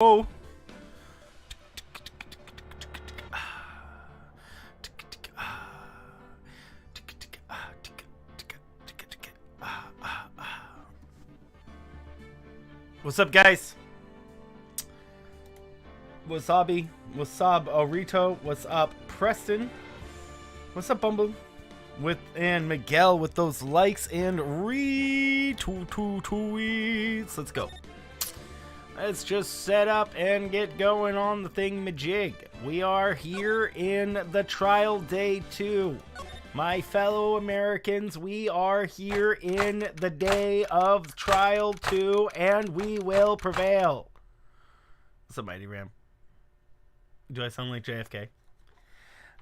Oh. What's up, guys? Wasabi, Wasab, Orito. What's up, Preston? What's up, Bumble? And Miguel with those likes and retweets. Let's go. Let's just set up and get going on the thingamajig. We are here in the trial day 2. My fellow Americans, we are here in the day of trial 2, and we will prevail. What's up, Mighty Ram? Do I sound like JFK?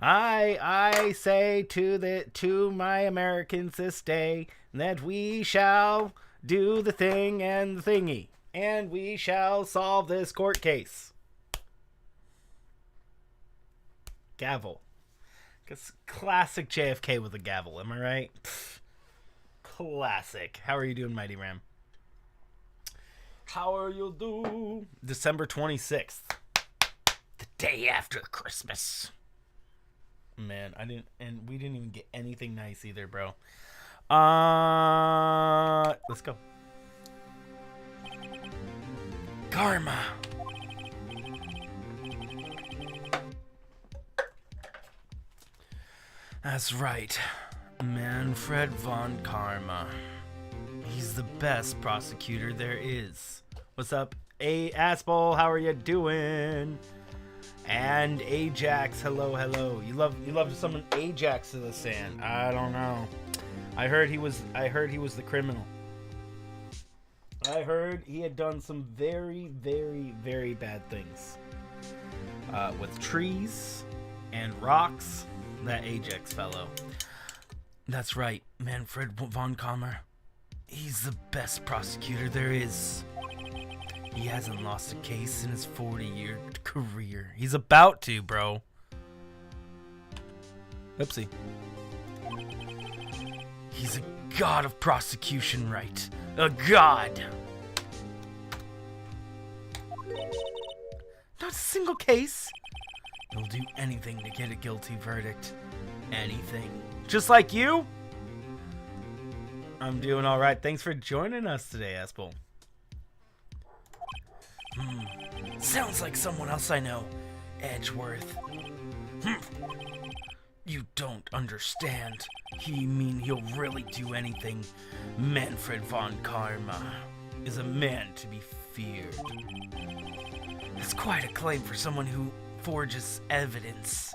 I say to my Americans this day that we shall do the thing and the thingy. And we shall solve this court case. Gavel. Classic JFK with a gavel, am I right? Pfft. Classic. How are you doing, Mighty Ram? How are you doing? December 26th. The day after Christmas. Man, we didn't even get anything nice either, bro. Let's go. Karma. That's right. Manfred von Karma. He's the best prosecutor there is. What's up, Aspel? How are you doing? And Ajax, hello. You love to summon Ajax to the sand. I don't know. I heard he was the criminal. I heard he had done some very, very, very bad things. With trees and rocks. That Ajax fellow. That's right, Manfred von Karma. He's the best prosecutor there is. He hasn't lost a case in his 40-year career. He's about to, bro. Oopsie. He's a god of prosecution, right? A god. Not a single case. He'll do anything to get a guilty verdict. Anything. Just like you? I'm doing alright. Thanks for joining us today, Aspel. Sounds like someone else I know. Edgeworth. You don't understand. He'll really do anything. Manfred von Karma is a man to be feared. That's quite a claim for someone who forges evidence.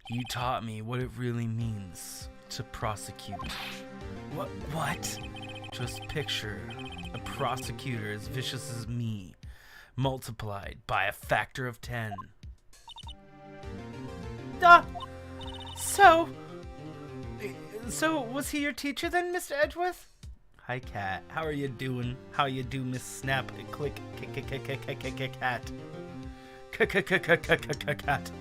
You taught me what it really means to prosecute. What? Just picture a prosecutor as vicious as me, multiplied by a factor of 10. So was he your teacher then, Mr. Edgeworth? Hi, Cat. How are you doing? How you do, Miss Snap? Click, cat. Cat.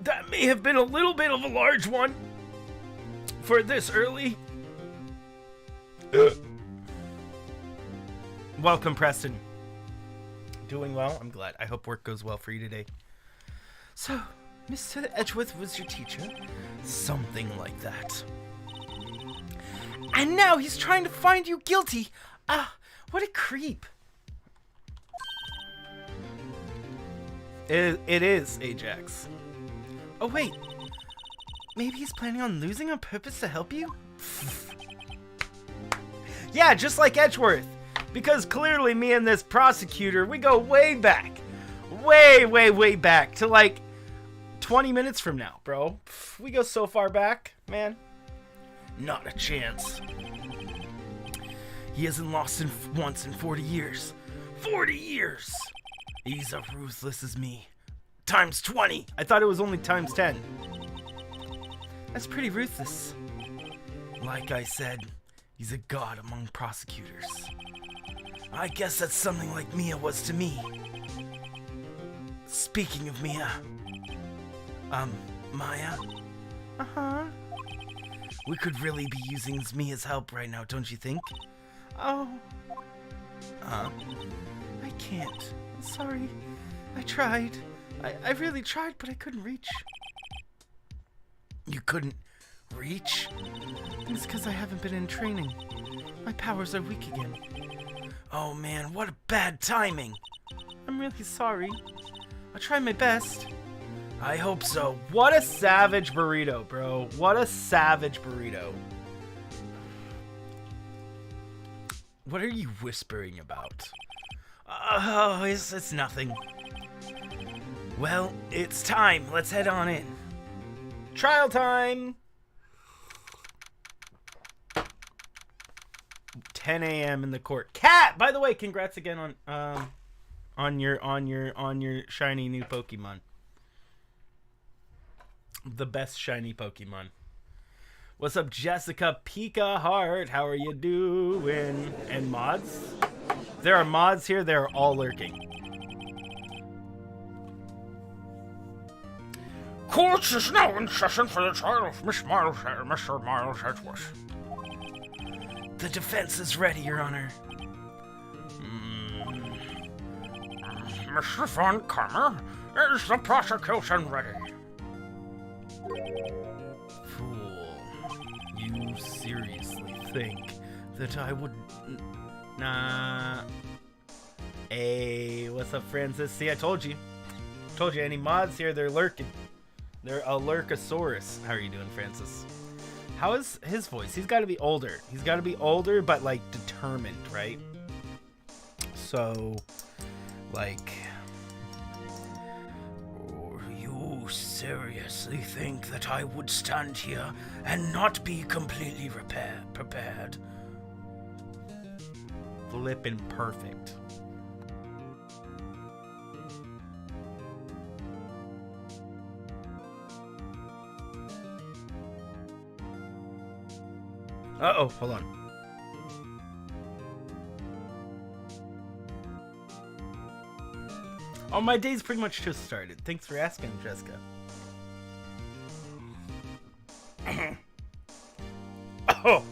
That may have been a little bit of a large one for this early. Welcome, Preston. Doing well? I'm glad. I hope work goes well for you today. So, Mr. Edgeworth was your teacher? Something like that. And now he's trying to find you guilty. What a creep. It is, Ajax. Oh, wait. Maybe he's planning on losing on purpose to help you? Yeah, just like Edgeworth. Because clearly me and this prosecutor, we go way back. Way back to like 20 minutes from now, bro. We go so far back, man. Not a chance. He hasn't lost once in 40 years. 40 years! He's as ruthless as me. times 20. I thought it was only times 10. That's pretty ruthless. Like I said, he's a god among prosecutors. I guess that's something like Mia was to me. Speaking of Mia, Maya? Uh-huh. We could really be using Mia's help right now, don't you think? Oh. I can't. Sorry. I tried. I really tried, but I couldn't reach. You couldn't reach? It's because I haven't been in training. My powers are weak again. Oh man, what a bad timing. I'm really sorry. I'll try my best. I hope so. What a savage burrito, bro. What a savage burrito. What are you whispering about? Oh, it's nothing. Well, it's time. Let's head on in. Trial time! 10 a.m. in the court. Cat! By the way, congrats again on your shiny new Pokemon. The best shiny Pokemon. What's up, Jessica Pika Heart? How are you doing? And mods? There are mods here. They're all lurking. Court is now in session for the trial of Mr. Miles Edgeworth. The defense is ready, Your Honor. Mr. Von Karma, is the prosecution ready? Fool. You seriously think that I would... Nah. Hey, what's up, Francis? See, I told you. Any mods here, they're lurking. They're a Lurkosaurus. How are you doing, Francis? How is his voice? He's got to be older. He's got to be older, but, like, determined, right? So, like... You seriously think that I would stand here and not be completely prepared? Flippin' perfect. Uh-oh, hold on. Oh, my day's pretty much just started. Thanks for asking, Jessica. Oh!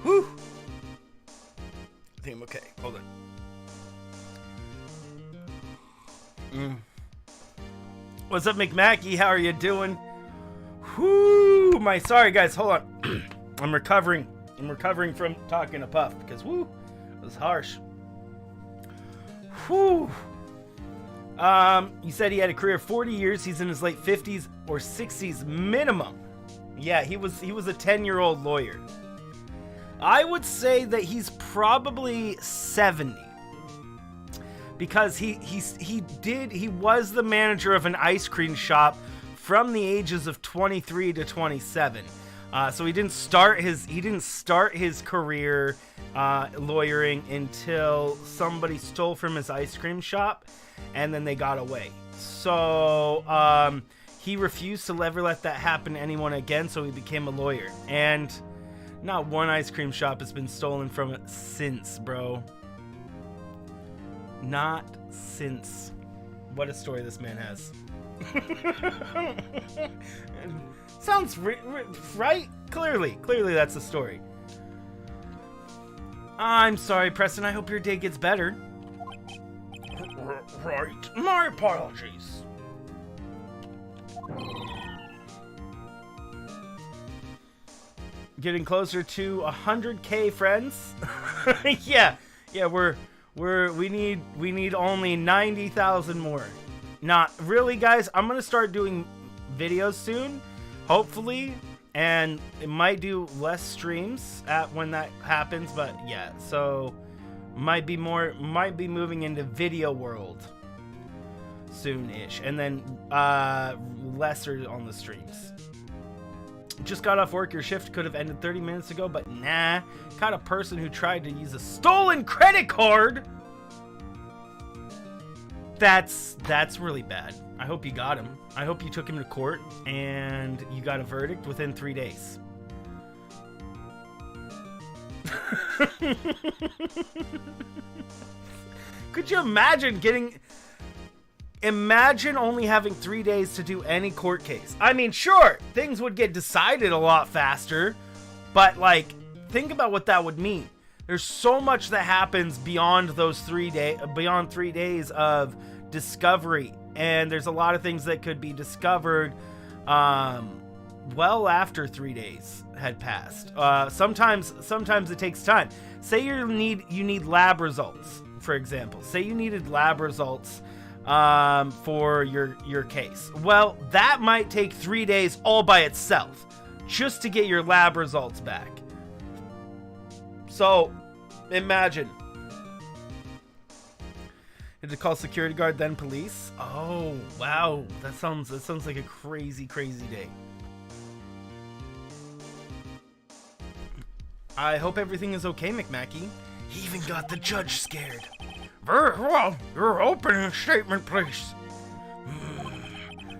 Whew! I think I'm okay. Hold on. What's up, McMackey? How are you doing? Whoo! Sorry, guys. Hold on. I'm recovering from talking to Puff because, whoo, it was harsh. Whoo! You said he had a career of 40 years. He's in his late 50s or 60s minimum. Yeah, he was a 10-year-old lawyer. I would say that he's probably 70. Because he was the manager of an ice cream shop from the ages of 23 to 27. So he didn't start his career lawyering until somebody stole from his ice cream shop, and then they got away. So he refused to ever let that happen to anyone again. So he became a lawyer, and not one ice cream shop has been stolen from it since, bro. Not since. What a story this man has. Sounds right? Clearly that's the story. I'm sorry, Preston. I hope your day gets better. Right. My apologies. Getting closer to 100K friends. yeah, we need only 90,000 more. Not really, guys. I'm gonna start doing videos soon, hopefully, and it might do less streams when that happens. But yeah, so might be moving into video world soon-ish, and then lesser on the streams. Just got off work. Your shift could have ended 30 minutes ago, but nah. Caught a person who tried to use a stolen credit card. That's really bad. I hope you got him. I hope you took him to court and you got a verdict within 3 days. Could you imagine Imagine only having 3 days to do any court case. I mean, sure, things would get decided a lot faster, but like, think about what that would mean. There's so much that happens beyond those 3 days of discovery, and there's a lot of things that could be discovered well after 3 days had passed. Sometimes it takes time. Say you need lab results, for example. Say you needed lab results for your case. Well, that might take 3 days all by itself, just to get your lab results back. So, imagine. You had to call security guard, then police. Oh, wow. That sounds like a crazy, crazy day. I hope everything is okay, McMackey. He even got the judge scared. Very well. Your opening statement, please.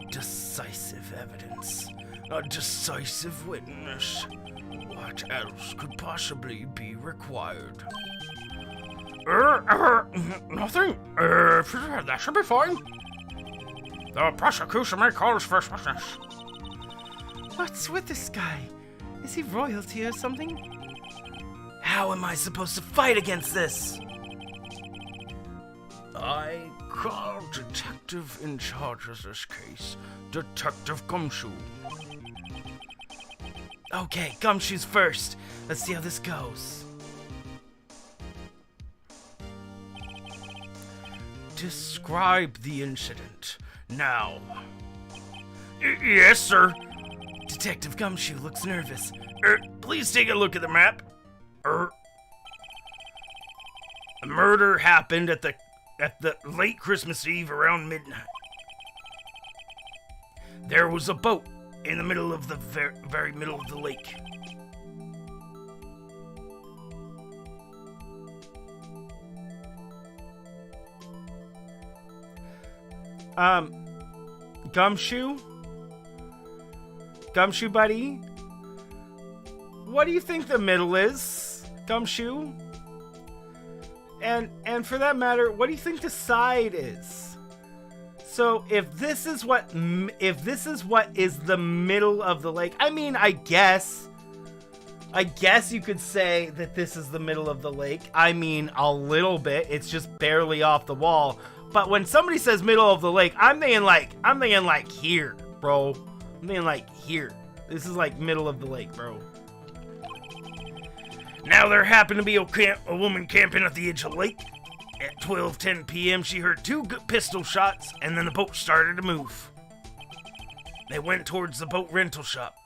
Decisive evidence. A decisive witness. What else could possibly be required? Nothing. That should be fine. The prosecution may call his first witness. What's with this guy? Is he royalty or something? How am I supposed to fight against this? I call detective in charge of this case, Detective Gumshoe. Okay, Gumshoe's first. Let's see how this goes. Describe the incident, now. Yes, sir. Detective Gumshoe looks nervous. Please take a look at the map. A murder happened at the late Christmas Eve around midnight. There was a boat in the middle of the very middle of the lake. Gumshoe buddy? What do you think the middle is, Gumshoe? And for that matter, what do you think the side is? So if this is what is the middle of the lake, I mean, I guess you could say that this is the middle of the lake. I mean, a little bit. It's just barely off the wall. But when somebody says middle of the lake, I'm thinking like here, bro. I'm thinking like here. This is like middle of the lake, bro. Now there happened to be a woman camping at the edge of the lake. At 12:10 p.m., she heard 2 pistol shots, and then the boat started to move. They went towards the boat rental shop.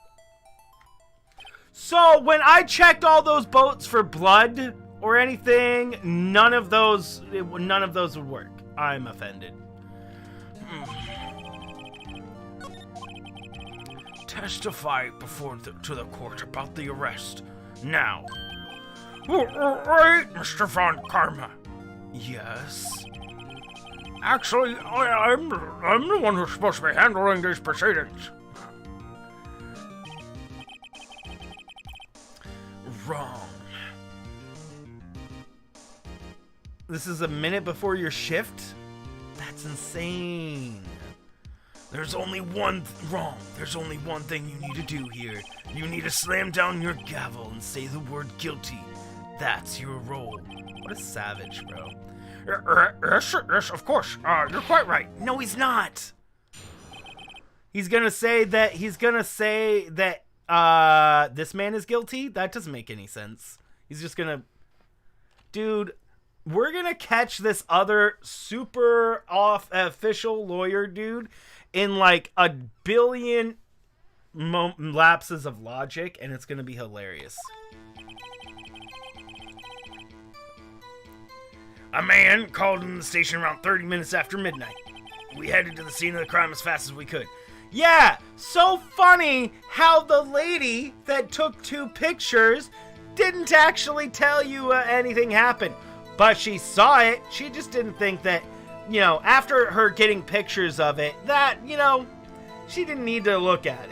So when I checked all those boats for blood or anything, none of those would work. I'm offended. Testify to the court about the arrest. Now. Right, Mr. Von Karma. Yes? Actually, I'm the one who's supposed to be handling these proceedings. Wrong. This is a minute before your shift? That's insane. There's only one thing you need to do here. You need to slam down your gavel and say the word guilty. That's your role. What a savage, bro. Yes, of course. You're quite right. No, he's not. He's gonna say that this man is guilty? That doesn't make any sense. He's just gonna... Dude, we're gonna catch this other super official lawyer dude in like a billion lapses of logic, and it's gonna be hilarious. A man called in the station around 30 minutes after midnight. We headed to the scene of the crime as fast as we could. Yeah, so funny how the lady that took 2 pictures didn't actually tell you anything happened. But she saw it. She just didn't think that you know, after her getting pictures of it, that, you know, she didn't need to look at it.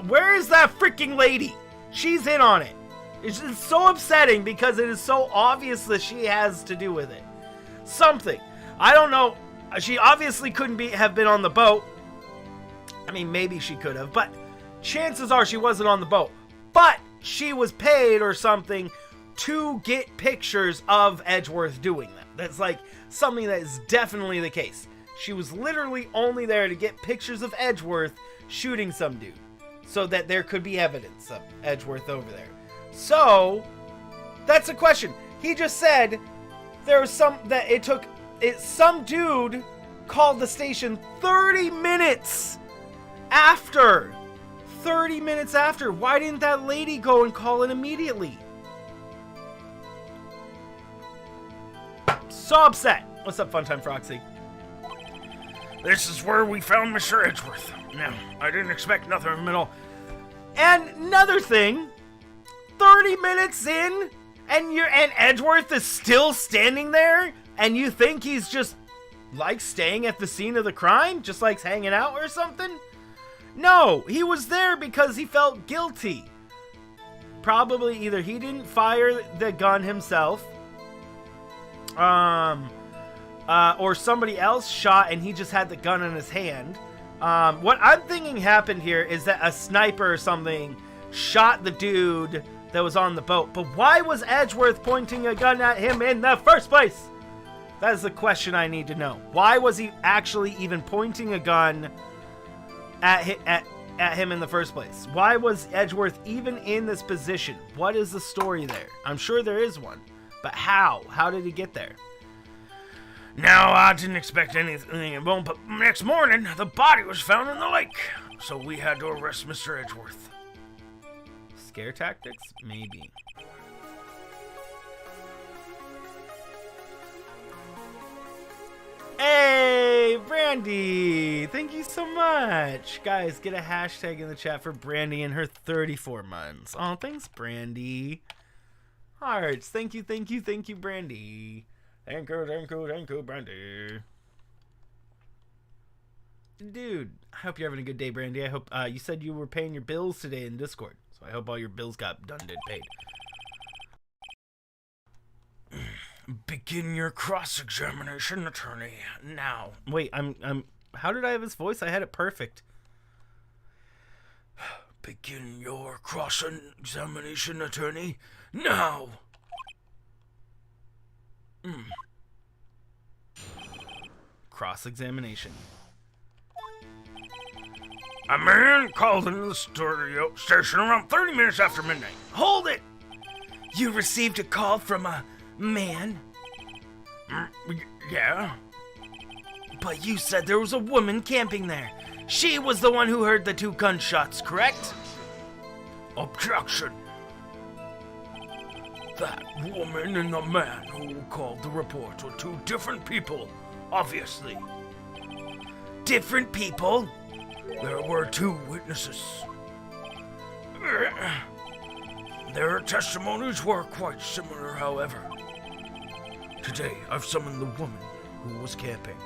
Where is that freaking lady? She's in on it. It's so upsetting because it is so obvious that she has to do with it. Something. I don't know. She obviously couldn't have been on the boat. I mean, maybe she could have, but chances are she wasn't on the boat. But she was paid or something to get pictures of Edgeworth doing that. That's like something that is definitely the case. She was literally only there to get pictures of Edgeworth shooting some dude, so that there could be evidence of Edgeworth over there. So, that's a question. He just said there was some dude called the station 30 minutes after. 30 minutes after. Why didn't that lady go and call it immediately? So upset. What's up, Funtime Froxy? This is where we found Mr. Edgeworth. No, I didn't expect nothing of him at all. And another thing, 30 minutes in, and Edgeworth is still standing there, and you think he's just like staying at the scene of the crime, just like hanging out or something? No, he was there because he felt guilty. Probably either he didn't fire the gun himself, or somebody else shot and he just had the gun in his hand. What I'm thinking happened here is that a sniper or something shot the dude that was on the boat. But why was Edgeworth pointing a gun at him in the first place? That is the question I need to know. Why was he actually even pointing a gun at him in the first place? Why was Edgeworth even in this position? What is the story there? I'm sure there is one. But how? How did he get there? Now, I didn't expect anything, but next morning, the body was found in the lake. So we had to arrest Mr. Edgeworth. Scare tactics? Maybe. Hey, Brandy! Thank you so much. Guys, get a hashtag in the chat for Brandy and her 34 months. Oh, thanks, Brandy. Hearts. Thank you, thank you, thank you, Brandy. Thank you, Brandy. Dude, I hope you're having a good day, Brandy. I hope, you said you were paying your bills today in Discord. So I hope all your bills got done and paid. Begin your cross-examination, attorney, now. Wait, how did I have his voice? I had it perfect. Begin your cross-examination, attorney, now. Cross-examination. A man called into the studio station around 30 minutes after midnight. Hold it! You received a call from a man? Yeah? But you said there was a woman camping there. She was the one who heard the 2 gunshots, correct? Objection. That woman and the man who called the report were 2 different people, obviously. Different people? There were 2 witnesses. Their testimonies were quite similar, however. Today, I've summoned the woman who was camping.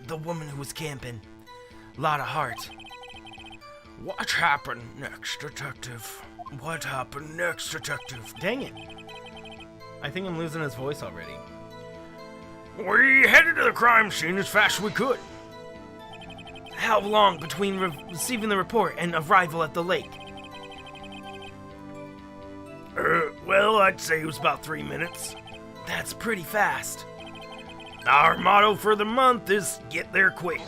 The woman who was camping. Lot of heart. What happened next, Detective? What happened next, Detective? Dang it. I think I'm losing his voice already. We headed to the crime scene as fast as we could. How long between receiving the report and arrival at the lake? Well, I'd say it was about 3 minutes. That's pretty fast. Our motto for the month is get there quick.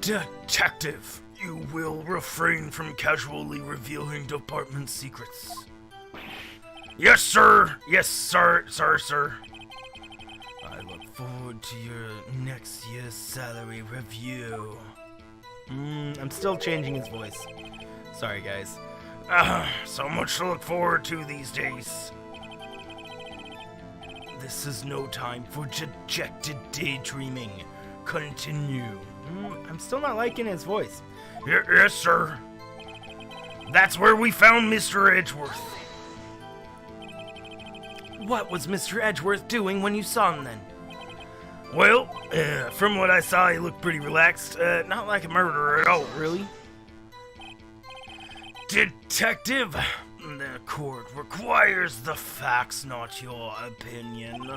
Detective, you will refrain from casually revealing department secrets. Yes, sir. Yes, sir, sir. I look forward to your next year's salary review. I'm still changing his voice. Sorry, guys. So much to look forward to these days. This is no time for dejected daydreaming. Continue. I'm still not liking his voice. Yes, sir. That's where we found Mr. Edgeworth. What was Mr. Edgeworth doing when you saw him then? Well, from what I saw, he looked pretty relaxed. Not like a murderer at all. Really? Detective, the court requires the facts, not your opinion.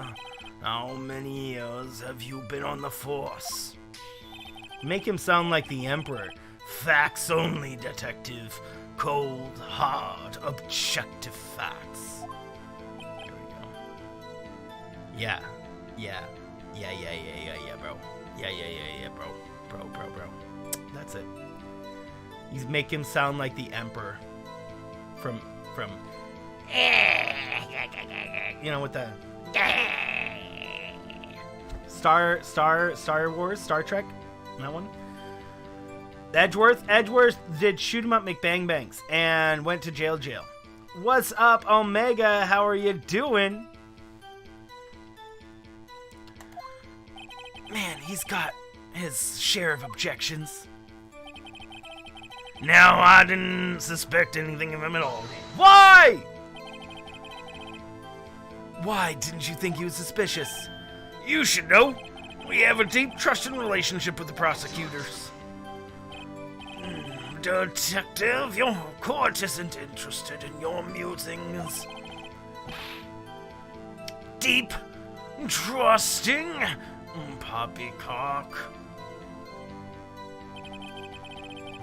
How many years have you been on the force? Make him sound like the Emperor. Facts only, detective. Cold, hard, objective facts. There we go. Yeah, bro. Yeah, bro. That's it. He's make him sound like the Emperor. From you know, with the Star Wars, Star Trek, that one. Edgeworth did shoot 'em up McBang-bangs and went to jail. What's up, Omega? How are you doing? Man, he's got his share of objections. Now, I didn't suspect anything of him at all. Why? Why didn't you think he was suspicious? You should know. We have a deep trusting relationship with the prosecutors. Detective, your court isn't interested in your musings. Deep, trusting, poppycock.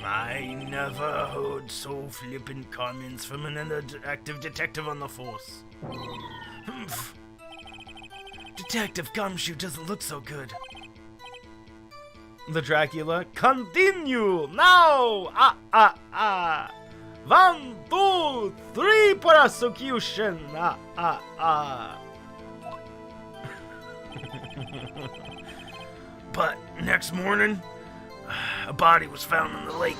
I never heard so flippant comments from an active detective on the force. Detective Gumshoe doesn't look so good. The Dracula, continue now! 1, 2, 3, prosecution! But next morning, a body was found in the lake.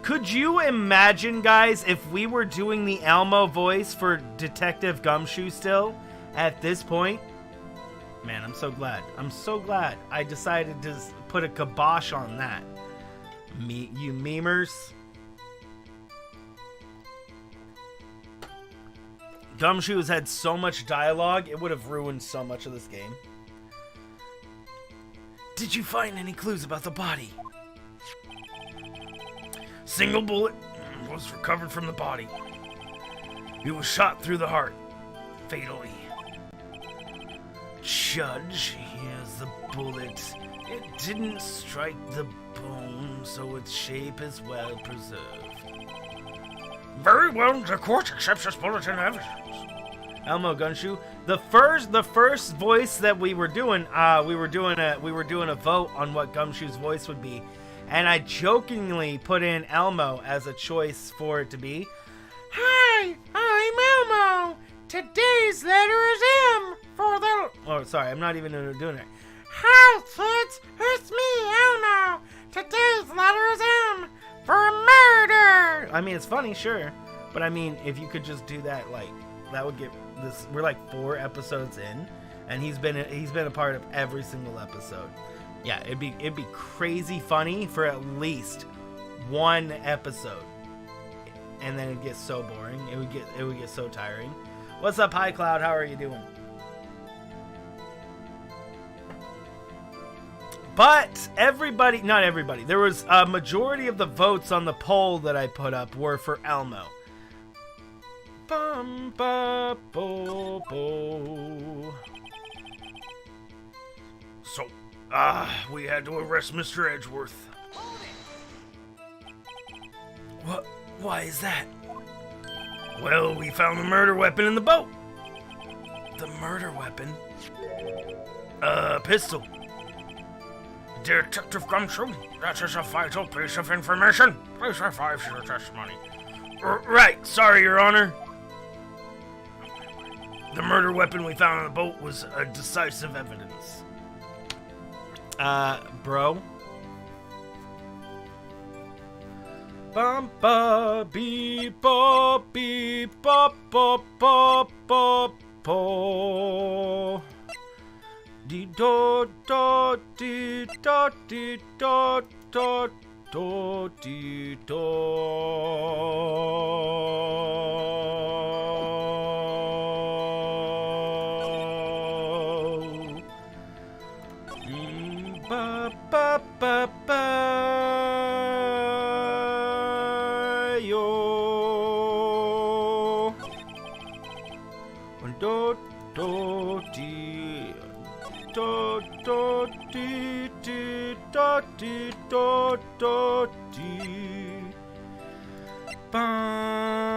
Could you imagine, guys, if we were doing the Elmo voice for Detective Gumshoe still at this point? Man, I'm so glad. I decided to put a kibosh on that. You memers. Gumshoe's had so much dialogue, it would have ruined so much of this game. Did you find any clues about the body? Single bullet was recovered from the body. He was shot through the heart, fatally. Judge, here's the bullet. It didn't strike the bone, so its shape is well preserved. Very well, the court accepts this bulletin of evidence. Elmo Gumshoe, the first voice that we were doing, we were doing a vote on what Gumshoe's voice would be, and I jokingly put in Elmo as a choice for it to be. Hi, I'm Elmo. Today's letter is M for the. Oh, sorry, I'm not even doing it. Hi, kids, it's me, Elmo. Today's letter is M for murder. I mean, it's funny, sure, but I mean, if you could just do that, like, that would get this. We're like 4 episodes in, and he's been a part of every single episode. Yeah, it'd be crazy funny for at least 1 episode, and then it'd get so boring. It would get so tiring. What's up, High Cloud? How are you doing? But not everybody. There was a majority of the votes on the poll that I put up were for Elmo. Bum ba bo bo. So, we had to arrest Mr. Edgeworth. What? Why is that? Well, we found the murder weapon in the boat. The murder weapon? Pistol. Detective Gumshoe, that is a vital piece of information. Please revive your testimony. Right, sorry, Your Honor. The murder weapon we found on the boat was a decisive evidence. Bro? Bum ba beep bop beep bop bop bop bop po. Dee do do dee do dee do do do dee do. Ba ba ba ba yo. Do do dee do do dee dee do dee do do dee. Bum.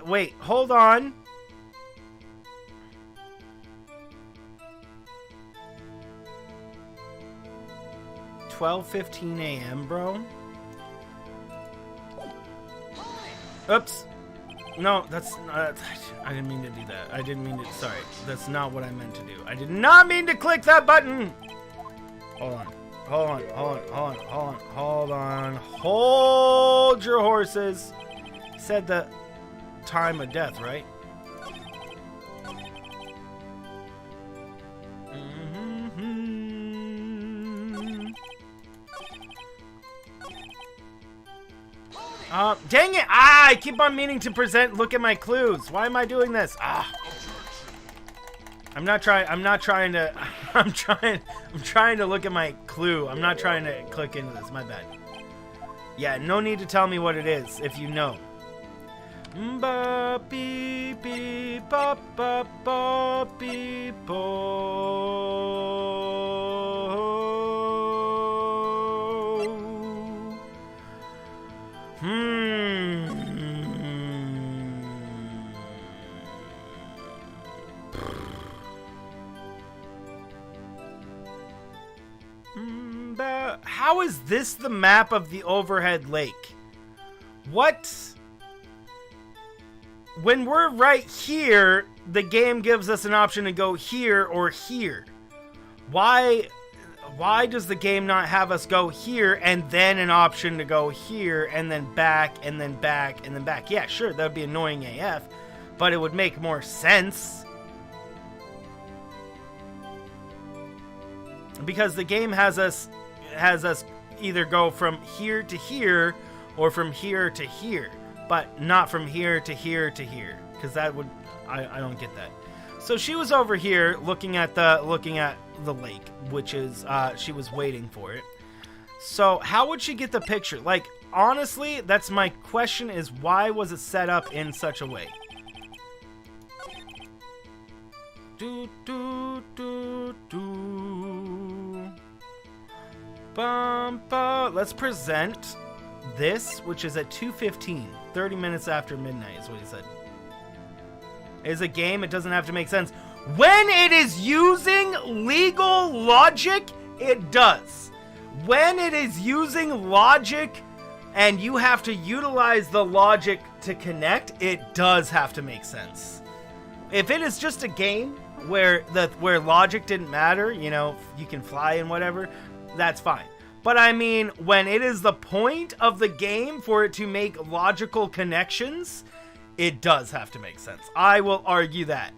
Wait, hold on. $12:15 a.m., bro. Oops. No, that's not. I didn't mean to do that. I didn't mean to. Sorry. That's not what I meant to do. I did not mean to click that button. Hold on. Hold on. Hold on. Hold on. Hold on. Hold on. Hold your horses. Said the time of death, right? Dang it! I keep on meaning to look at my clues. Why am I doing this? I'm trying to look at my clue. I'm not trying to click into this. My bad. Yeah, no need to tell me what it is if you know. Ba beep beep ba ba ba beep bo. How is this the map of the overhead lake? What? When we're right here, the game gives us an option to go here or here. Why does the game not have us go here and then an option to go here and then back and then back and then back? Yeah, sure, that would be annoying AF, but it would make more sense. Because the game has us either go from here to here or from here to here, but not from here to here to here, because that would I don't get that. So she was over here looking at the lake, which is she was waiting for it. So how would she get the picture? Like, honestly, that's my question, is why was it set up in such a way? Do do do do. Bum, bum. Let's present this, which is at 2:15, 30 minutes after midnight is what he said. Is a game, it doesn't have to make sense. When it is using legal logic, it does. When it is using logic and you have to utilize the logic to connect, it does have to make sense. If it is just a game where logic didn't matter, you know, you can fly and whatever, that's fine. But I mean, when it is the point of the game for it to make logical connections, it does have to make sense. I will argue that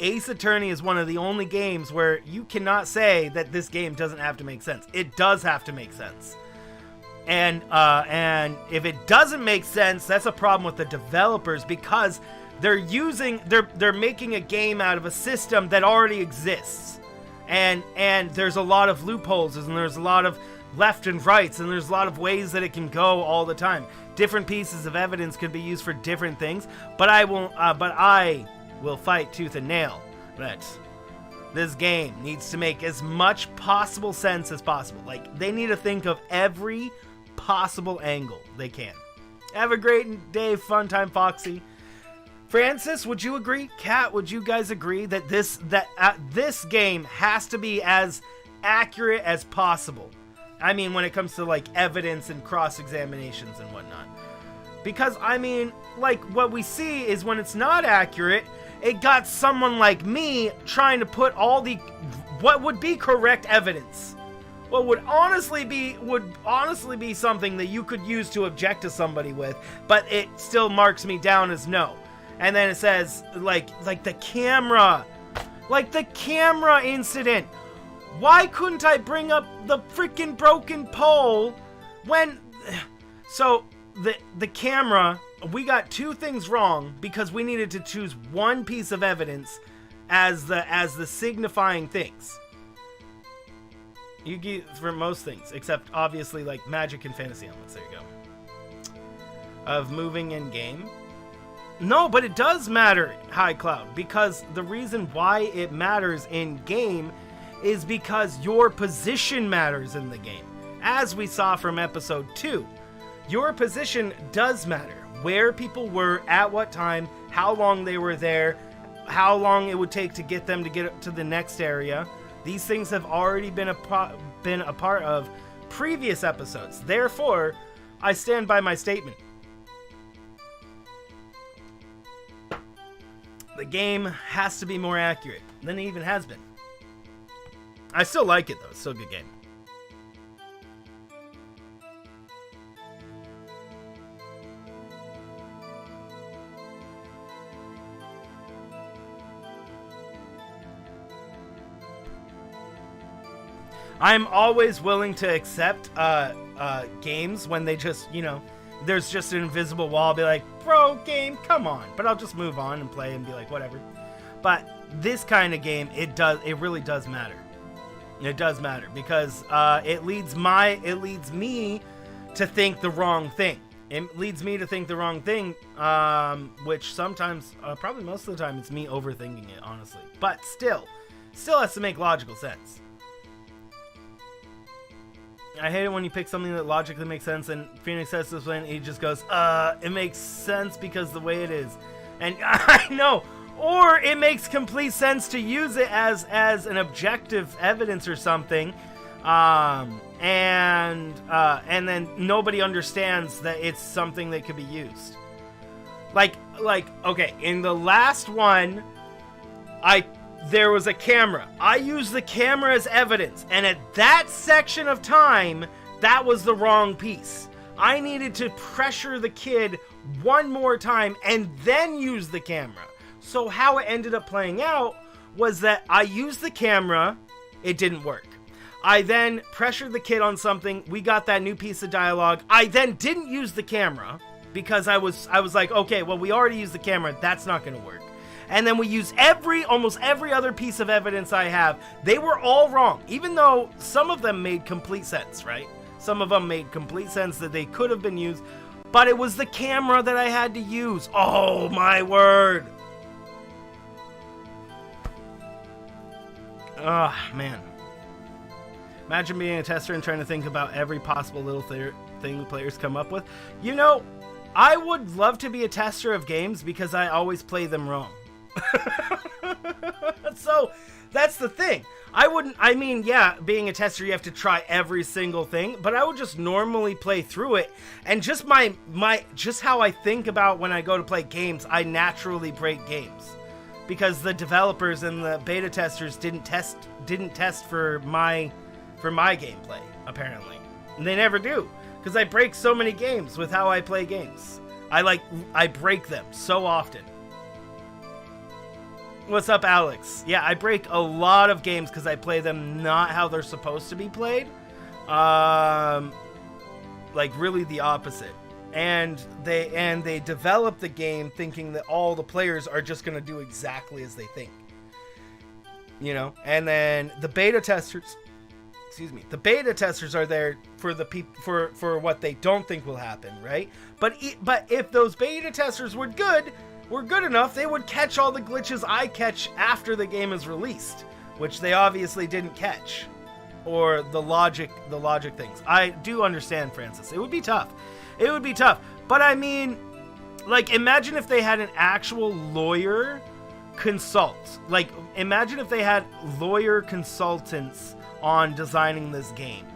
Ace Attorney is one of the only games where you cannot say that this game doesn't have to make sense. It does have to make sense. And if it doesn't make sense, that's a problem with the developers, because they're making a game out of a system that already exists. And there's a lot of loopholes, and there's a lot of left and rights, and there's a lot of ways that it can go all the time. Different pieces of evidence can be used for different things, but I will fight tooth and nail that this game needs to make as much possible sense as possible. Like, they need to think of every possible angle they can. Have a great day, fun time, Foxy. Francis, would you agree? Kat, would you guys agree that this game has to be as accurate as possible? I mean, when it comes to, like, evidence and cross-examinations and whatnot. Because, I mean, like, what we see is when it's not accurate, It got someone like me trying to put all the what would be correct evidence, what would honestly be something that you could use to object to somebody with, but it still marks me down as no. And then it says like the camera incident. Why couldn't I bring up the freaking broken pole when... So, the camera, we got two things wrong because we needed to choose one piece of evidence as the signifying things. You get for most things, except obviously like magic and fantasy elements. There you go. Of moving in game. No, but it does matter, High Cloud, because the reason why it matters in game is because your position matters in the game. As we saw from episode 2, your position does matter. Where people were, at what time, how long they were there, how long it would take to get them to get to the next area. These things have already been a part of previous episodes. Therefore, I stand by my statement. The game has to be more accurate than it even has been. I still like it, though. It's still a good game. I'm always willing to accept games when they just, there's just an invisible wall. I'll be like, bro, game, come on. But I'll just move on and play and be like, whatever. But this kind of game, it really does matter. It does matter because it leads me to think the wrong thing. It leads me to think the wrong thing, which sometimes, probably most of the time, it's me overthinking it, honestly. But still has to make logical sense. I hate it when you pick something that logically makes sense, and Pheonix says this when he just goes, it makes sense because the way it is. And I know. Or it makes complete sense to use it as an objective evidence or something, and then nobody understands that it's something that could be used. Like okay, in the last one, there was a camera. I used the camera as evidence, and at that section of time, that was the wrong piece. I needed to pressure the kid one more time and then use the camera. So how it ended up playing out was that I used the camera, it didn't work. I then pressured the kid on something, we got that new piece of dialogue. I then didn't use the camera because I was like, okay, well, we already used the camera, that's not going to work. And then we used almost every other piece of evidence I have. They were all wrong, even though some of them made complete sense, right? Some of them made complete sense that they could have been used, but it was the camera that I had to use. Oh my word. Oh, man. Imagine being a tester and trying to think about every possible little thing the players come up with. I would love to be a tester of games because I always play them wrong. So, that's the thing. Being a tester, you have to try every single thing, but I would just normally play through it, and just just how I think about when I go to play games, I naturally break games. Because the developers and the beta testers didn't test for my gameplay, apparently. And they never do, because I break so many games with how I play games. I break them so often. What's up, Alex? Yeah, I break a lot of games because I play them not how they're supposed to be played. Really the opposite. And they develop the game thinking that all the players are just going to do exactly as they think. And then the beta testers are there for the for what they don't think will happen, right? But if those beta testers were good enough, they would catch all the glitches I catch after the game is released, which they obviously didn't catch, or the logic things. I do understand, Francis. It would be tough. But imagine if they had an actual lawyer consult. Imagine if they had lawyer consultants on designing this game.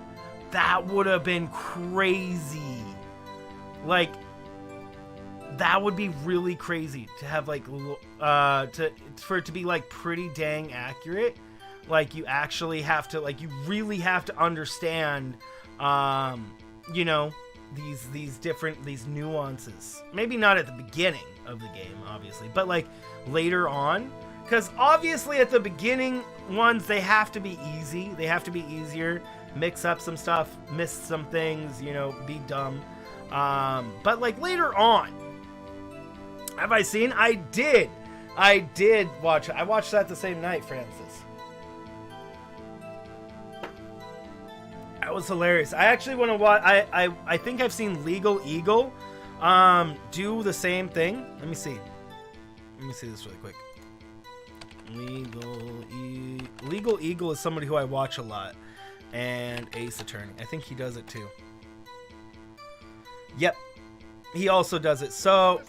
That would have been crazy. that would be really crazy to have like for it to be like pretty dang accurate. Like you actually have to, like, you really have to understand, you know, these nuances. Maybe not at the beginning of the game, obviously, but like later on, because obviously at the beginning ones, they have to be easy. They have to be easier. Mix up some stuff, miss some things, you know, be dumb. But like later on, have I seen? I did watch it. I watched that the same night, Francis. That was hilarious. I actually want to watch. I think I've seen Legal Eagle do the same thing. Let me see this really quick. Legal Eagle is somebody who I watch a lot, and Ace Attorney. I think he does it too. Yep, he also does it. So,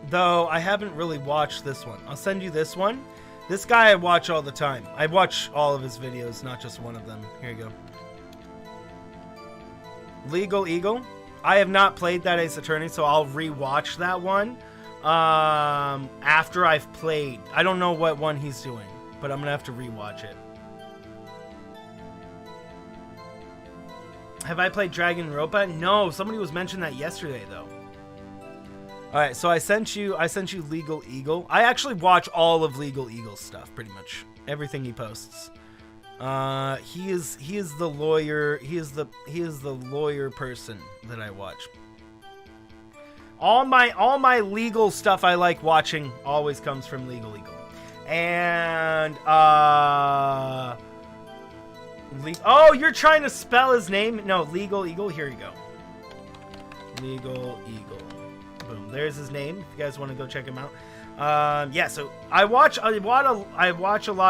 though I haven't really watched this one. I'll send you this one. This guy I watch all the time. I watch all of his videos, not just one of them. Here you go. Legal Eagle. I have not played that Ace Attorney, so I'll rewatch that one after I've played. I don't know what one he's doing, but I'm going to have to rewatch it. Have I played Dragon Ropa? No, somebody was mentioning that yesterday, though. All right, so I sent you Legal Eagle. I actually watch all of Legal Eagle's stuff, pretty much everything he posts. He is the lawyer. He is the lawyer person that I watch. All my legal stuff I like watching always comes from Legal Eagle. And oh, you're trying to spell his name? No, Legal Eagle. Here you go. Legal Eagle. Boom. There's his name. If you guys want to go check him out. Yeah. So I watch a lot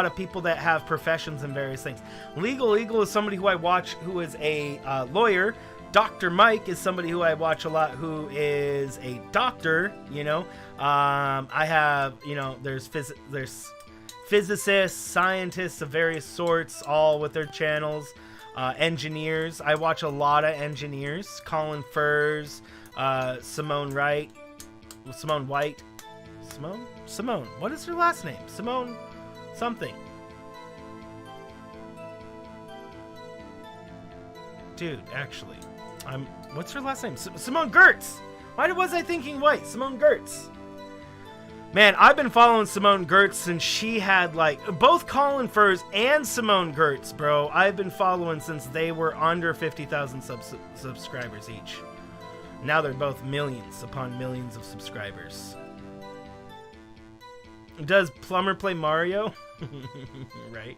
of people that have professions and various things. Legal Eagle is somebody who I watch who is a lawyer. Dr. Mike is somebody who I watch a lot who is a doctor. You know. I have, you know, there's physicists, scientists of various sorts, all with their channels. Engineers. I watch a lot of engineers. Colin Furs. Simone Wright. Simone White. Simone. What is her last name? Simone something. Dude, actually. What's her last name? Simone Gertz. Why was I thinking White? Simone Gertz. Man, I've been following Simone Gertz since she had, like, both Colin Furs and Simone Gertz, bro. I've been following since they were under 50,000 subscribers each. Now they're both millions upon millions of subscribers. Does Plumber play Mario? Right.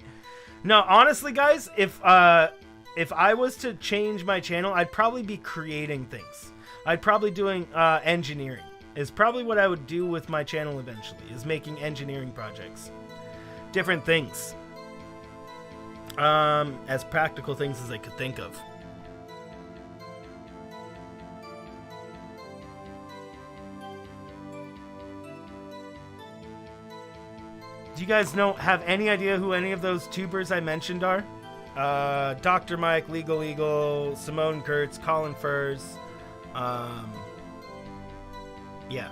No, honestly, guys, if I was to change my channel, I'd probably be creating things. I'd probably doing engineering. Is probably what I would do with my channel eventually, is making engineering projects. Different things. As practical things as I could think of. Do you guys have any idea who any of those tubers I mentioned are? Dr. Mike, Legal Eagle, Simone Gertz, Colin Furs. Yeah.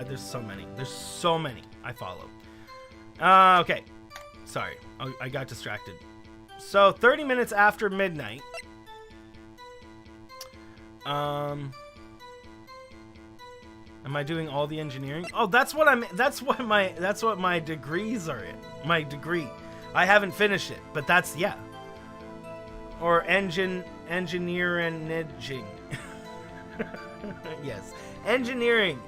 There's so many. There's so many I follow. Okay. Sorry. I got distracted. So, 30 minutes after midnight. Am I doing all the engineering? Oh, that's what my degrees are in. My degree. I haven't finished it, but that's, yeah. Or engineering. Yes. Engineering.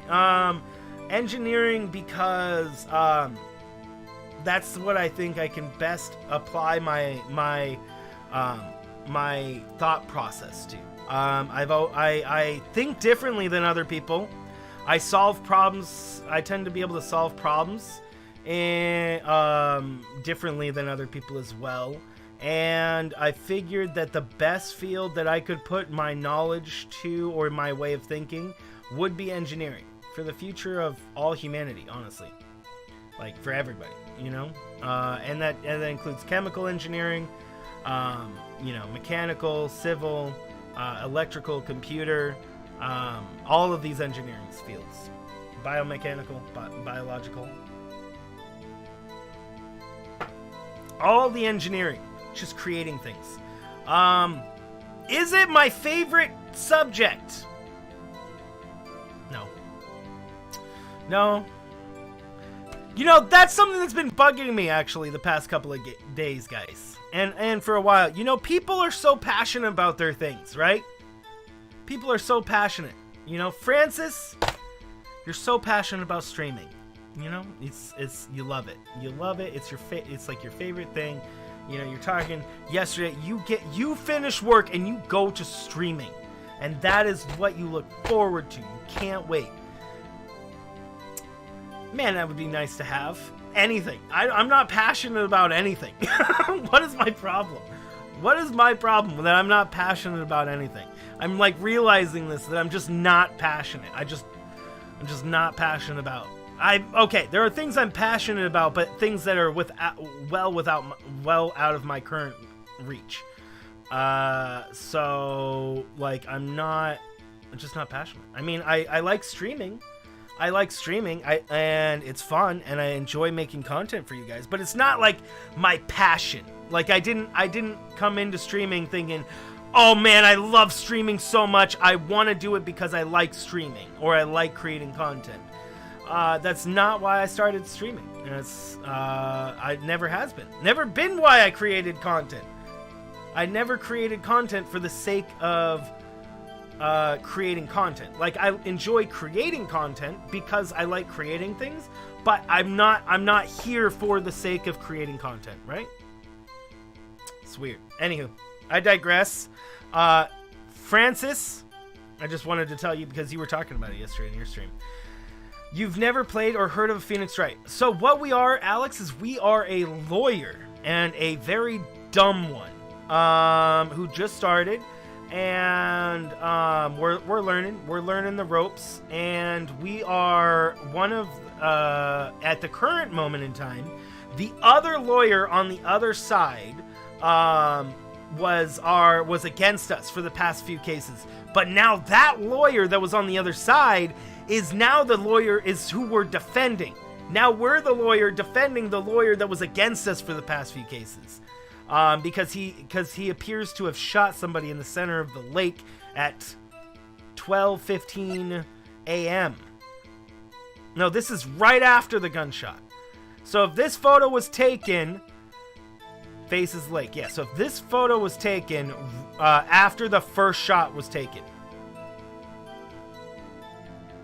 Engineering because that's what I think I can best apply my thought process to. I think differently than other people. I solve problems. I tend to be able to solve problems differently than other people as well. And I figured that the best field that I could put my knowledge to, or my way of thinking, would be engineering for the future of all humanity, honestly. Like, for everybody, you know? And that includes chemical engineering, you know, mechanical, civil, electrical, computer, All of these engineering fields. Biomechanical, biological. All the engineering. Just creating things. Is it my favorite subject? No. No. You know, that's something that's been bugging me, actually, the past couple of days, guys. And for a while. You know, people are so passionate about their things, right? People are so passionate. You know, Francis, you're so passionate about streaming. You know, it's you love it. You love it. It's it's like your favorite thing. You know, you're talking yesterday, you finish work and you go to streaming. And that is what you look forward to. You can't wait. Man, that would be nice to have. Anything. I'm not passionate about anything. What is my problem? What is my problem that I'm not passionate about anything? I'm like realizing this, that I'm just not passionate. I'm just not passionate about. Okay, there are things I'm passionate about, but things that are well out of my current reach. So like I'm just not passionate. I mean, I like streaming. I like streaming, and it's fun, and I enjoy making content for you guys. But it's not like my passion. Like I didn't come into streaming thinking, oh man, I love streaming so much. I want to do it because I like streaming or I like creating content. That's not why I started streaming. I never has been. Never been why I created content. I never created content for the sake of creating content. Like I enjoy creating content because I like creating things, but I'm not here for the sake of creating content, right? It's weird. Anywho, I digress. Francis, I just wanted to tell you because you were talking about it yesterday in your stream. You've never played or heard of Pheonix Wright. So what we are, Alex, is we are a lawyer, and a very dumb one, who just started. And we're learning the ropes, and we are one of at the current moment in time, the other lawyer on the other side was against us for the past few cases. But now that lawyer that was on the other side is now the lawyer is who we're defending. Now we're the lawyer defending the lawyer that was against us for the past few cases. Because he appears to have shot somebody in the center of the lake at 12:15 a.m. No, this is right after the gunshot. So if this photo was taken, faces lake. Yeah, so if this photo was taken after the first shot was taken.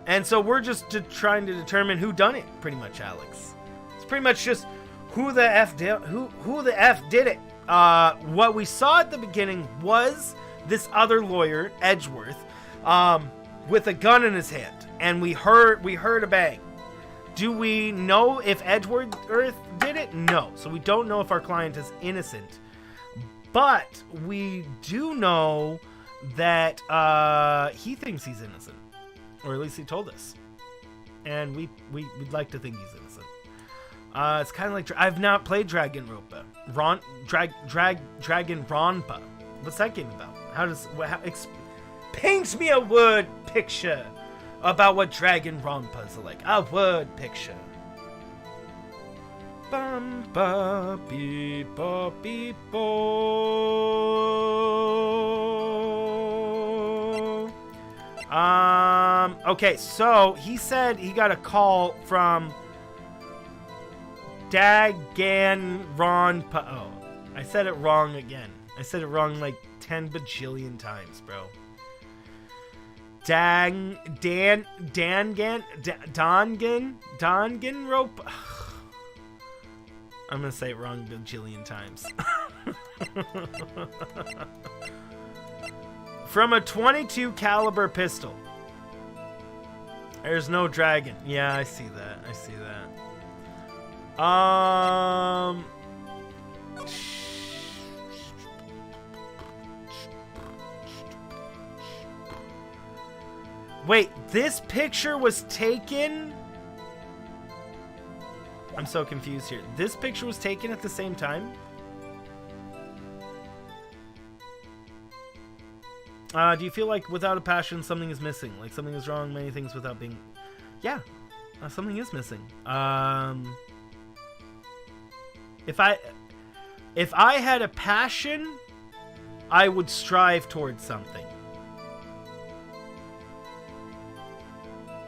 And so we're just trying to determine who done it, pretty much, Alex. It's pretty much just who the F did it. What we saw at the beginning was this other lawyer, Edgeworth, with a gun in his hand, and we heard a bang. Do we know if Edgeworth did it? No. So we don't know if our client is innocent, but we do know that he thinks he's innocent, or at least he told us, and we'd like to think he's innocent. It's kind of like I've not played Dragonropa. Dragonronpa. What's that game about? Paint me a word picture about what Dragonronpa is like. A word picture. Bum ba beep ba beep bo. Okay, so he said he got a call from Daganronpa. Oh, I said it wrong again. I said it wrong like 10 bajillion times, bro. Danganronpa. I'm gonna say it wrong a bajillion times. From a .22 caliber pistol. There's no dragon. Yeah, I see that. I see that. Wait, this picture was taken? I'm so confused here. This picture was taken at the same time? Do you feel like without a passion, something is missing? Like something is wrong, many things without being... Yeah, something is missing. If I had a passion, I would strive towards something.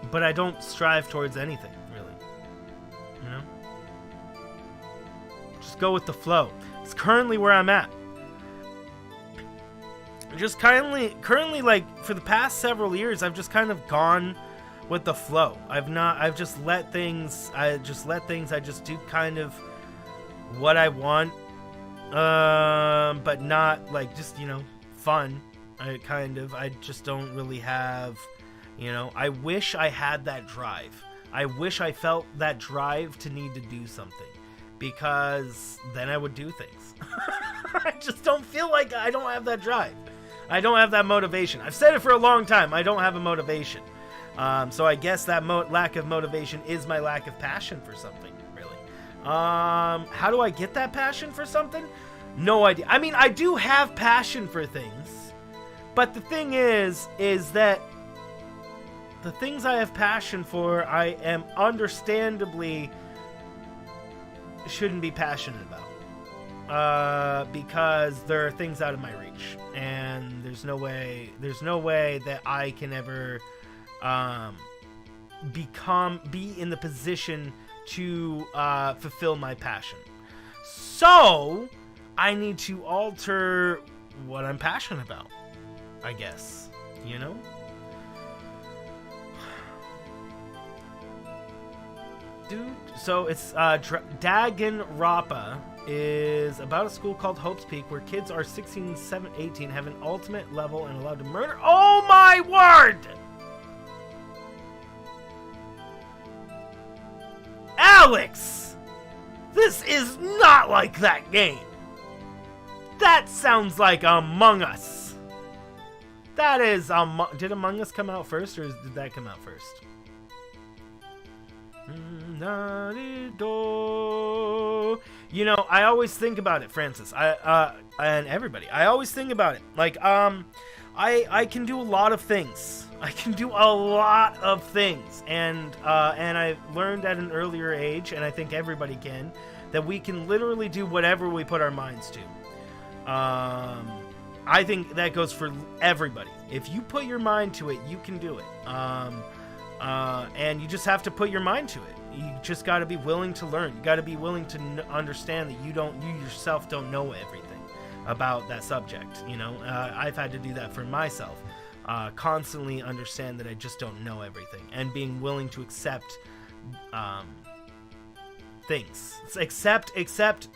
But I don't strive towards anything, really. You know? Just go with the flow. It's currently where I'm at. Just currently, like, for the past several years, I've just kind of gone with the flow. I just do kind of what I want, but not, like, just, you know, fun. I just don't really have, you know, I wish I had that drive. I wish I felt that drive to need to do something, because then I would do things. I just don't feel like I don't have that drive. I don't have that motivation. I've said it for a long time. I don't have a motivation. So I guess that lack of motivation is my lack of passion for something, really. How do I get that passion for something? No idea. I mean, I do have passion for things, but the thing is that the things I have passion for, I am understandably shouldn't be passionate about. Because there are things out of my reach, and there's no way that I can ever be in the position to fulfill my passion. So I need to alter what I'm passionate about, I guess, you know? Dude, so it's Danganronpa is about a school called Hope's Peak where kids are 16, 17, 18, have an ultimate level and allowed to murder. Oh my word! Alex! This is not like that game. That sounds like Among Us. That is, did Among Us come out first, or did that come out first? You know, I always think about it, Francis. And everybody. I always think about it. Like, I can do a lot of things. I can do a lot of things, and I learned at an earlier age, and I think everybody can, that we can literally do whatever we put our minds to. I think that goes for everybody. If you put your mind to it, you can do it. And you just have to put your mind to it. You just got to be willing to learn. You got to be willing to understand that you yourself don't know everything about that subject. You know, I've had to do that for myself. Constantly understand that I just don't know everything, and being willing to accept things. Accept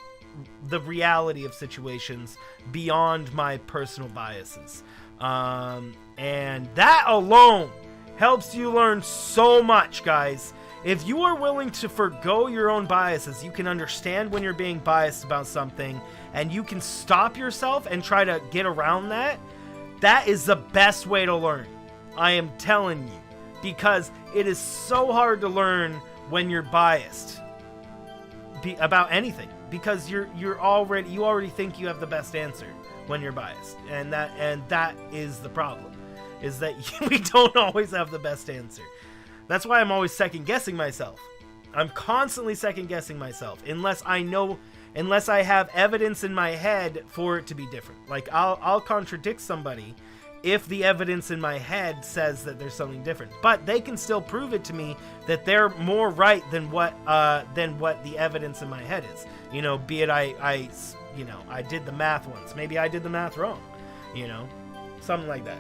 the reality of situations beyond my personal biases. And that alone helps you learn so much, guys. If you are willing to forgo your own biases, you can understand when you're being biased about something, and you can stop yourself and try to get around that. That is the best way to learn. I am telling you. Because it is so hard to learn when you're biased about anything. Because you already think you have the best answer when you're biased. And that is the problem. Is that we don't always have the best answer. That's why I'm always second-guessing myself. I'm constantly second-guessing myself. Unless I have evidence in my head for it to be different. Like, I'll contradict somebody if the evidence in my head says that there's something different. But they can still prove it to me that they're more right than what the evidence in my head is. You know, be it I did the math once. Maybe I did the math wrong. You know, something like that.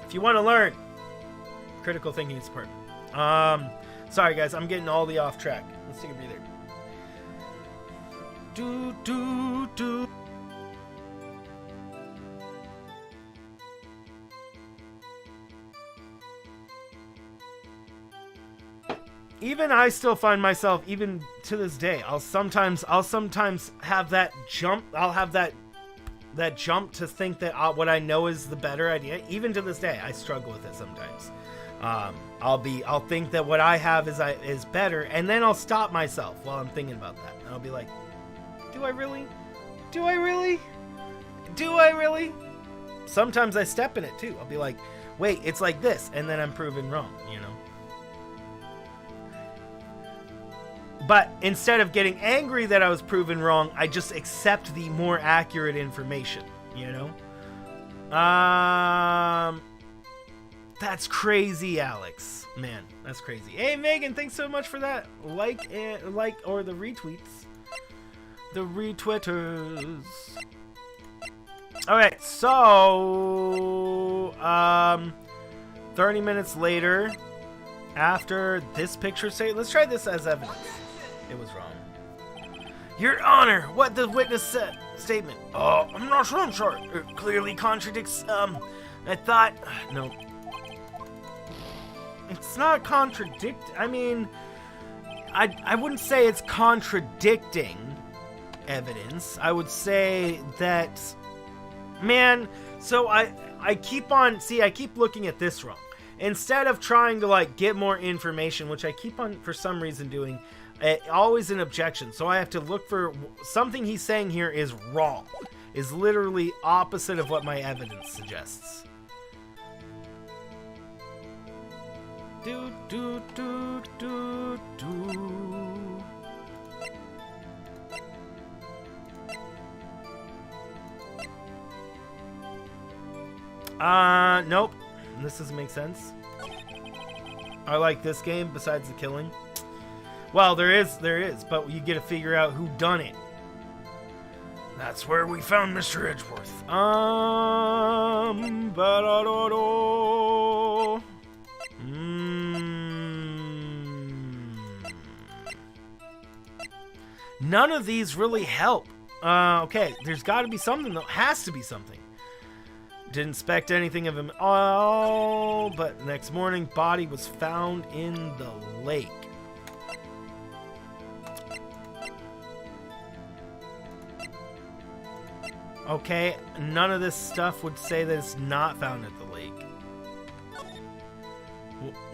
If you want to learn, critical thinking is important. Sorry guys, I'm getting all the off track. Let's take a breather. Even I still find myself, even to this day, I'll sometimes have that jump. I'll have that jump to think that what I know is the better idea. Even to this day, I struggle with it sometimes. I'll think that what I have is better, and then I'll stop myself while I'm thinking about that. And I'll be like, do I really? Do I really? Sometimes I step in it too. I'll be like, wait, it's like this, and then I'm proven wrong, you know? But instead of getting angry that I was proven wrong, I just accept the more accurate information, you know? That's crazy, Alex. Man, that's crazy. Hey, Megan, thanks so much for that. Like or the retweets. The retweeters. Alright, so 30 minutes later, after this picture say, let's try this as evidence. It was wrong. Your Honor, what the witness said. Statement. Oh, I'm not sure, It clearly contradicts, I thought, no. It's not I mean, I wouldn't say it's contradicting evidence. I would say that, man, so I keep looking at this wrong. Instead of trying to, like, get more information, which I keep on, for some reason, doing, always an objection. So I have to look for something he's saying here is wrong. Is literally opposite of what my evidence suggests. Do, do, do, do, do. Nope. This doesn't make sense. I like this game besides the killing. Well, there is, but you get to figure out who done it. That's where we found Mr. Edgeworth. None of these really help. Okay, there's got to be something, though. Has to be something. Didn't expect anything of him at all, but next morning, body was found in the lake. Okay, none of this stuff would say that it's not found at the lake.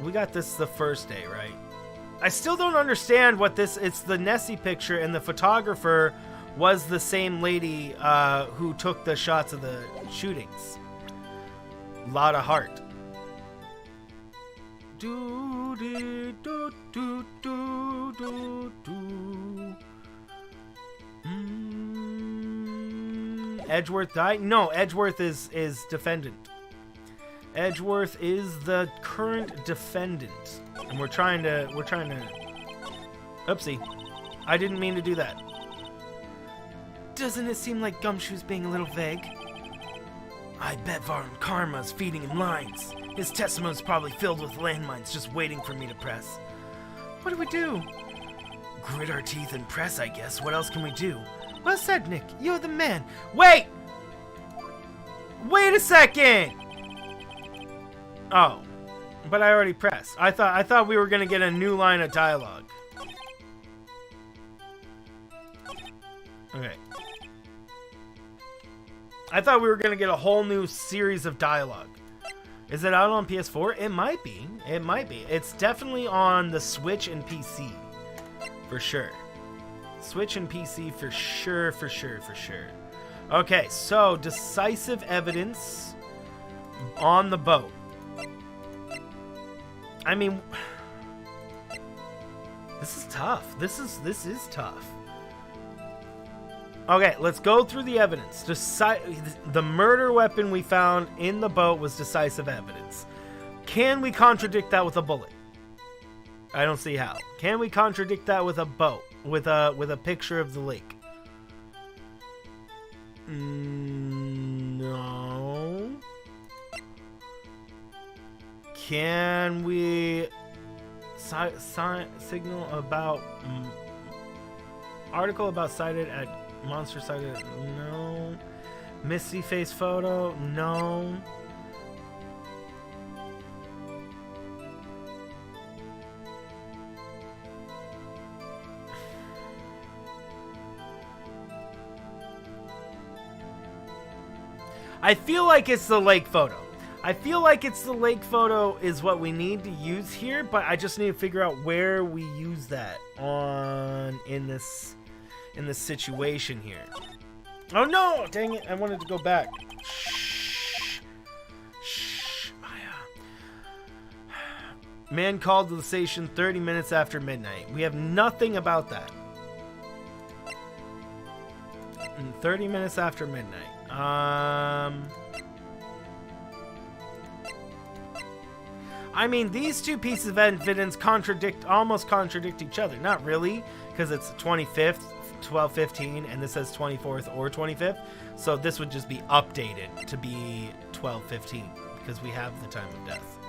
We got this the first day, right? I still don't understand what this... It's the Nessie picture, and the photographer was the same lady who took the shots of the shootings. Lot of heart. Do, do, do, do, do, do, do. Edgeworth died? No, Edgeworth is defendant. Edgeworth is the current defendant. And we're trying to... Oopsie. I didn't mean to do that. Doesn't it seem like Gumshoe's being a little vague? I bet Von Karma's feeding him lines. His testimony's probably filled with landmines just waiting for me to press. What do we do? Grit our teeth and press, I guess. What else can we do? Well said, Nick. You're the man. Wait! Wait a second! Oh. But I already pressed. I thought we were gonna get a new line of dialogue. Okay. I thought we were gonna get a whole new series of dialogue. Is it out on PS4? It might be. It might be. It's definitely on the Switch and PC. For sure. Switch and PC for sure, for sure, for sure. Okay, so decisive evidence on the boat. I mean, this is tough. This is tough. Okay, let's go through the evidence. The murder weapon we found in the boat was decisive evidence. Can we contradict that with a bullet? I don't see how. Can we contradict that with a boat? With a picture of the lake? No. Can we signal about article about sighted at monster sighted? No. Misty face photo? No. I feel like it's the lake photo. I feel like it's the lake photo is what we need to use here, but I just need to figure out where we use that in this situation here. Oh no! Dang it! I wanted to go back. Shh. Shh, Maya. Man called to the station 30 minutes after midnight. We have nothing about that. 30 minutes after midnight. I mean, these two pieces of evidence almost contradict each other. Not really, because it's 25th, 12:15, and this says 24th or 25th. So this would just be updated to be 12:15 because we have the time of death.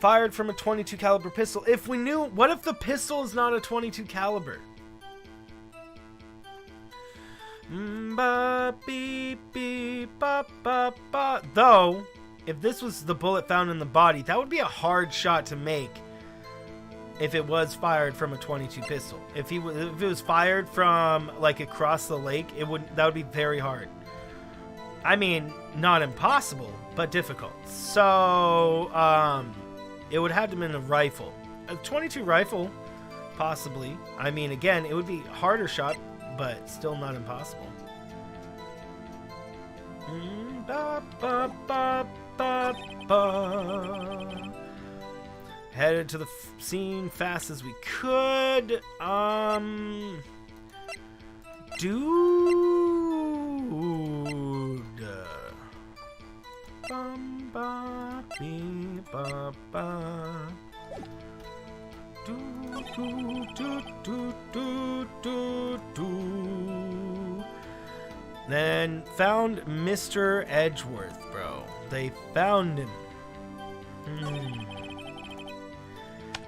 Fired from a 22 caliber pistol. If we knew, what if the pistol is not a 22 caliber? Ba, beep, beep, ba, ba, ba. Though, if this was the bullet found in the body, that would be a hard shot to make. If it was fired from a 22 pistol, if it was fired from like across the lake, that would be very hard. I mean, not impossible, but difficult. So, it would have to have been a rifle, a 22 rifle, possibly. I mean, again, it would be a harder shot, but still not impossible. Ba, ba, ba, ba, ba. Headed to the scene fast as we could. Dude. Bum, ba, bee, ba, ba. Do, do, do, do, do, do, do. Then found Mr. Edgeworth, bro. They found him.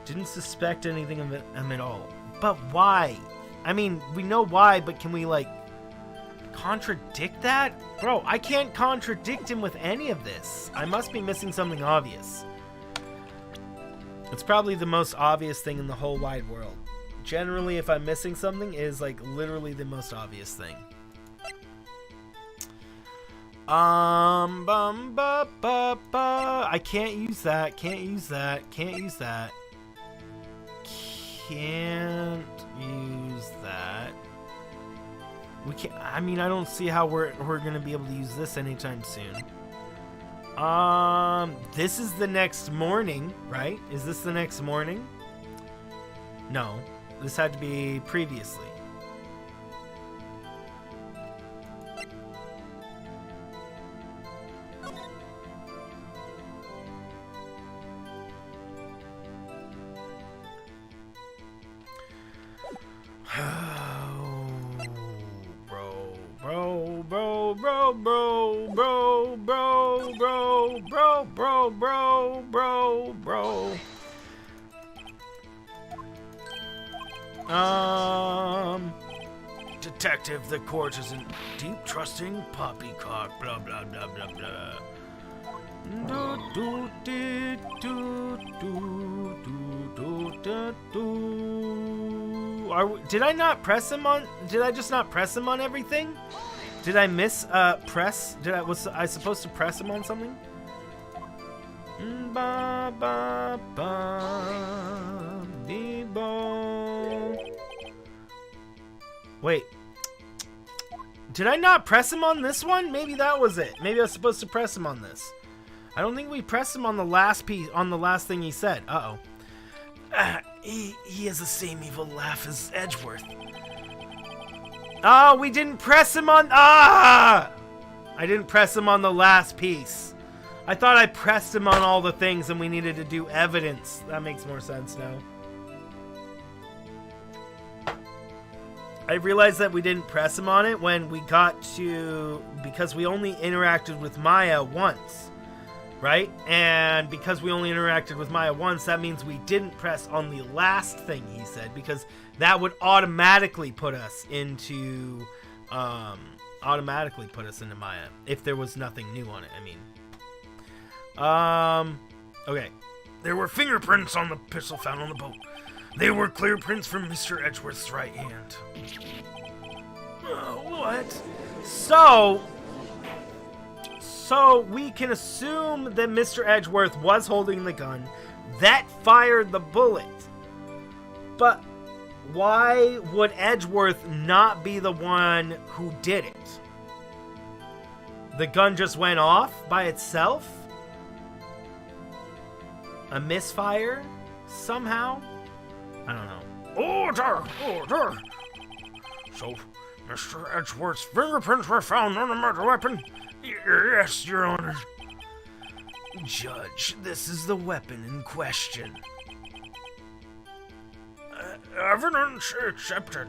Didn't suspect anything of him at all. But why? I mean, we know why, but can we, like, contradict that? Bro, I can't contradict him with any of this. I must be missing something obvious. It's probably the most obvious thing in the whole wide world. Generally, if I'm missing something, it is, like, literally the most obvious thing. Ba, ba, ba. I can't use that. Can't use that. Can't use that. Can't use that. We can't. I mean, I don't see how we're gonna be able to use this anytime soon. This is the next morning, right? Is this the next morning? No, this had to be previously. Bro. Detective, the court is in deep trusting poppycock, blah, blah, blah, blah, blah. Did I not press him on? Did I just not press him on everything? Did I miss press? Was I supposed to press him on something? Ba ba ba be bo. Wait. Did I not press him on this one? Maybe that was it. Maybe I was supposed to press him on this. I don't think we pressed him on the last piece, on the last thing he said. Uh-oh. He has the same evil laugh as Edgeworth. Oh, we didn't press him on... I didn't press him on the last piece. I thought I pressed him on all the things and we needed to do evidence. That makes more sense now. I realized that we didn't press him on it when we got to... Because we only interacted with Maya once. Right? And because we only interacted with Maya once, that means we didn't press on the last thing he said, because that would automatically put us into Maya if there was nothing new on it. I mean, okay. There were fingerprints on the pistol found on the boat. They were clear prints from Mr. Edgeworth's right hand. What? So we can assume that Mr. Edgeworth was holding the gun that fired the bullet. But why would Edgeworth not be the one who did it? The gun just went off by itself? A misfire? Somehow? I don't know. Order! Order! So, Mr. Edgeworth's fingerprints were found on the murder weapon? Yes, Your Honor. Judge, this is the weapon in question. Evidence accepted.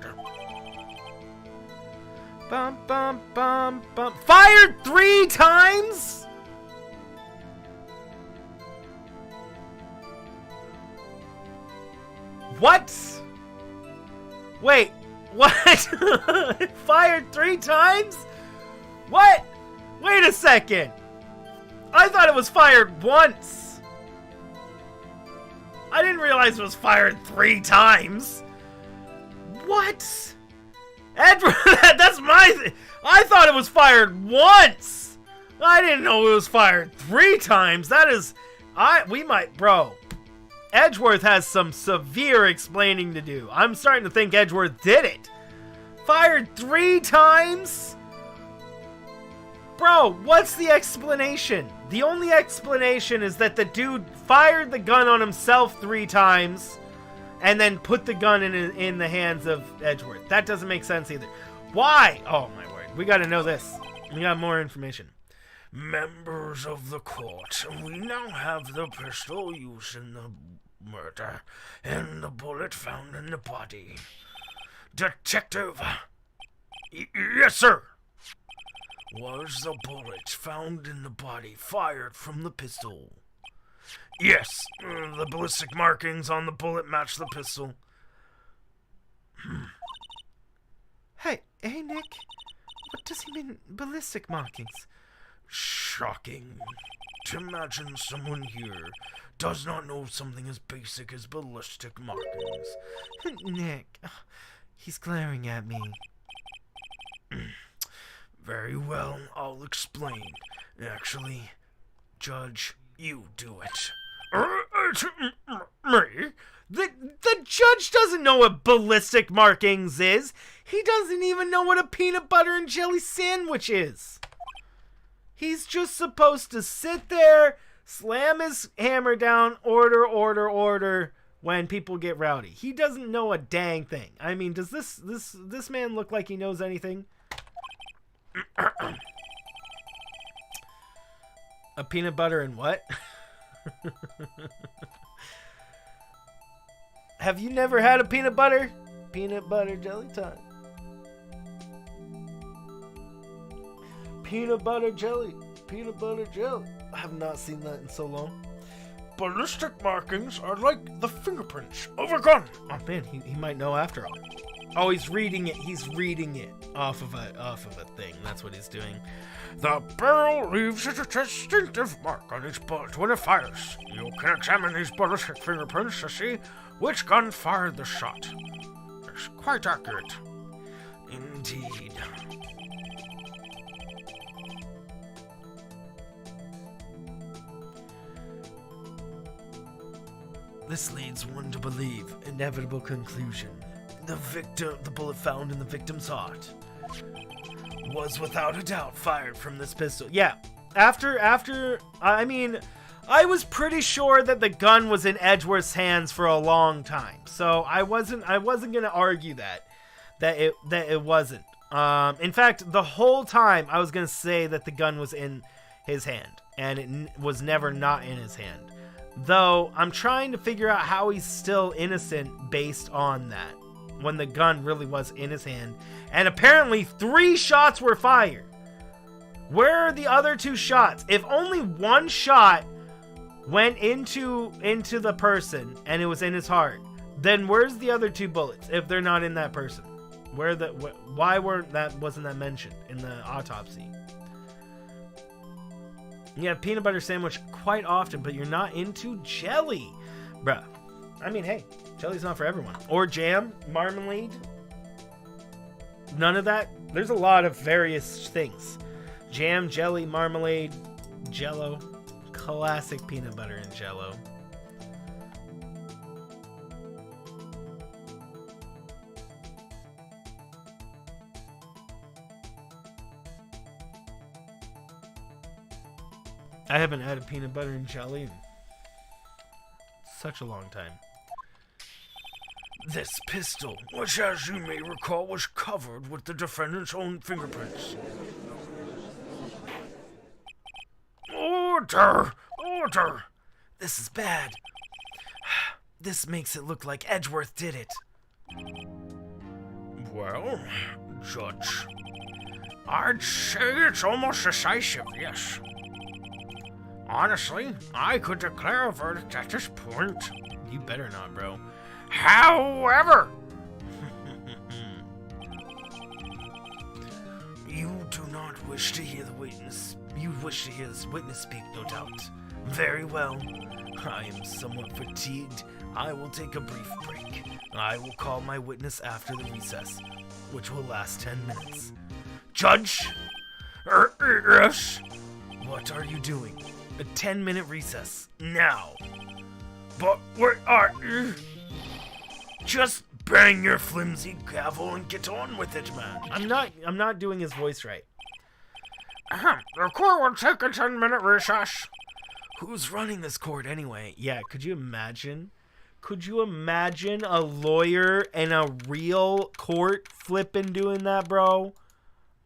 Bum, bum, bum, bum. Fired 3 times?! What? Wait, what? Fired 3 times? What? Wait a second. I thought it was fired once. I didn't realize it was fired 3 times. What? Edward, that's my... I thought it was fired once. I didn't know it was fired 3 times. That is... We might... Bro. Edgeworth has some severe explaining to do. I'm starting to think Edgeworth did it. Fired 3 times? Bro, what's the explanation? The only explanation is that the dude fired the gun on himself 3 times and then put the gun in the hands of Edgeworth. That doesn't make sense either. Why? Oh my word. We gotta know this. We got more information. Members of the court, we now have the pistol used in the murder and the bullet found in the body. Detective. Yes, sir. Was the bullet found in the body fired from the pistol? Yes, the ballistic markings on the bullet match the pistol. Hey, Nick. What does he mean, ballistic markings? Shocking. To imagine someone here does not know something as basic as ballistic markings. Nick, he's glaring at me. Very well, I'll explain. Actually, Judge, you do it. Me? The judge doesn't know what ballistic markings is. He doesn't even know what a peanut butter and jelly sandwich is. He's just supposed to sit there, slam his hammer down, order, when people get rowdy. He doesn't know a dang thing. I mean, does this man look like he knows anything? A peanut butter and what? Have you never had a peanut butter? Peanut butter jelly time. Peanut butter jelly. Peanut butter jelly. I have not seen that in so long. Ballistic markings are like the fingerprints of a gun. Oh man, he might know after all. Oh, he's reading it. He's reading it off of a thing. That's what he's doing. The barrel leaves a distinctive mark on its bullet when it fires. You can examine these ballistic fingerprints to see which gun fired the shot. It's quite accurate. Indeed. This leads one to believe inevitable conclusion. The bullet found in the victim's heart was without a doubt fired from this pistol. Yeah, I mean, I was pretty sure that the gun was in Edgeworth's hands for a long time, so I wasn't gonna argue that it wasn't. In fact, the whole time I was gonna say that the gun was in his hand, and it was never not in his hand. Though I'm trying to figure out how he's still innocent based on that, when the gun really was in his hand, and apparently 3 shots were fired. Where are the other 2 shots? If only 1 shot went into the person and it was in his heart, then where's the other 2 bullets if they're not in that person? Why wasn't that mentioned in the autopsy? You have peanut butter sandwich quite often, but you're not into jelly. Bruh. I mean, hey, jelly's not for everyone. Or jam, marmalade. None of that. There's a lot of various things. Jam, jelly, marmalade, jello. Classic peanut butter and jello. I haven't had a peanut butter and jelly in such a long time. This pistol, which as you may recall was covered with the defendant's own fingerprints. Order! Order! This is bad. This makes it look like Edgeworth did it. Well, Judge, I'd say it's almost decisive, yes. Honestly, I could declare a verdict at this point. You better not, bro. However, you do not wish to hear the witness. You wish to hear this witness speak, no doubt. Very well. I am somewhat fatigued. I will take a brief break. I will call my witness after the recess, which will last 10 minutes. Judge? Yes? What are you doing? A 10-minute recess. Now. But where are you? Just bang your flimsy gavel and get on with it, man. I'm not doing his voice right. The court will take a 10-minute recess. Who's running this court anyway? Yeah, could you imagine? Could you imagine a lawyer in a real court flipping doing that, bro?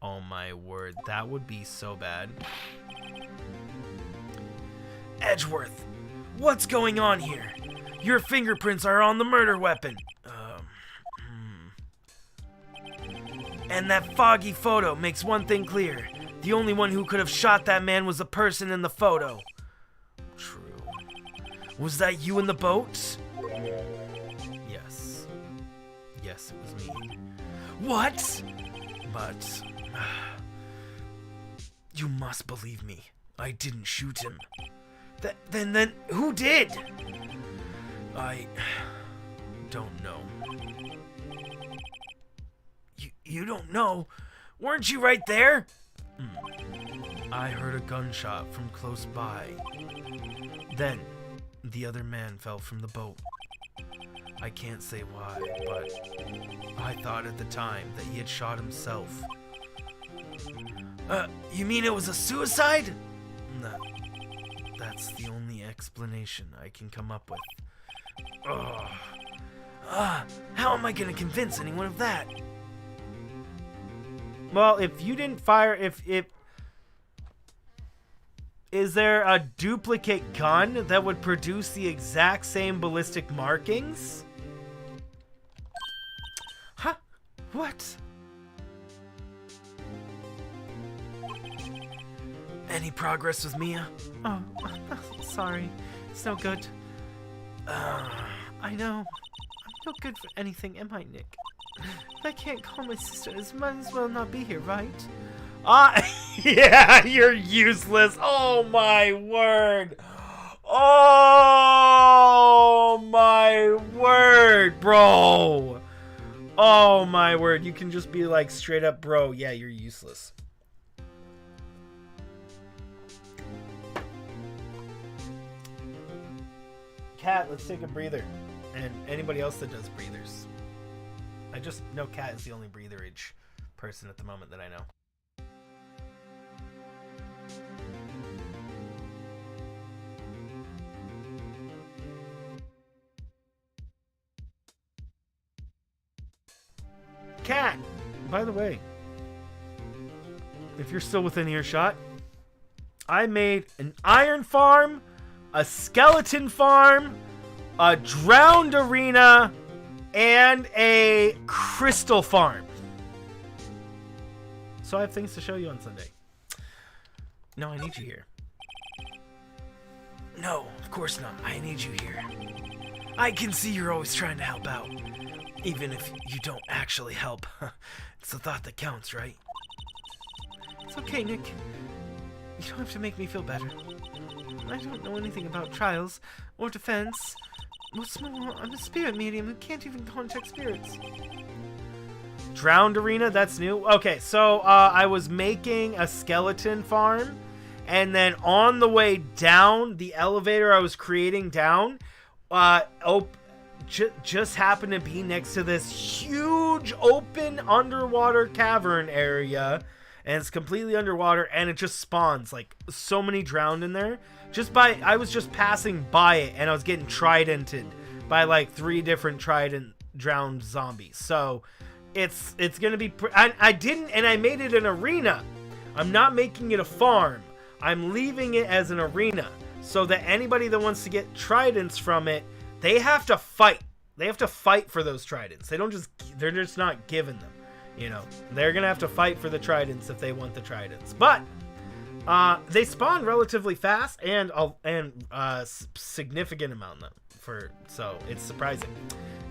Oh my word, that would be so bad. Edgeworth, what's going on here? Your fingerprints are on the murder weapon. And that foggy photo makes one thing clear. The only one who could have shot that man was the person in the photo. True. Was that you in the boat? Yes. Yes, it was me. What? But... you must believe me. I didn't shoot him. Then who did? I don't know. You don't know? Weren't you right there? I heard a gunshot from close by. Then, the other man fell from the boat. I can't say why, but I thought at the time that he had shot himself. You mean it was a suicide? No. That's the only explanation I can come up with. How am I gonna convince anyone of that? Well, if you didn't fire, is there a duplicate gun that would produce the exact same ballistic markings? Huh? What? Any progress with Mia? Oh, sorry. It's no good. I know. I'm no good for anything, am I, Nick? I can't call my sister. It might as well not be here, right? Yeah, you're useless. Oh, my word. Oh, my word, bro. Oh, my word. You can just be like straight up, bro. Yeah, you're useless. Cat, let's take a breather. And anybody else that does breathers. I just know Cat is the only breatherage person at the moment that I know. Cat! By the way, if you're still within earshot, I made an iron farm, a skeleton farm, a drowned arena, and a crystal farm. So I have things to show you on Sunday. No, I need you here. No, of course not. I need you here. I can see you're always trying to help out. Even if you don't actually help. It's the thought that counts, right? It's okay, Nick. You don't have to make me feel better. I don't know anything about trials or defense. What's more, I'm a spirit medium who can't even contact spirits. Drowned arena, that's new. Okay, so I was making a skeleton farm, and then on the way down, the elevator I was creating down, just happened to be next to this huge open underwater cavern area, and it's completely underwater, and it just spawns like so many drowned in there. I was just passing by it, and I was getting tridented by like 3 different trident drowned zombies. So it's gonna be. I made it an arena. I'm not making it a farm. I'm leaving it as an arena so that anybody that wants to get tridents from it, they have to fight. They have to fight for those tridents. They're just not given them. You know, they're gonna have to fight for the tridents if they want the tridents. But they spawn relatively fast and significant amount of them. So it's surprising.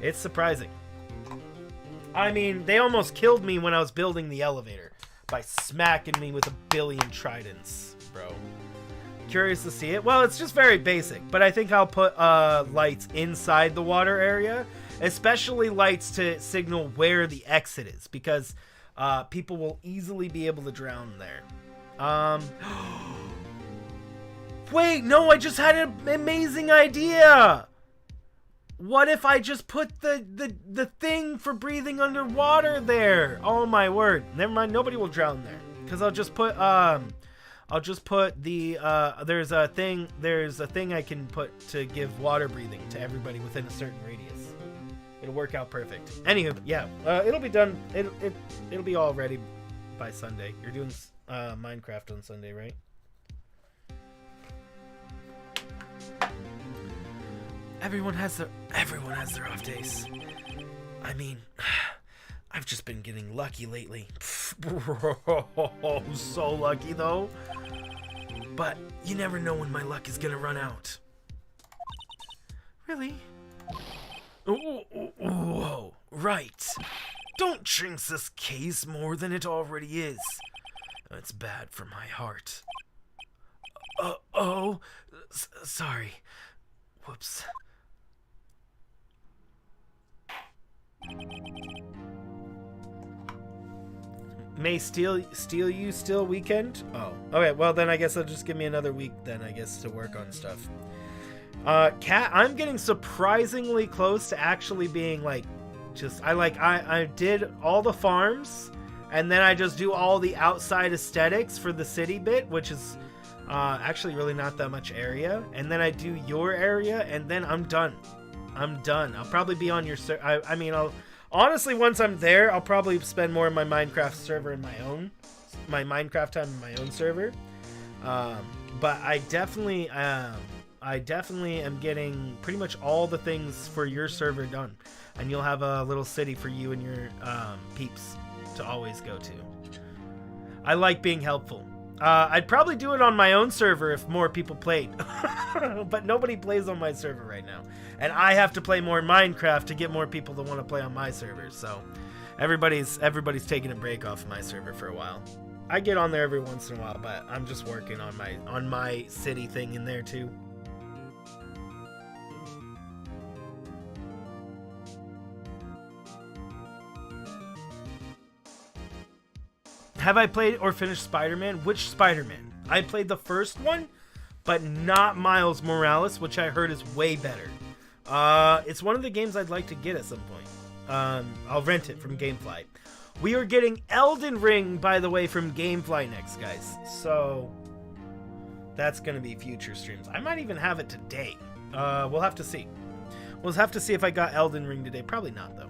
It's surprising. I mean, they almost killed me when I was building the elevator by smacking me with 1 billion tridents, bro. Curious to see it. Well, it's just very basic, but I think I'll put lights inside the water area, especially lights to signal where the exit is, because people will easily be able to drown there. Wait, no, I just had an amazing idea. What if I just put the thing for breathing underwater there? Oh my word. Never mind, nobody will drown there, because I'll just put the there's a thing I can put to give water breathing to everybody within a certain radius. It'll work out perfect. Anywho, yeah, it'll be done. It'll be all ready by Sunday. You're doing Minecraft on Sunday, right? Everyone has their off days. I mean, I've just been getting lucky lately. So lucky though. But you never know when my luck is gonna run out. Really? Whoa, right. Don't jinx this case more than it already is. It's bad for my heart. Sorry. Whoops. May steal you still weekend? Oh, okay. Well, then I guess I'll just give me another week then, I guess, to work on stuff. Cat, I'm getting surprisingly close to actually being like, I did all the farms, and then I just do all the outside aesthetics for the city bit, which is actually really not that much area, and then I do your area, and then I'm done. I'll probably be on your honestly, once I'm there, I'll probably spend more of my Minecraft server in my Minecraft time in my own server. But I definitely am getting pretty much all the things for your server done, and you'll have a little city for you and your peeps to always go to. I like being helpful. I'd probably do it on my own server if more people played, but nobody plays on my server right now, and I have to play more Minecraft to get more people to want to play on my server. So everybody's taking a break off my server for a while. I get on there every once in a while, but I'm just working on my city thing in there too. Have I played or finished Spider-Man? Which Spider-Man? I played the first one, but not Miles Morales, which I heard is way better. It's one of the games I'd like to get at some point. I'll rent it from Gamefly. We are getting Elden Ring, by the way, from Gamefly next, guys. So that's going to be future streams. I might even have it today. We'll have to see. We'll have to see if I got Elden Ring today. Probably not, though.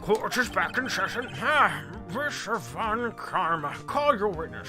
Court is back in session. Mr. Von Karma, call your witness.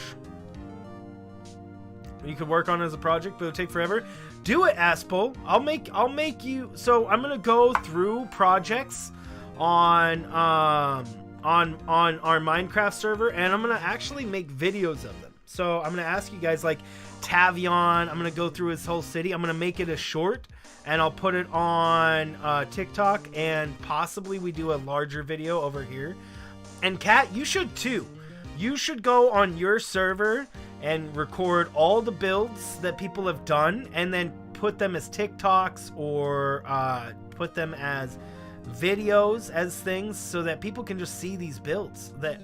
You could work on it as a project, but it'll take forever. Do it, Aspel. I'll make you. So I'm gonna go through projects on our Minecraft server, and I'm gonna actually make videos of them. So I'm gonna ask you guys, like Tavion. I'm gonna go through his whole city. I'm gonna make it a short, and I'll put it on TikTok, and possibly we do a larger video over here. And Kat, you should too. You should go on your server and record all the builds that people have done, and then put them as TikToks or put them as videos, as things, so that people can just see these builds that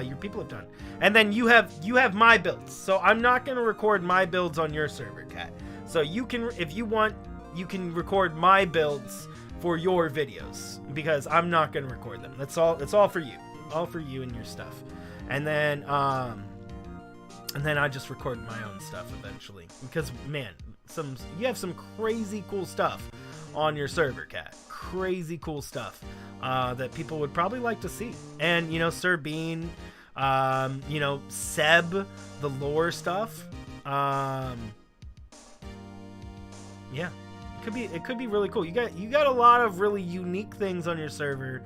your people have done. And then you have my builds. So I'm not going to record my builds on your server, Kat. So you can, if you want, you can record my builds for your videos, because I'm not going to record them. It's all for you. All for you and your stuff. And then I just record my own stuff eventually. Because, man, you have some crazy cool stuff on your server, Cat. Crazy cool stuff that people would probably like to see. And, you know, Sir Bean, you know, Seb, the lore stuff. Yeah, it could be really cool. You got a lot of really unique things on your server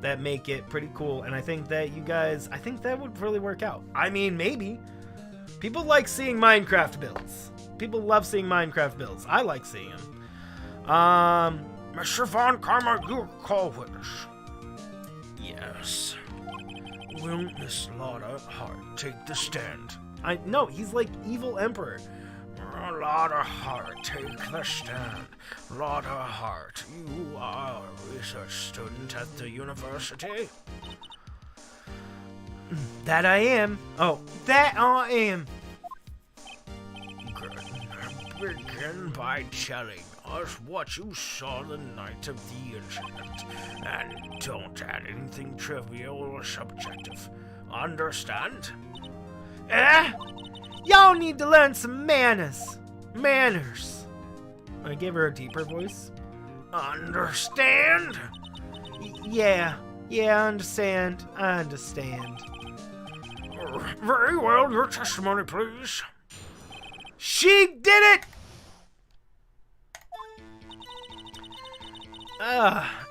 that make it pretty cool, and I think that would really work out. I mean, maybe people like seeing Minecraft builds. People love seeing Minecraft builds. I like seeing them. Mr. Von Karma, you call witness. Yes. Will Miss Lotta Hart take the stand? No, he's like evil emperor. Lotta Hart, take the stand. Lotta Hart, you are a research student at the university? That I am. Oh, that I am. Good. Begin by telling us what you saw the night of the incident, and don't add anything trivial or subjective. Understand? Y'all need to learn some manners. Manners. I gave her a deeper voice. Understand? Yeah, I understand. Very well, your testimony, please. She did it!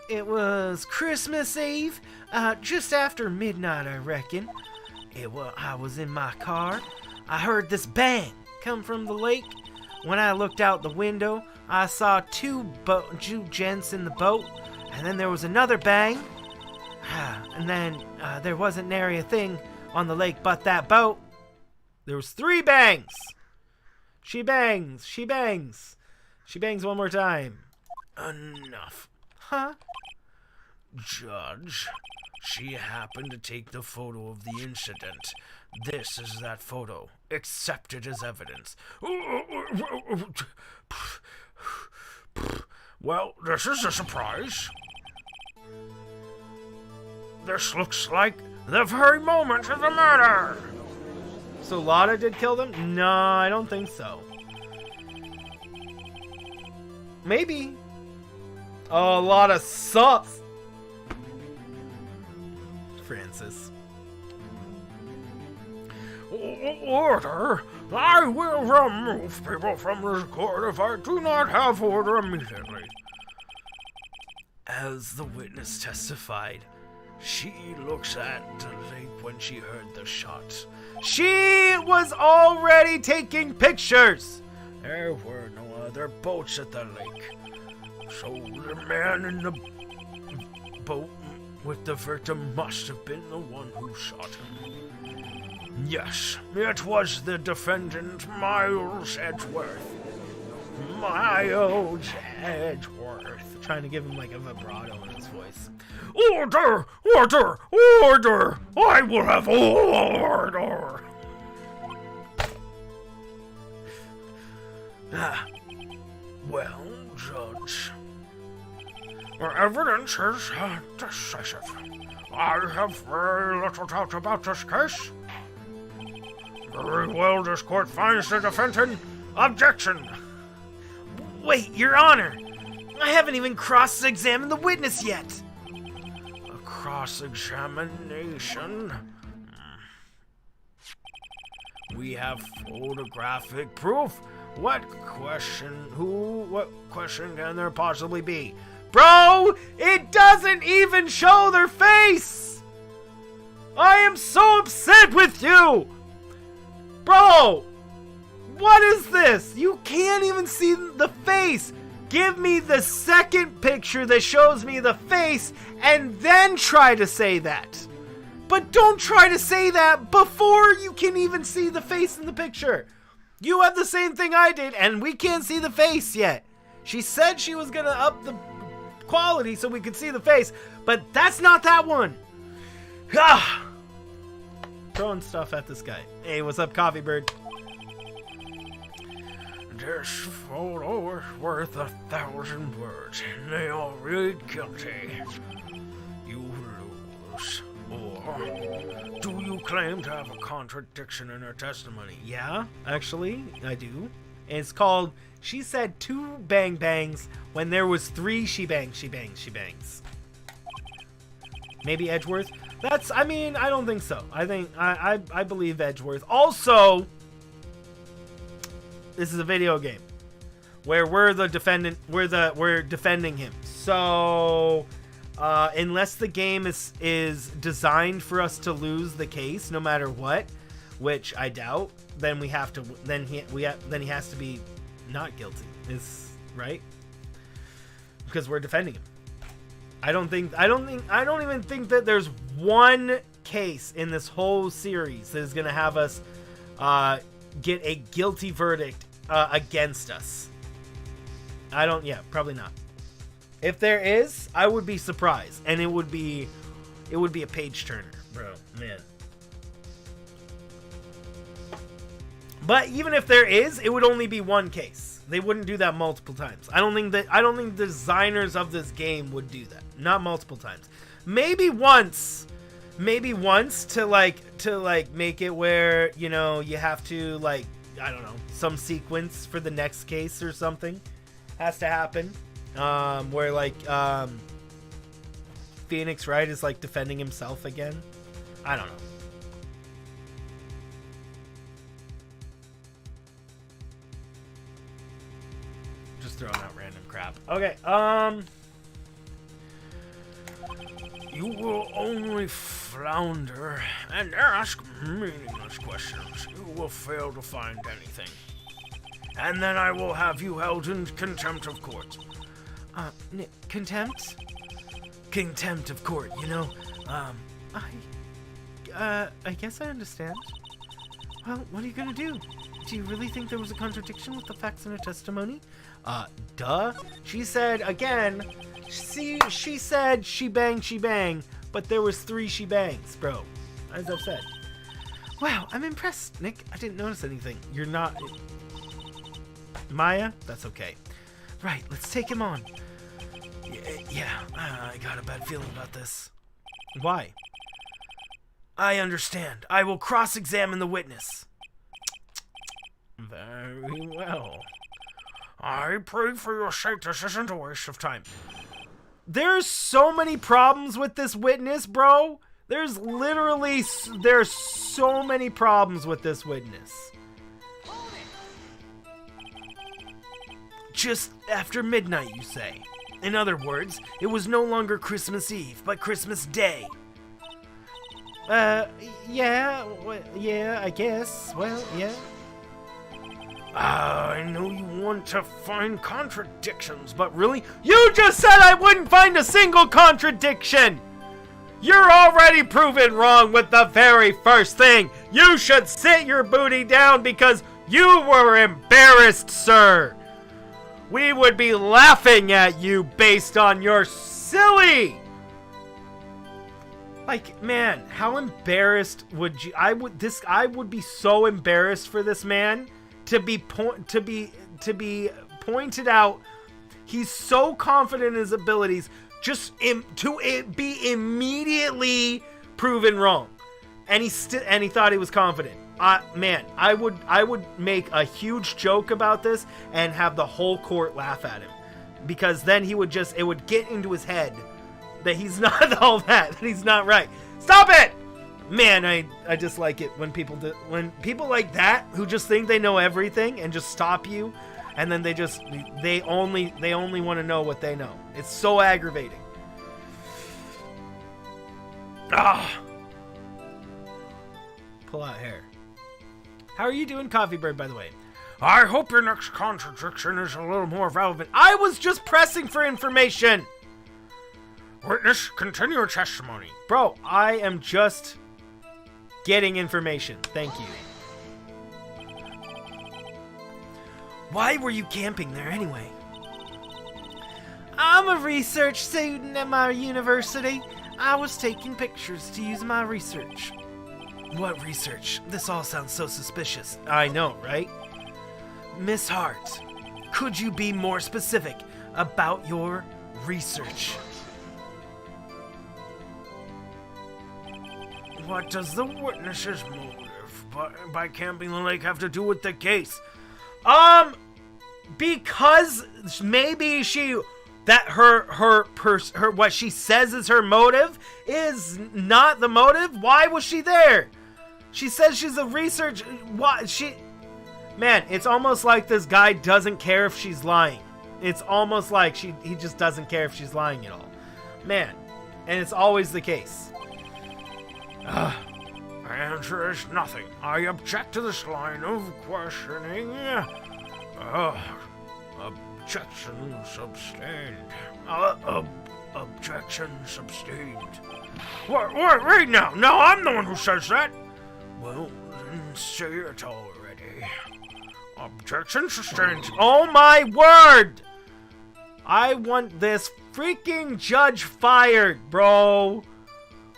It was Christmas Eve, just after midnight, I reckon. I was in my car. I heard this bang come from the lake. When I looked out the window, I saw two gents in the boat, and then there was another bang. And then there wasn't nary a thing on the lake but that boat. There was 3 bangs. She bangs. She bangs one more time. Enough. Huh? Judge, she happened to take the photo of the incident. This is that photo. Accept it as evidence. Well, this is a surprise. This looks like the very moment of the murder. So Lotta did kill them? No, I don't think so. Maybe. Oh, Lotta sucks. Francis. Order! I will remove people from this court if I do not have order immediately. As the witness testified, she looks at the lake when she heard the shot. She was already taking pictures. There were no other boats at the lake. So the man in the boat with the victim must have been the one who shot him. Yes, it was the defendant, Miles Edgeworth. Miles Edgeworth. Trying to give him like a vibrato in his voice. Order! Order! Order! I will have order! Well, Judge, the evidence is decisive. I have very little doubt about this case. Very well, this court finds the defendant. Objection! Wait, Your Honor! I haven't even cross-examined the witness yet! A cross-examination? We have photographic proof. What question can there possibly be? Bro, it doesn't even show their face! I am so upset with you! Bro! What is this? You can't even see the face! Give me the second picture that shows me the face and then try to say that. But don't try to say that before you can even see the face in the picture. You have the same thing I did and we can't see the face yet. She said she was gonna up the quality so we could see the face, but that's not that one. Ah! Throwing stuff at this guy. Hey, what's up, Coffee Bird? This photo is worth 1,000 words. They all read guilty. You lose. Or do you claim to have a contradiction in her testimony? Yeah, actually, I do. It's called, she said 2 bang bangs when there was 3 she bangs. Maybe Edgeworth? I don't think so. I believe Edgeworth. Also, this is a video game where we're the defendant, we're defending him. So, unless the game is designed for us to lose the case no matter what, which I doubt, then he has to be not guilty. Is right? Because we're defending him. I don't even think that there's one case in this whole series that is going to have us get a guilty verdict against us. Probably not. If there is, I would be surprised, and it would be a page turner, bro, man. But even if there is, it would only be one case. They wouldn't do that multiple times. I don't think the designers of this game would do that. Not multiple times. Maybe once to make it where, you have to, I don't know, some sequence for the next case or something has to happen. Where Pheonix Wright is defending himself again. I don't know. Just throwing out random crap. Okay, You will only flounder and ask meaningless questions. You will fail to find anything. And then I will have you held in contempt of court. Contempt? Contempt of court, I guess I understand. Well, what are you gonna do? Do you really think there was a contradiction with the facts in her testimony? Duh. She said, again, she said she bang, but there was 3 she bangs, bro. As I've said. Wow, I'm impressed, Nick. I didn't notice anything. You're not... Maya? That's okay. Right, let's take him on. Yeah, I got a bad feeling about this. Why? I understand. I will cross-examine the witness. Very well. I pray for your sake this isn't a waste of time. There's so many problems with this witness, bro. There's so many problems with this witness. Just after midnight, you say. In other words, it was no longer Christmas Eve, but Christmas Day. Yeah, I guess. Well, yeah. I know you want to find contradictions, but really? You just said I wouldn't find a single contradiction! You're already proven wrong with the very first thing! You should sit your booty down because you were embarrassed, sir! We would be laughing at you based on your silly... man, how embarrassed would you... I would be so embarrassed for this man to be pointed out. He's so confident in his abilities, to be immediately proven wrong, and he thought he was confident. Man, I would make a huge joke about this and have the whole court laugh at him, because then it would get into his head that he's not all that he's not right. Stop it! Man, I just like it when people like that, who just think they know everything and just stop you, and then they only want to know what they know. It's so aggravating. Pull out hair. How are you doing, Coffee Bird, by the way? I hope your next contradiction is a little more relevant. I was just pressing for information! Witness, continue your testimony. Bro, I am just getting information. Thank you. Why were you camping there anyway? I'm a research student at my university. I was taking pictures to use my research. What research? This all sounds so suspicious. I know, right? Miss Hart, could you be more specific about your research? what does the witness's motive by camping the lake have to do with the case? Because maybe her what she says is her motive is not the motive. Why was she there? She says she's a research. Man, it's almost like this guy doesn't care if she's lying. It's almost like he just doesn't care if she's lying at all. Man, and it's always the case. The answer is nothing. I object to this line of questioning. Objection sustained. Objection sustained. Wait now. No, I'm the one who says that. Well, then say it already. Objection sustained. Oh my word! I want this freaking judge fired, bro.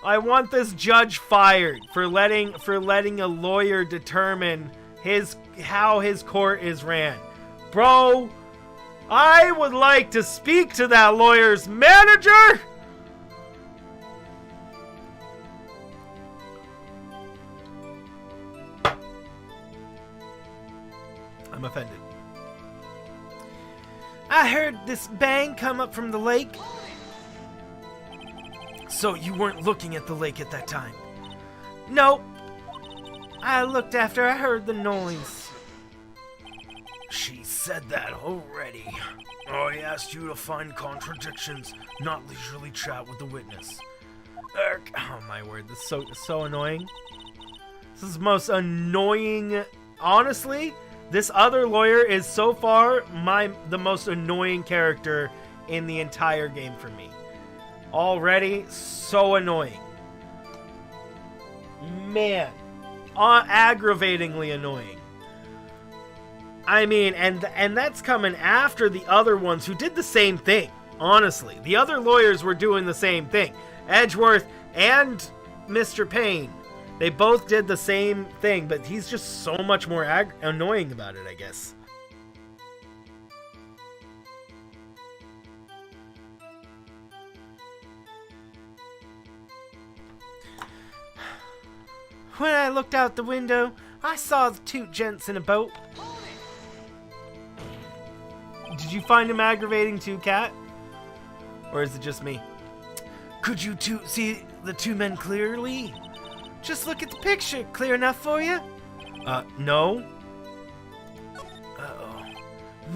I want this judge fired for letting a lawyer determine how his court is ran. Bro, I would like to speak to that lawyer's manager. I'm offended. I heard this bang come up from the lake. So you weren't looking at the lake at that time? Nope. I looked after I heard the noise. She said that already. I asked you to find contradictions, not leisurely chat with the witness. Oh my word, this is so annoying. This is the most annoying. Honestly, this other lawyer is so far the most annoying character in the entire game for me. Already so annoying. Man, aggravatingly annoying. I mean, and that's coming after the other ones who did the same thing. Honestly, the other lawyers were doing the same thing. Edgeworth and Mr. Payne, they both did the same thing, but he's just so much more annoying about it, I guess. When I looked out the window, I saw the two gents in a boat. Did you find him aggravating too, Kat? Or is it just me? Could you see the two men clearly? Just look at the picture. Clear enough for you? No. Uh-oh.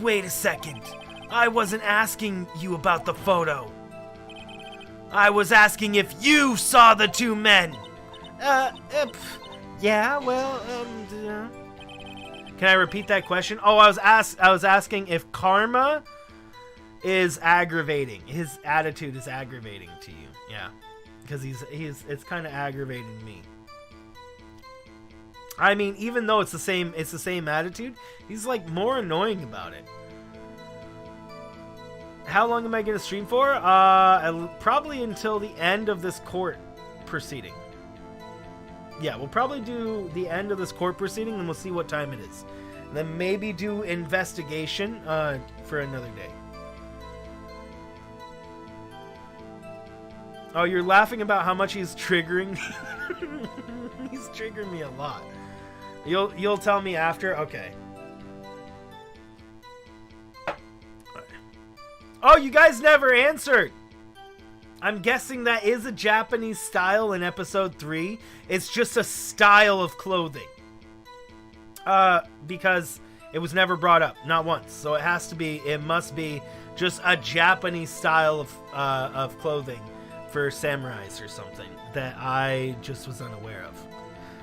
Wait a second. I wasn't asking you about the photo. I was asking if you saw the two men. Yeah, well, Can I repeat that question? Oh, I was asking if karma is aggravating. His attitude is aggravating to you. Yeah. Because it's kind of aggravating me. I mean, even though it's the same attitude, he's like more annoying about it. How long am I going to stream for? Probably until the end of this court proceeding. Yeah, we'll probably do the end of this court proceeding, and we'll see what time it is. And then maybe do investigation for another day. Oh, you're laughing about how much he's triggering? He's triggering me a lot. You'll tell me after? Okay. Oh, you guys never answered! I'm guessing that is a Japanese style in episode 3. It's just a style of clothing. Because it was never brought up, not once. So it must be just a Japanese style of clothing for samurais or something that I just was unaware of.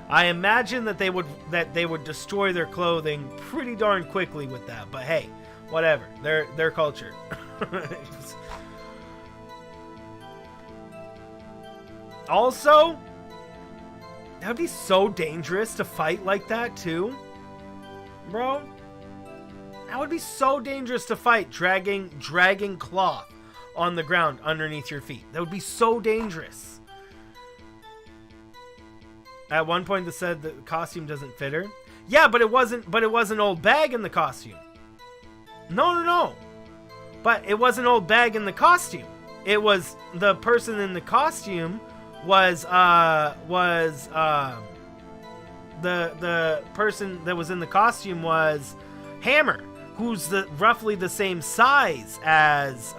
I imagine that they would destroy their clothing pretty darn quickly with that, but hey, whatever. Their culture. Also, that would be so dangerous to fight like that too, bro. That would be so dangerous to fight, dragging cloth on the ground underneath your feet. That would be so dangerous. At one point, they said the costume doesn't fit her. Yeah, but it wasn't Old Bag in the costume. No. But it wasn't Old Bag in the costume. It was the person in the costume was the person that was in the costume was Hammer, who's roughly the same size as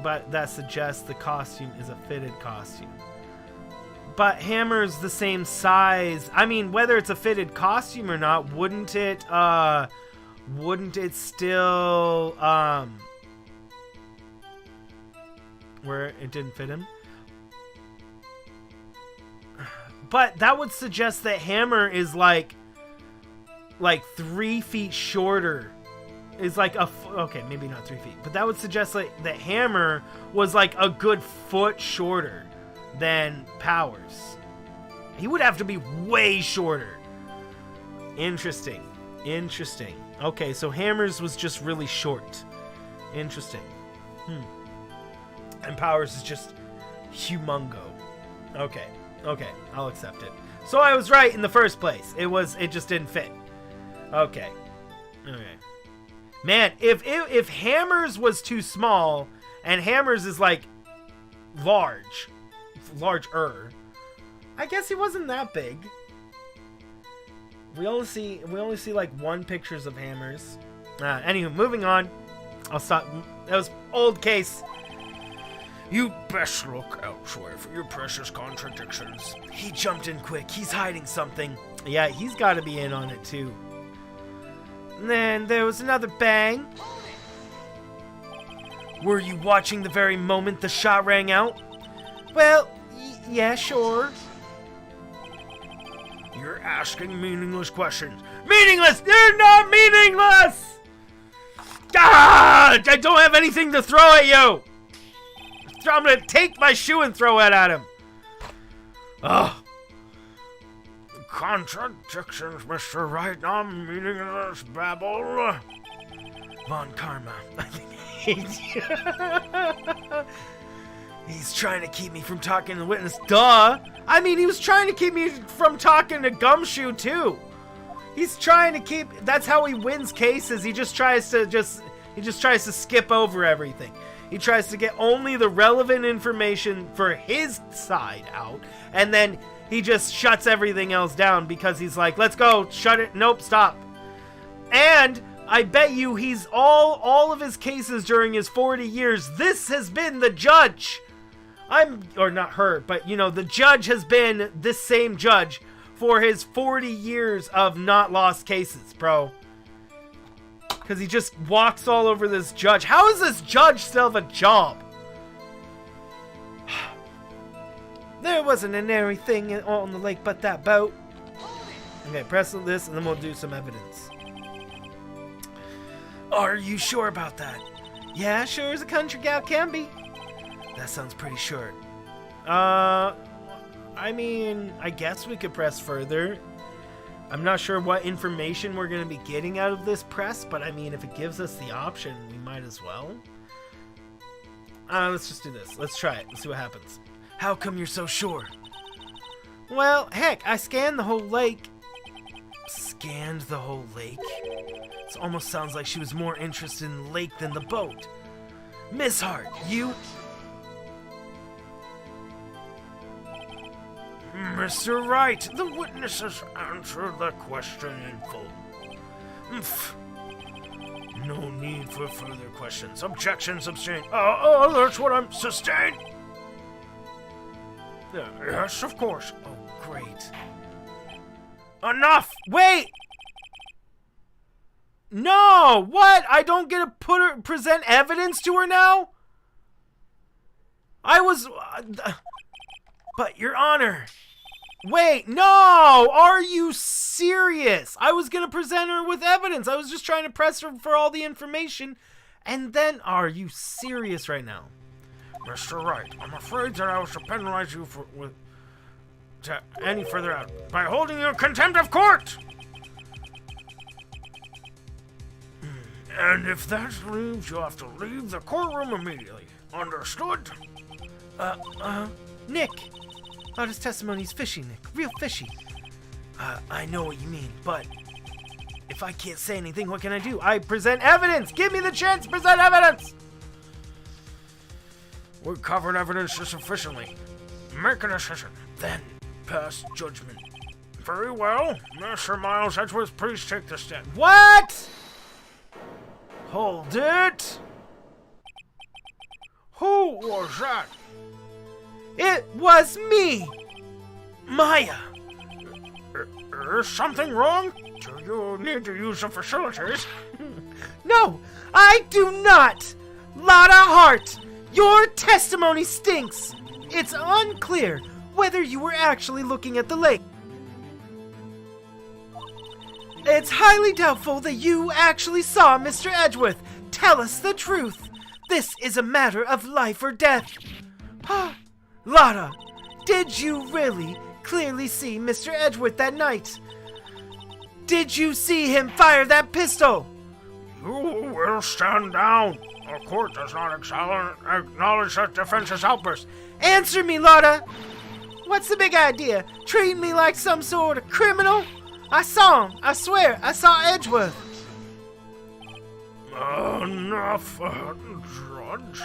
but that suggests the costume is a fitted costume. But Hammer's the same size. I mean, whether it's a fitted costume or not, wouldn't it still where it didn't fit him? But that would suggest that Hammer is like 3 feet shorter. Is like okay, maybe not 3 feet, but that would suggest like that Hammer was like a good foot shorter than Powers. He would have to be way shorter. Interesting. Okay, so Hammer's was just really short. Interesting. And Powers is just humongo. Okay, I'll accept it. So I was right in the first place. It just didn't fit. Okay. Man, if Hammer's was too small and Hammer's is like larger, I guess he wasn't that big. We only see like 1 pictures of Hammers. Anywho, moving on. I'll stop. That was old case. You best look elsewhere for your precious contradictions. He jumped in quick. He's hiding something. Yeah, he's got to be in on it too. And then there was another bang. Were you watching the very moment the shot rang out? Well, yeah, sure. You're asking meaningless questions. Meaningless! They're not meaningless! Ah! I don't have anything to throw at you! I'm gonna take my shoe and throw it at him. Ugh. Contradictions, Mr. Wright. I'm meaningless babble. Von Karma. I think he's trying to keep me from talking to the witness. Duh! I mean, he was trying to keep me from talking to Gumshoe, too. He's trying to keep... That's how he wins cases. He just tries to skip over everything. He tries to get only the relevant information for his side out, and then he just shuts everything else down because he's like, let's go, shut it, nope, stop. And I bet you he's all of his cases during his 40 years, this has been the judge. Or not her, but the judge has been this same judge for his 40 years of not lost cases, bro. Because he just walks all over this judge. How is this judge still have a job? There wasn't an airy thing on the lake but that boat. Okay, press this and then we'll do some evidence. Are you sure about that? Yeah, sure as a country gal can be. That sounds pretty short. I mean, I guess we could press further. I'm not sure what information we're going to be getting out of this press, but I mean, if it gives us the option, we might as well. Let's just do this. Let's try it. Let's see what happens. How come you're so sure? Well, heck, I scanned the whole lake. Scanned the whole lake? This almost sounds like she was more interested in the lake than the boat. Miss Hart, you... Mr. Wright, the witnesses answered the question in full. No need for further questions. Objection sustained. That's what I'm sustained. Yes, of course. Oh, great. Enough! Wait! No! What? I don't get to present evidence to her now? I was... but, Your Honor... Wait, no! Are you serious? I was gonna present her with evidence. I was just trying to press her for all the information. And then, are you serious right now? Mr. Wright, I'm afraid that I was to penalize you to any further out by holding you in contempt of court! And if that leaves, you'll have to leave the courtroom immediately. Understood? Nick. About his testimony's fishy, Nick. Real fishy. I know what you mean, but if I can't say anything, what can I do? I present evidence! Give me the chance to present evidence! We covered evidence sufficiently. Make a decision, then pass judgment. Very well. Mr. Miles Edgeworth, please take the stand. What? Hold it. Who was that? It was me, Maya. Is something wrong? Do you need to use the facilities? No, I do not. Lotta Hart, your testimony stinks. It's unclear whether you were actually looking at the lake. It's highly doubtful that you actually saw Mr. Edgeworth. Tell us the truth. This is a matter of life or death. Lotta, did you really clearly see Mr. Edgeworth that night? Did you see him fire that pistol? You will stand down. The court does not acknowledge such defense's outburst. Answer me, Lotta. What's the big idea? Treating me like some sort of criminal? I saw him. I swear, I saw Edgeworth. Enough, Judge.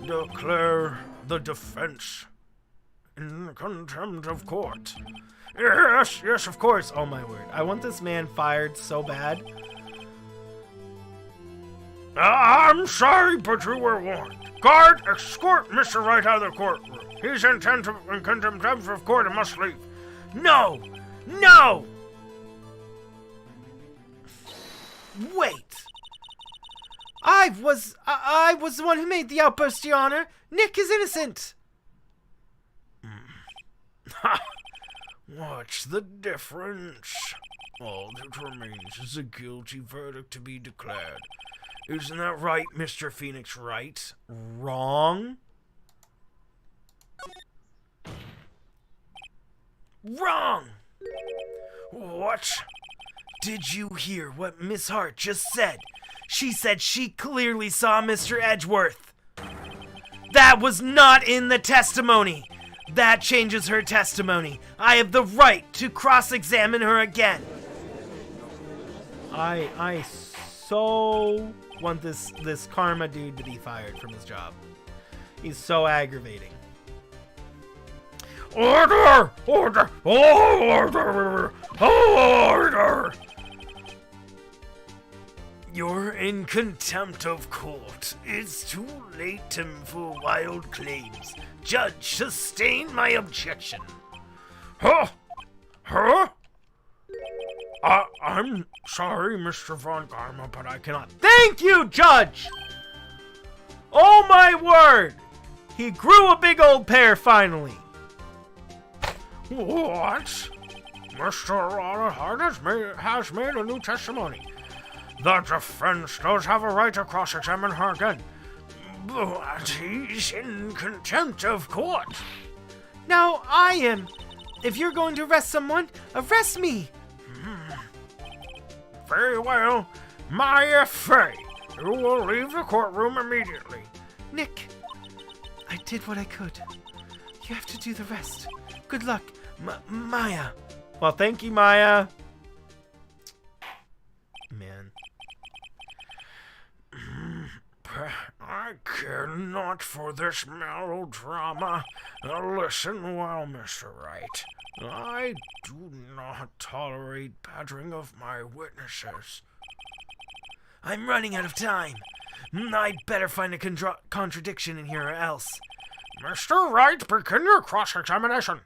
Declare the defense in contempt of court. Yes, of course. Oh my word. I want this man fired so bad. I'm sorry, but you were warned. Guard, escort Mr. Wright out of the courtroom. He's in contempt of court and must leave. No! No! Wait. I was the one who made the outburst, Your Honor. Nick is innocent. What's the difference? All that remains is a guilty verdict to be declared. Isn't that right, Mr. Pheonix Wright? Wrong. Wrong! What? Did you hear what Miss Hart just said? She said she clearly saw Mr. Edgeworth. That was not in the testimony. That changes her testimony. I have the right to cross-examine her again. I so want this Karma dude to be fired from his job. He's so aggravating. Order! Order! Order! Order! You're in contempt of court. It's too late for wild claims. Judge, sustain my objection. Huh? Huh? I'm sorry, Mr. Von Karma, but I cannot. Thank you, Judge! Oh my word! He grew a big old pair finally. What? Mr. Hart has made a new testimony. The defense does have a right to cross-examine her again, but he's in contempt of court. Now I am. If you're going to arrest someone, arrest me. Very well, Maya Fey. You will leave the courtroom immediately. Nick, I did what I could. You have to do the rest. Good luck, Maya. Well, thank you, Maya. Man. I care not for this melodrama. Listen well, Mr. Wright. I do not tolerate badgering of my witnesses. I'm running out of time. I'd better find a contradiction in here or else. Mr. Wright, begin your cross-examination.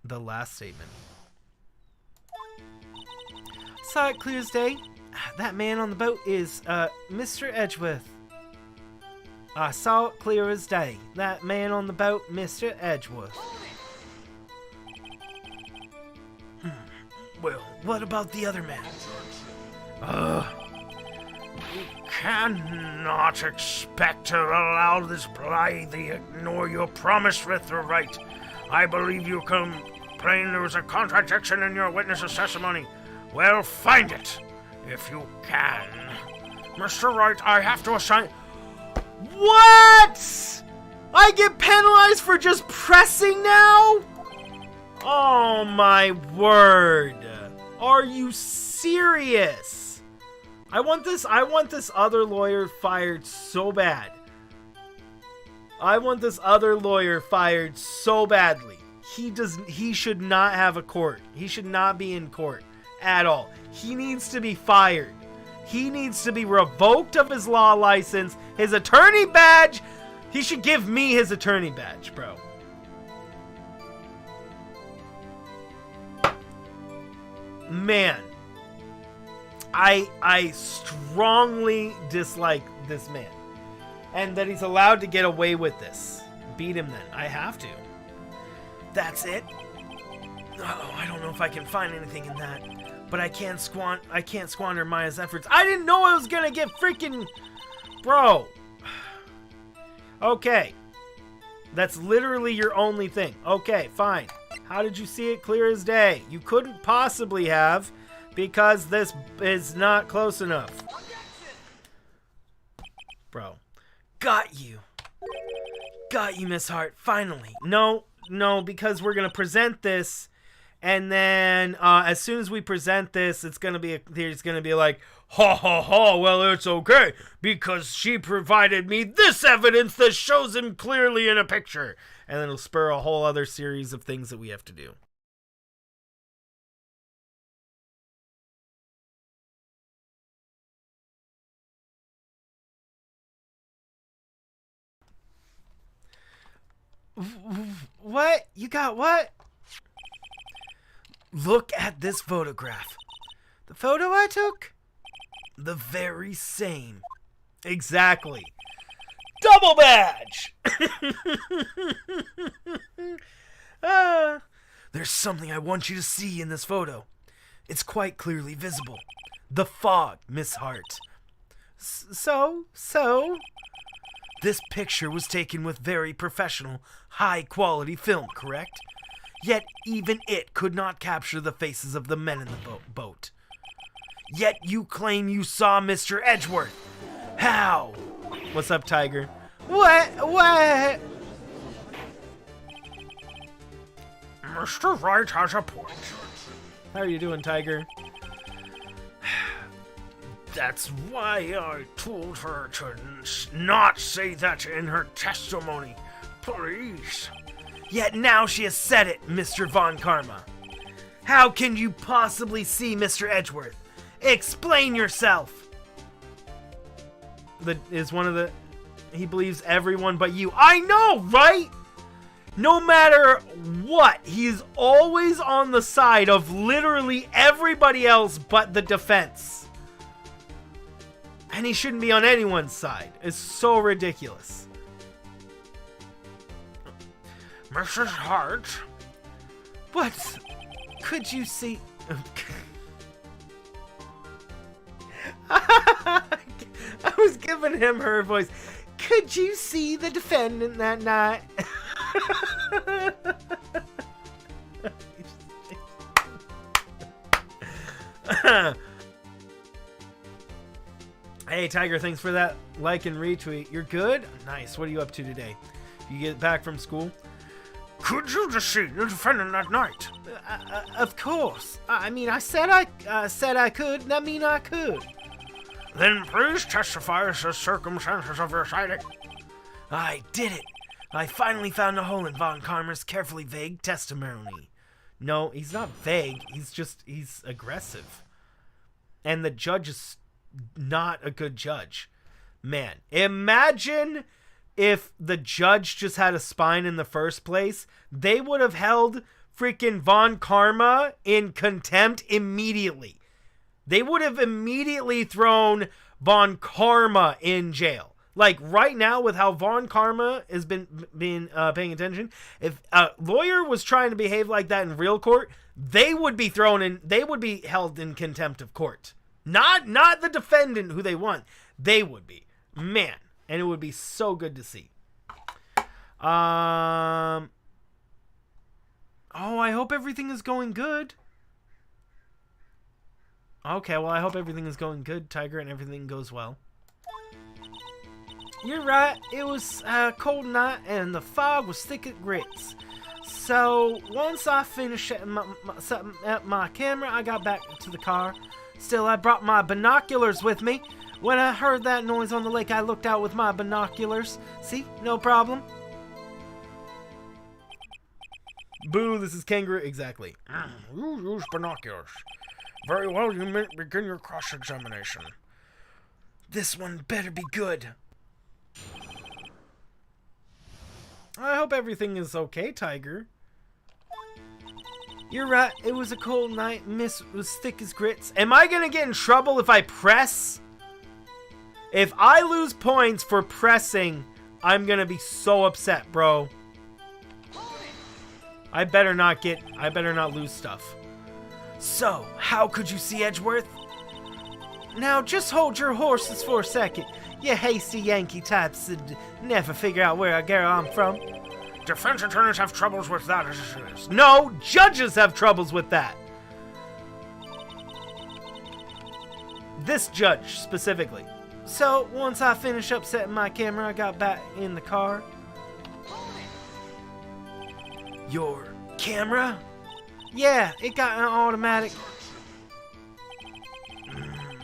The last statement. Saw it clear as day. That man on the boat is, Mr. Edgeworth. I saw it clear as day. That man on the boat, Mr. Edgeworth. Well, what about the other man? You cannot expect to allow this blithely ignore your promise, Mr. Wright. I believe you complain there was a contradiction in your witness's testimony. Well, find it, if you can. Mr. Wright, I have to assign... What? I get penalized for just pressing now? Oh my word. Are you serious? I want this other lawyer fired so bad. I want this other lawyer fired so badly. He should not have a court. He should not be in court at all. He needs to be fired. He needs to be revoked of his law license, his attorney badge. He should give me his attorney badge, bro. Man, I strongly dislike this man. And that he's allowed to get away with this. Beat him then. I have to. That's it. Oh, I don't know if I can find anything in that. But I can't squander Maya's efforts. I didn't know I was gonna get freaking... Bro. Okay. That's literally your only thing. Okay, fine. How did you see it clear as day? You couldn't possibly have, because this is not close enough. Bro. Got you. Got you, Miss Hart. Finally. No, because we're going to present this, and then as soon as we present this, it's going to be like, ha ha ha, well, it's okay, because she provided me this evidence that shows him clearly in a picture. And then it'll spur a whole other series of things that we have to do. What? You got what? Look at this photograph. The photo I took? The very same. Exactly. Double badge! There's something I want you to see in this photo. It's quite clearly visible. The fog, Miss Hart. So? This picture was taken with very professional, high-quality film, correct? Yet even it could not capture the faces of the men in the boat. Yet you claim you saw Mr. Edgeworth. How? What's up, Tiger? What? Mr. Wright has a point. How are you doing, Tiger? That's why I told her to not say that in her testimony. Please. Yet now she has said it, Mr. Von Karma. How can you possibly see Mr. Edgeworth? Explain yourself. He believes everyone but you. I know, right? No matter what, he's always on the side of literally everybody else but the defense. And he shouldn't be on anyone's side. It's so ridiculous. Mrs. Hart? What? Could you see... I was giving him her voice. Could you see the defendant that night? Hey, Tiger, thanks for that like and retweet. You're good? Nice. What are you up to today? You get back from school? Could you just see the defendant that night? Of course. I mean, I said I could. That mean I could. Then please testify as to the circumstances of your sighting. I did it. I finally found a hole in Von Karma's carefully vague testimony. No, he's not vague. He's aggressive. And the judge is not a good judge. Man, imagine if the judge just had a spine in the first place. They would have held freaking Von Karma in contempt immediately. They would have immediately thrown Von Karma in jail. Like right now, with how Von Karma has been paying attention, if a lawyer was trying to behave like that in real court, they would be thrown in. They would be held in contempt of court. Not the defendant who they want. They would be. Man, and it would be so good to see. Oh, I hope everything is going good. Okay, well, I hope everything is going good, Tiger, and everything goes well. You're right. It was a cold night, and the fog was thick as grits. So, once I finished setting my camera, I got back to the car. Still, I brought my binoculars with me. When I heard that noise on the lake, I looked out with my binoculars. See? No problem. Boo, this is Kangaroo. Exactly. You use binoculars. Very well, you may begin your cross-examination. This one better be good. I hope everything is okay, Tiger. You're right, it was a cold night, mist was thick as grits. Am I gonna get in trouble if I press? If I lose points for pressing, I'm gonna be so upset, bro. I better not lose stuff. So, how could you see Edgeworth? Now, just hold your horses for a second. You hasty Yankee types that never figure out where I'm from. Defense attorneys have troubles with that as it is. No, judges have troubles with that. This judge, specifically. So, once I finished up setting my camera, I got back in the car. Your camera? Yeah, it got an automatic.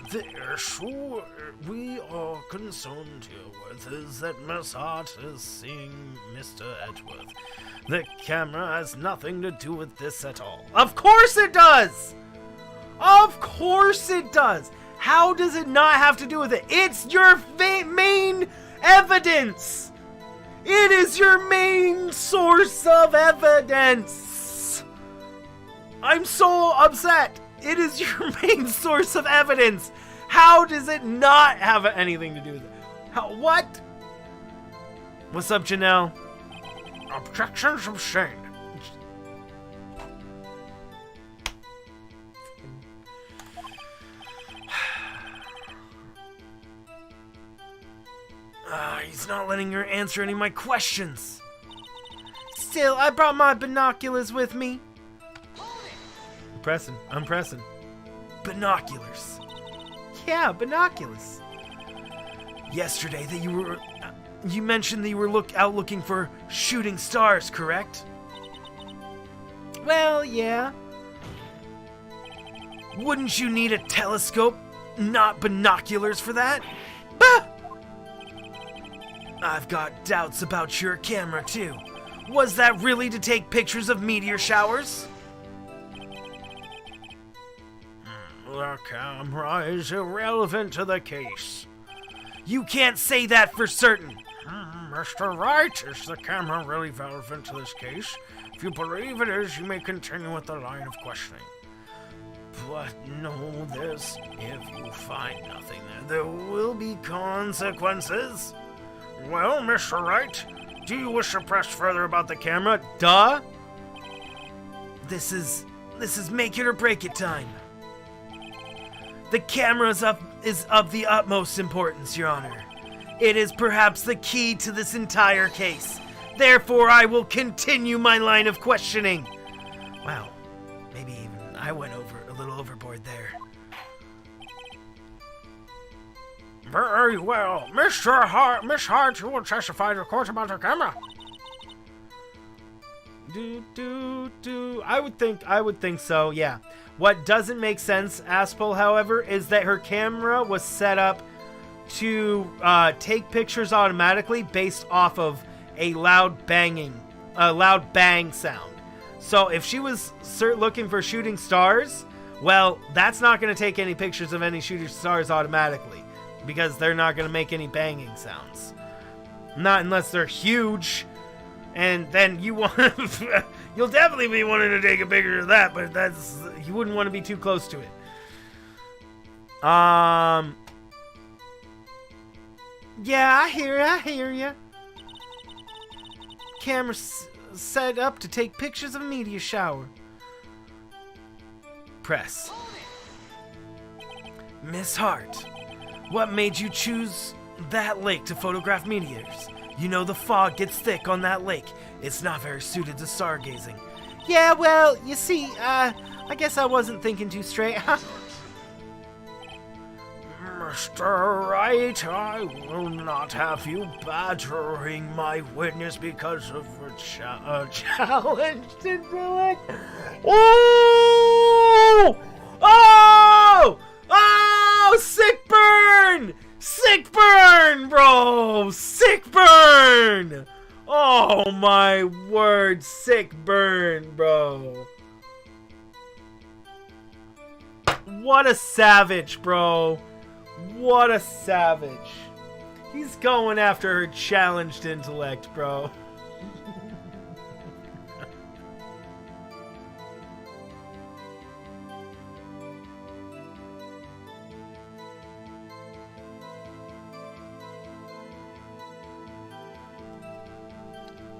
The issue we are concerned here with is that Miss Hart is seeing Mr. Edgeworth. The camera has nothing to do with this at all. Of course it does! Of course it does! How does it not have to do with it? It's your main evidence! It is your main source of evidence! I'm so upset! It is your main source of evidence! How does it not have anything to do with it? What? What's up, Janelle? Objections sustained. He's not letting her answer any of my questions. Still, I brought my binoculars with me. I'm pressing. Binoculars. Yeah, binoculars. Yesterday that you mentioned that you were out looking for shooting stars, correct? Well, yeah. Wouldn't you need a telescope, not binoculars for that? Bah! I've got doubts about your camera, too. Was that really to take pictures of meteor showers? The camera is irrelevant to the case. You can't say that for certain. Mr. Wright, is the camera really relevant to this case? If you believe it is, you may continue with the line of questioning. But know this, if you find nothing there will be consequences. Well, Mr. Wright, do you wish to press further about the camera? Duh. This is make it or break it time. The camera is of the utmost importance, Your Honor. It is perhaps the key to this entire case. Therefore, I will continue my line of questioning. Wow, maybe even I went a little overboard there. Very well. Miss Hart, you will testify to court about the camera. I would think so, yeah. What doesn't make sense, Aspel, however, is that her camera was set up to take pictures automatically based off of a loud bang sound. So if she was looking for shooting stars, well, that's not going to take any pictures of any shooting stars automatically, because they're not going to make any banging sounds. Not unless they're huge, and then you'll definitely be wanting to take a picture of that, but you wouldn't want to be too close to it. Yeah, I hear ya. Camera set up to take pictures of a meteor shower. Press. Miss Hart, what made you choose that lake to photograph meteors? You know the fog gets thick on that lake. It's not very suited to stargazing. Yeah, well, you see, I guess I wasn't thinking too straight. Mr. Wright, I will not have you badgering my witness because of a challenged intellect. Oh! Oh! Oh! Sick burn! weird, sick burn, bro. What a savage, bro. What a savage. He's going after her challenged intellect, bro.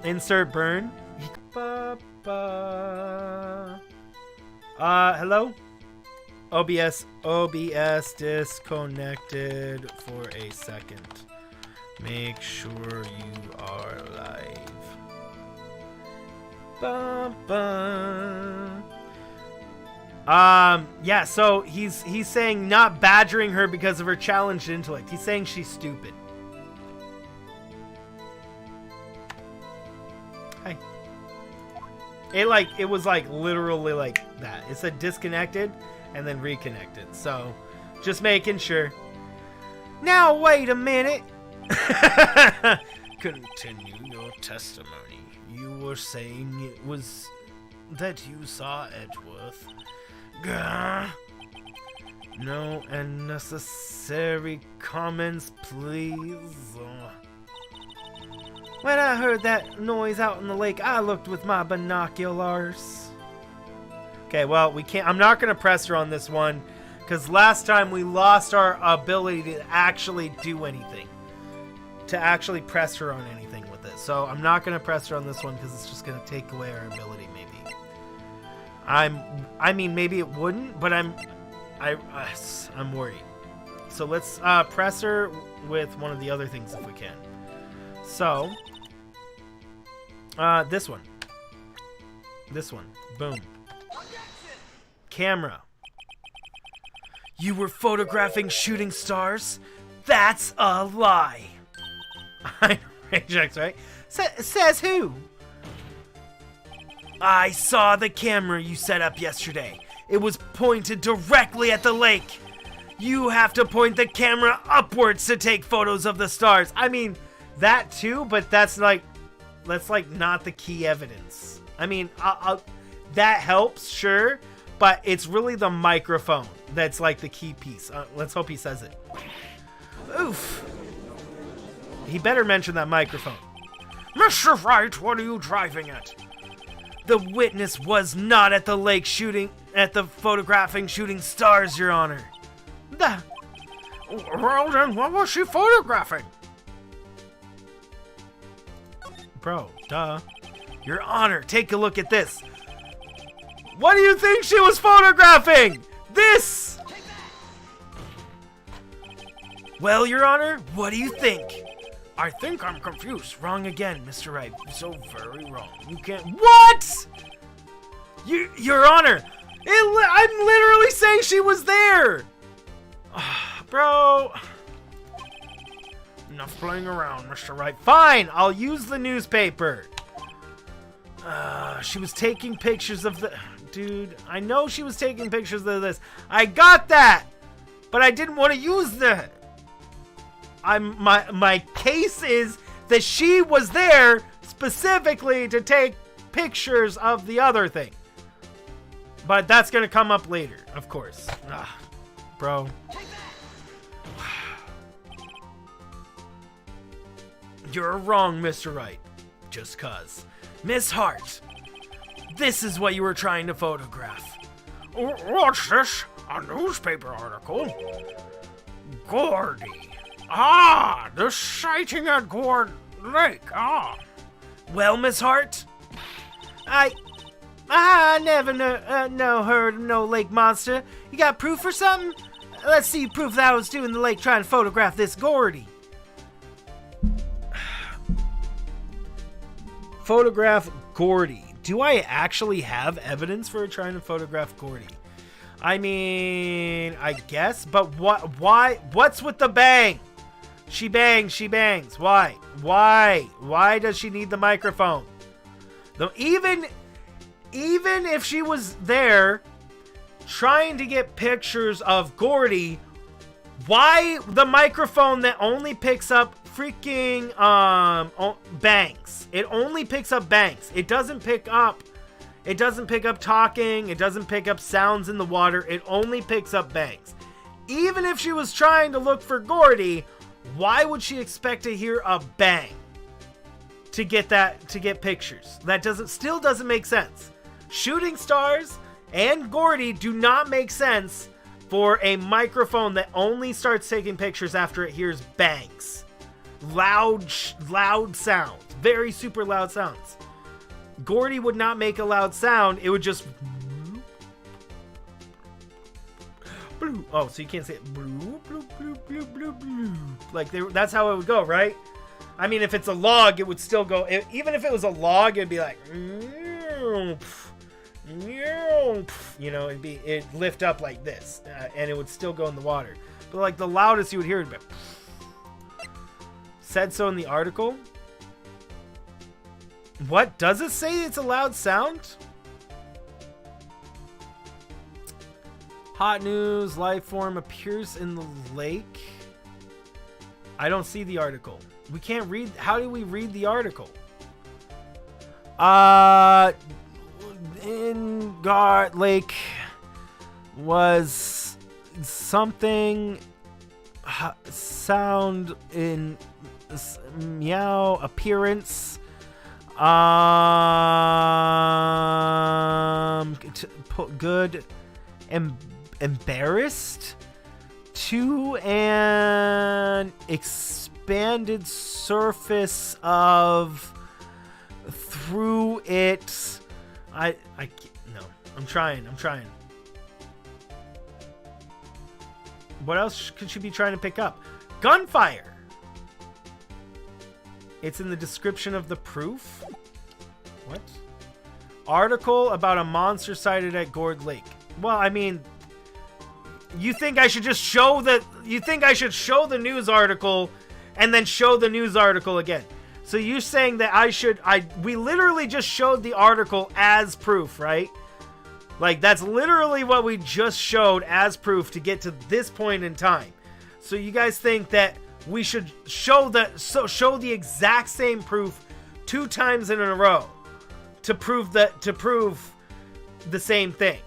Insert burn. Hello? OBS disconnected for a second. Make sure you are live. Yeah, so he's saying not badgering her because of her challenged intellect. He's saying she's stupid. Hi. It was like literally like that. It said disconnected and then reconnected. So just making sure. Now wait a minute. Continue your testimony. You were saying it was that you saw Edgeworth. Gah. No unnecessary comments, please. When I heard that noise out in the lake, I looked with my binoculars. Okay, well, we can't. I'm not going to press her on this one because last time we lost our ability to actually do anything. To actually press her on anything with it. So I'm not going to press her on this one because it's just going to take away our ability, maybe. I mean, maybe it wouldn't, but I'm worried. So let's press her with one of the other things if we can. So, this one. This one. Boom. Camera. You were photographing shooting stars? That's a lie. I know, Ajax, right? Says who? I saw the camera you set up yesterday. It was pointed directly at the lake. You have to point the camera upwards to take photos of the stars. I mean, that too, but that's like not the key evidence. I mean, that helps, sure, but it's really the microphone that's like the key piece. Let's hope he says it. Oof. He better mention that microphone. Mr. Wright, what are you driving at? The witness was not at the lake photographing shooting stars, Your Honor. Well then, what was she photographing? Bro, duh. Your Honor, take a look at this. What do you think she was photographing? This! Well, Your Honor, what do you think? I think I'm confused. Wrong again, Mr. Wright. So very wrong. You can't... What?! Your Honor! I'm literally saying she was there! Bro... Enough playing around, Mr. Wright. Fine, I'll use the newspaper. She was taking pictures of the... Dude, I know she was taking pictures of this. I got that! But I didn't want to use that. My case is that she was there specifically to take pictures of the other thing. But that's going to come up later, of course. Bro. You're wrong, Mr. Wright. Just cuz. Miss Hart, this is what you were trying to photograph. What's this? A newspaper article? Gordy. Ah, the sighting at Gourd Lake. Ah. Well, Miss Hart, I never heard of no lake monster. You got proof or something? Let's see proof that I was doing the lake trying to photograph this Gordy. Photograph Gordy. Do I actually have evidence for trying to photograph Gordy? I mean, I guess, but what? Why? What's with the bang? She bangs, she bangs. Why? Why does she need the microphone? Though even if she was there trying to get pictures of Gordy, Why the microphone that only picks up freaking bangs? It only picks up bangs. It doesn't pick up talking. It doesn't pick up sounds in the water. It only picks up bangs. Even if she was trying to look for Gordy, why would she expect to hear a bang to get pictures? That still doesn't make sense. Shooting stars and Gordy do not make sense for a microphone that only starts taking pictures after it hears bangs. Loud sounds. Very super loud sounds. Gordy would not make a loud sound. It would just... Oh, so you can't say it. Like, that's how it would go, right? I mean, if it's a log, it would still go... Even if it was a log, it'd be like... You know, it'd lift up like this, and it would still go in the water. But like the loudest you would hear it would be... Said so in the article. What? Does it say it's a loud sound? Hot news, life form appears in the lake. I don't see the article. We can't read. How do we read the article? In Guard Lake was something sound in meow appearance. Good. Embarrassed to an expanded surface of through it. No, I'm trying. What else could she be trying to pick up? Gunfire. It's in the description of the proof. What? Article about a monster sighted at Gourd Lake. Well, I mean, you think I should just show that? You think I should show the news article and then show the news article again? So you're saying that we literally just showed the article as proof, right? Like, that's literally what we just showed as proof to get to this point in time. So you guys think that we should show the exact same proof 2 times in a row to prove the same thing?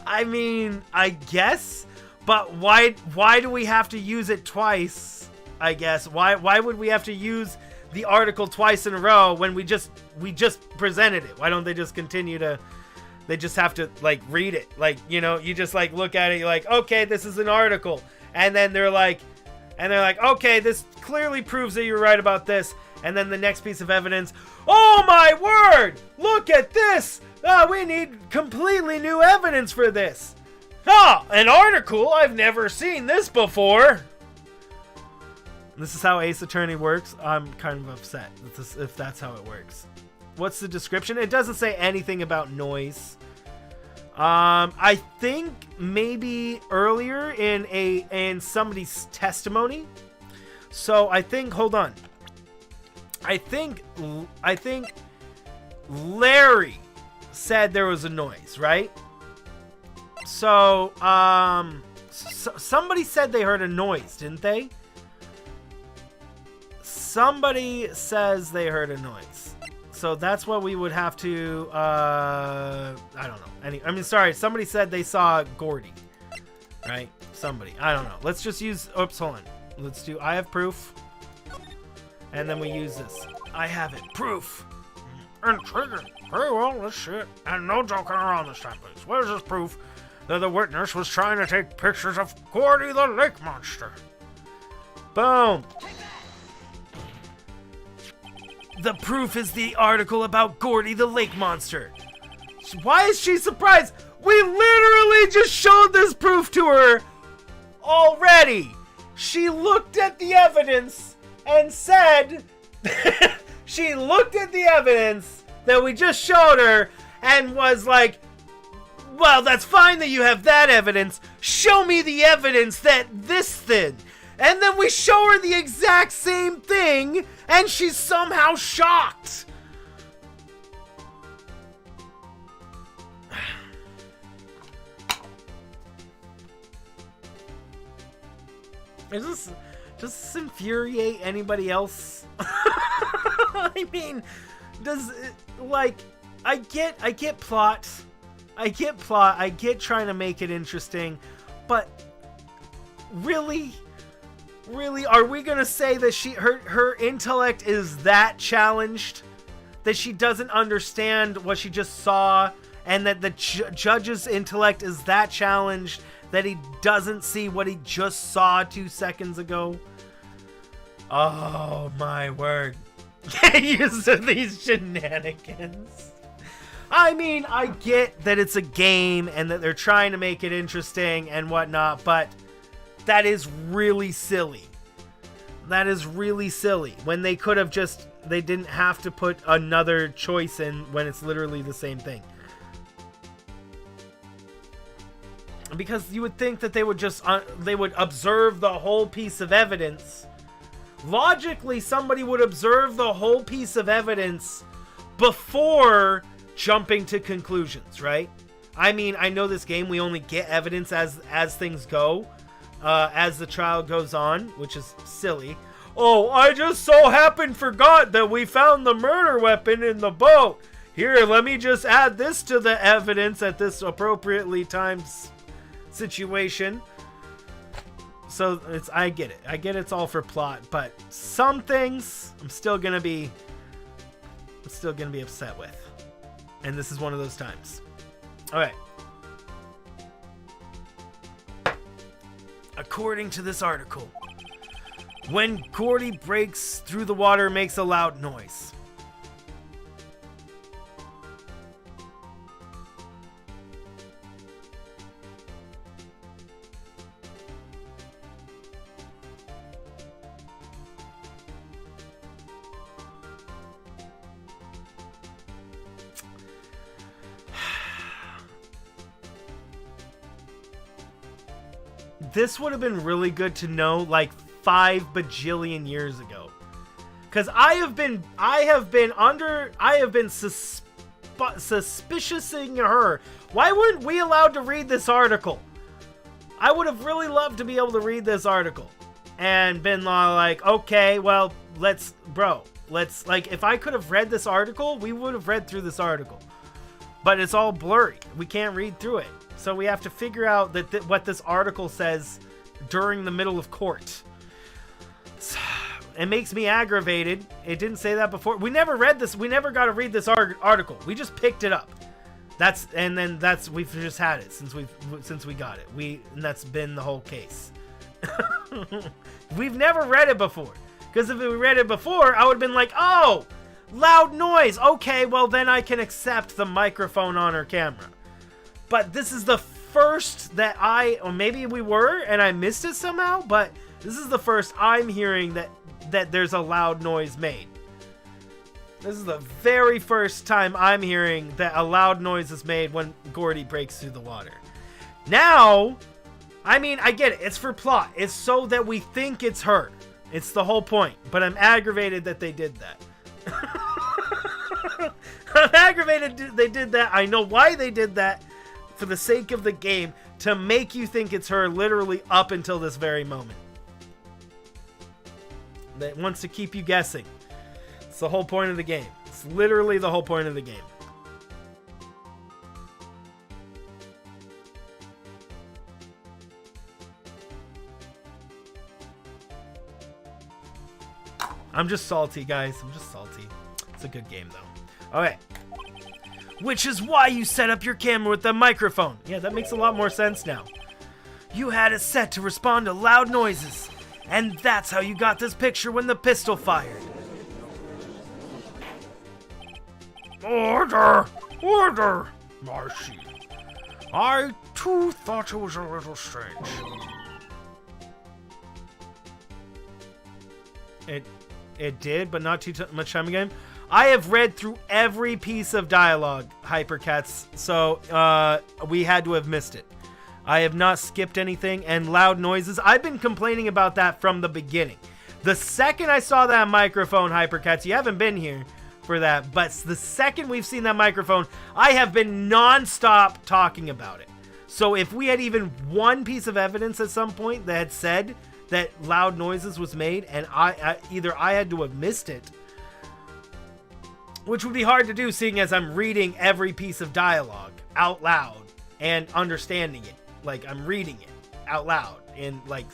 I mean, I guess, but why do we have to use it twice? I guess why would we have to use the article twice in a row when we just presented it? Why don't they just continue to? They just have to like read it, like, you know, you just like look at it, you're like, okay, this is an article, and then they're like, okay, this clearly proves that you're right about this, and then the next piece of evidence, oh my word, look at this. We need completely new evidence for this. An article? I've never seen this before. This is how Ace Attorney works. I'm kind of upset if that's how it works. What's the description? It doesn't say anything about noise. I think maybe earlier in somebody's testimony. So I think, hold on. I think Larry said there was a noise, right? So, somebody said they heard a noise, didn't they? Somebody says they heard a noise. So that's what we would have to, I don't know. Somebody said they saw Gordy, right? Somebody, I don't know. Let's just use, oops, hold on. Let's do, I have proof. And then we use this. I have it, proof. Intriguing. Very well, this shit. And no joking around this time, please. Where's this proof that the witness was trying to take pictures of Gordy the Lake Monster? Boom. The proof is the article about Gordy the Lake Monster. Why is she surprised? We literally just showed this proof to her already. She looked at the evidence and said... She looked at the evidence that we just showed her and was like, well, that's fine that you have that evidence. Show me the evidence that this thing. And then we show her the exact same thing and she's somehow shocked. Does this infuriate anybody else? I mean, I get plot. I get trying to make it interesting, but really, are we gonna say that her intellect is that challenged, that she doesn't understand what she just saw, and that the judge's intellect is that challenged that he doesn't see what he just saw 2 seconds ago? Oh my word. Get used to these shenanigans. I mean, I get that it's a game and that they're trying to make it interesting and whatnot, but that is really silly. That is really silly. When they could have they didn't have to put another choice in when it's literally the same thing. Because you would think that they would they would observe the whole piece of evidence. Logically, somebody would observe the whole piece of evidence before jumping to conclusions, right? I mean, I know this game, we only get evidence as things go, as the trial goes on, which is silly. Oh, I just so happened forgot that we found the murder weapon in the boat. Here, let me just add this to the evidence at this appropriately timed situation. So I get it. I get it's all for plot, but some things I'm still gonna be upset with. And this is one of those times. Alright. According to this article, when Gordy breaks through the water, makes a loud noise. This would have been really good to know like 5 bajillion years ago. Because I have been suspiciousing her. Why weren't we allowed to read this article? I would have really loved to be able to read this article. And been like, okay, well, let's, like, if I could have read this article, we would have read through this article. But it's all blurry. We can't read through it. So we have to figure out what this article says during the middle of court. It makes me aggravated. It didn't say that before. We never read this. We never got to read this article. We just picked it up. We've just had it since we got it. And that's been the whole case. We've never read it before. Because if we read it before, I would have been like, oh, loud noise. Okay, well then I can accept the microphone on her camera. But this is the first that or maybe we were and I missed it somehow, but this is the first I'm hearing that there's a loud noise made. This is the very first time I'm hearing that a loud noise is made when Gordy breaks through the water. Now, I mean, I get it. It's for plot. It's so that we think it's her. It's the whole point. But I'm aggravated that they did that. I'm aggravated they did that. I know why they did that. For the sake of the game, to make you think it's her literally up until this very moment. That wants to keep you guessing. It's the whole point of the game. It's literally the whole point of the game. I'm just salty, guys. I'm just salty. It's a good game, though. Alright. Which is why you set up your camera with the microphone. Yeah, that makes a lot more sense now. You had it set to respond to loud noises. And that's how you got this picture when the pistol fired. Order! Order! Marcy. I, too, thought it was a little strange. It did, but not too much time again. I have read through every piece of dialogue, Hypercats, so we had to have missed it. I have not skipped anything, and loud noises. I've been complaining about that from the beginning. The second I saw that microphone, Hypercats, you haven't been here for that, but the second we've seen that microphone, I have been non-stop talking about it. So if we had even one piece of evidence at some point that had said that loud noises was made, and either I had to have missed it, which would be hard to do seeing as I'm reading every piece of dialogue out loud and understanding it. Like, I'm reading it out loud and, like,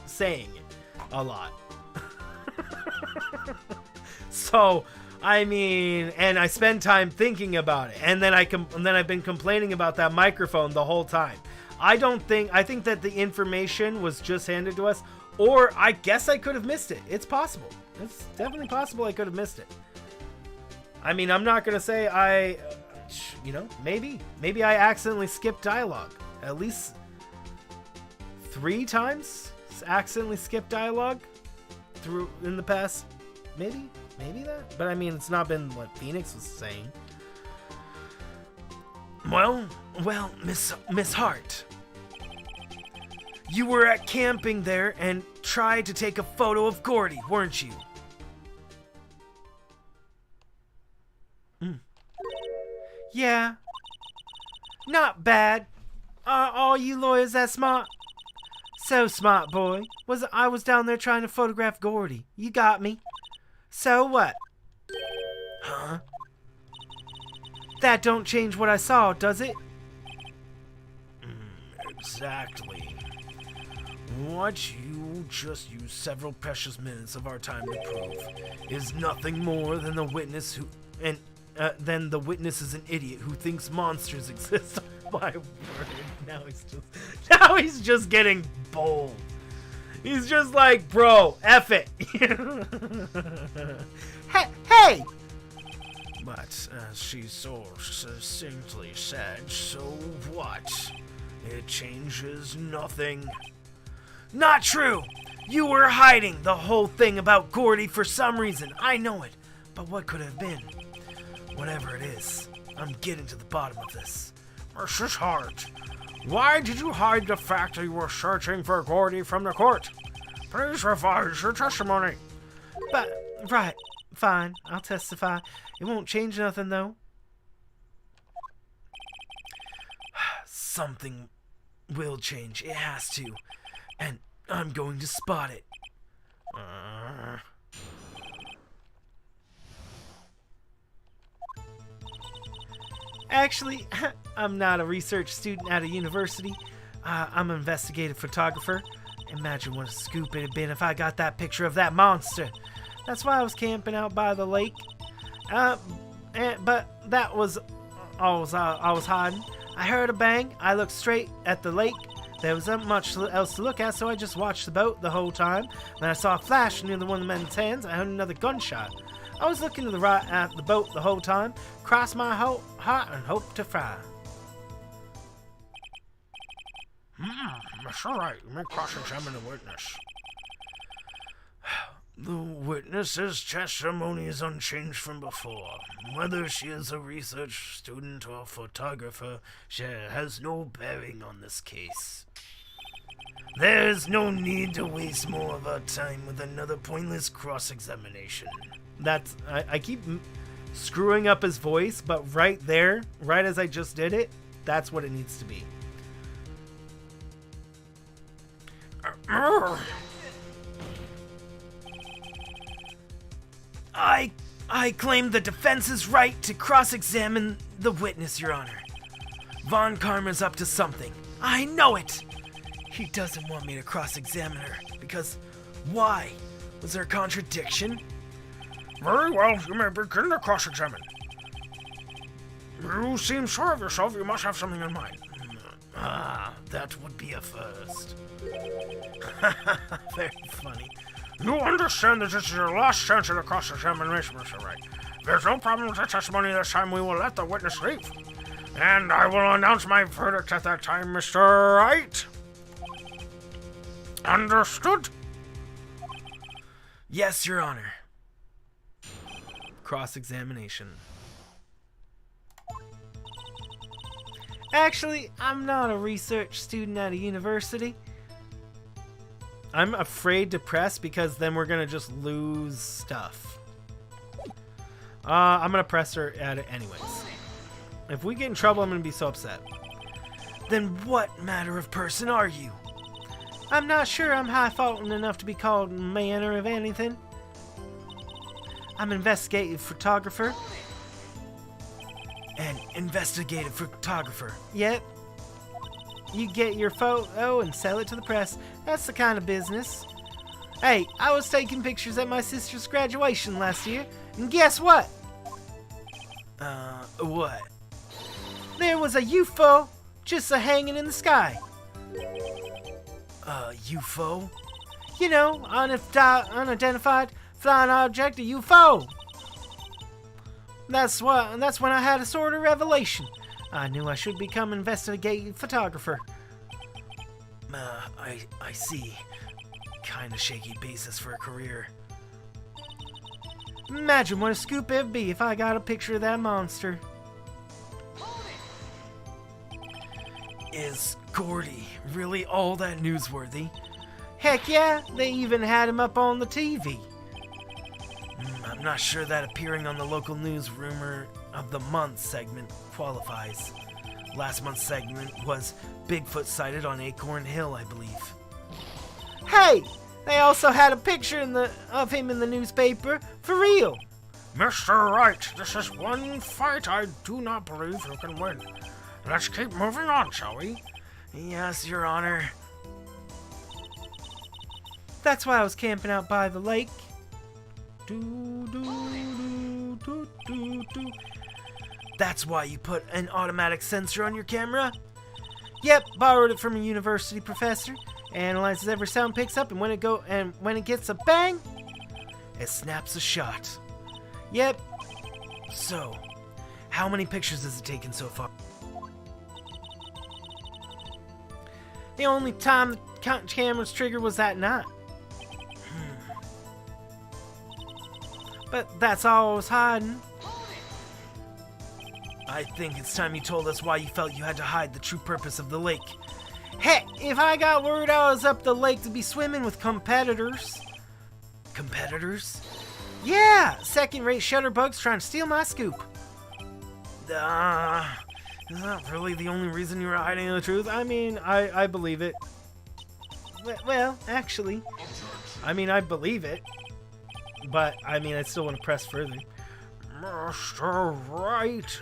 saying it a lot. So, I mean, and I spend time thinking about it, and then I've been complaining about that microphone the whole time. I think that the information was just handed to us, or I guess I could have missed it. It's possible. It's definitely possible I could have missed it. I mean, I'm not going to say maybe I accidentally skipped dialogue. At least 3 times accidentally skipped dialogue through in the past. Maybe that. But I mean, it's not been what Pheonix was saying. Well, Miss Hart. You were at camping there and tried to take a photo of Gordy, weren't you? Yeah. Not bad. Are all you lawyers that smart? So smart, boy. I was down there trying to photograph Gordy. You got me. So what? Huh? That don't change what I saw, does it? Exactly. What you just used several precious minutes of our time to prove is nothing more than the witness then the witness is an idiot who thinks monsters exist. My word. Now he's just getting bold. He's just like, bro, F it. Hey! But as she so succinctly said, so what? It changes nothing. Not true! You were hiding the whole thing about Gordy for some reason. I know it. But what could have been? Whatever it is, I'm getting to the bottom of this. Mrs. Hart, why did you hide the fact that you were searching for Gordy from the court? Please revise your testimony. But, right, fine, I'll testify. It won't change nothing, though. Something will change. It has to. And I'm going to spot it. Actually, I'm not a research student at a university. I'm an investigative photographer. Imagine what a scoop it'd been if I got that picture of that monster. That's why I was camping out by the lake. But that was all I was hiding. I heard a bang. I looked straight at the lake. There wasn't much else to look at, so I just watched the boat the whole time. When I saw a flash near one of the men's hands, I heard another gunshot. I was looking to the right at the boat the whole time. Cross my heart and hope to fry. That's all right. You may cross-examine the witness. The witness's testimony is unchanged from before. Whether she is a research student or photographer, she has no bearing on this case. There is no need to waste more of our time with another pointless cross-examination. I keep screwing up his voice, but right there, right as I just did it, that's what it needs to be. I claim the defense's right to cross-examine the witness, Your Honor. Von Karma's up to something. I know it! He doesn't want me to cross-examine her, because why? Was there a contradiction? Very well, you may begin to cross-examine. You seem sure of yourself, you must have something in mind. That would be a first. Very funny. You understand that this is your last chance at a cross-examination, Mr. Wright. If there's no problem with the testimony this time, we will let the witness leave. And I will announce my verdict at that time, Mr. Wright. Understood? Yes, Your Honor. Cross-examination. Actually, I'm not a research student at a university. I'm afraid to press because then we're gonna just lose stuff. I'm gonna press her at it anyways. If we get in trouble, I'm gonna be so upset. Then what matter of person are you? I'm not sure I'm high-faultin' enough to be called manner of anything. I'm an investigative photographer. An investigative photographer? Yep. You get your photo and sell it to the press. That's the kind of business. Hey, I was taking pictures at my sister's graduation last year, and guess what? What? There was a UFO just hanging in the sky. UFO? You know, unidentified flying object, a UFO. That's when I had a sort of revelation. I knew I should become an investigative photographer. I see. Kinda shaky basis for a career. Imagine what a scoop it'd be if I got a picture of that monster. Is Gordy really all that newsworthy? Heck yeah, they even had him up on the TV. I'm not sure that appearing on the local news rumor of the month segment qualifies. Last month's segment was Bigfoot sighted on Acorn Hill, I believe. Hey! They also had a picture of him in the newspaper, for real. Mr. Wright, this is one fight I do not believe you can win. Let's keep moving on, shall we? Yes, Your Honor. That's why I was camping out by the lake. That's why you put an automatic sensor on your camera? Yep, borrowed it from a university professor. Analyzes every sound picks up, and when it gets a bang, it snaps a shot. Yep. So, how many pictures has it taken so far? The only time the camera's triggered was that night. But that's all I was hiding. I think it's time you told us why you felt you had to hide the true purpose of the lake. Heck, if I got word I was up the lake to be swimming with competitors. Competitors? Yeah, second-rate shutterbugs trying to steal my scoop. Is that really the only reason you were hiding the truth? I mean, I believe it. Well, actually, I mean, I believe it. But, I mean, I still want to press further. Mr. Wright.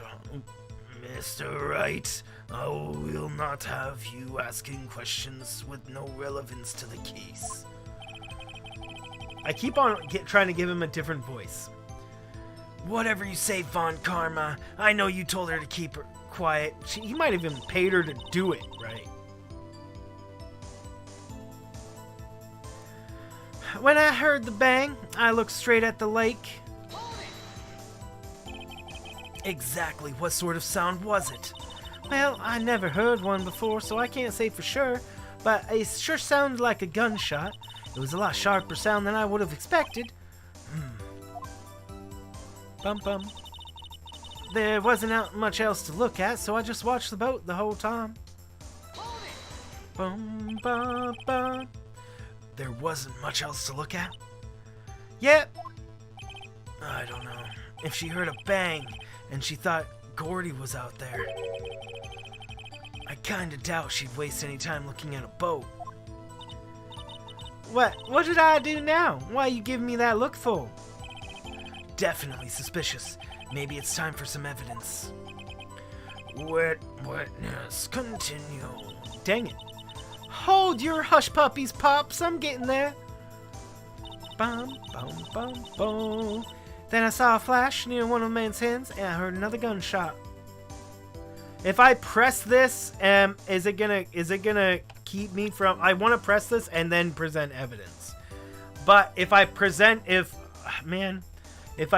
Mr. Wright, I will not have you asking questions with no relevance to the case. I keep on trying to give him a different voice. Whatever you say, Von Karma. I know you told her to keep her quiet. He might have even paid her to do it, right? When I heard the bang, I looked straight at the lake. Exactly what sort of sound was it? Well, I never heard one before, so I can't say for sure, but it sure sounded like a gunshot. It was a lot sharper sound than I would have expected. Bum bum. There wasn't much else to look at, so I just watched the boat the whole time. Bum bum bum. There wasn't much else to look at? Yep. I don't know. If she heard a bang and she thought Gordy was out there, I kinda doubt she'd waste any time looking at a boat. What did I do now? Why you giving me that look for? Definitely suspicious. Maybe it's time for some evidence. Witness, continue. Dang it. Hold your hush puppies, Pops. I'm getting there. Bum, bum, bum, bum. Then I saw a flash near one of the man's hands, and I heard another gunshot. If I press this, is it gonna keep me from? I want to press this and then present evidence. But if I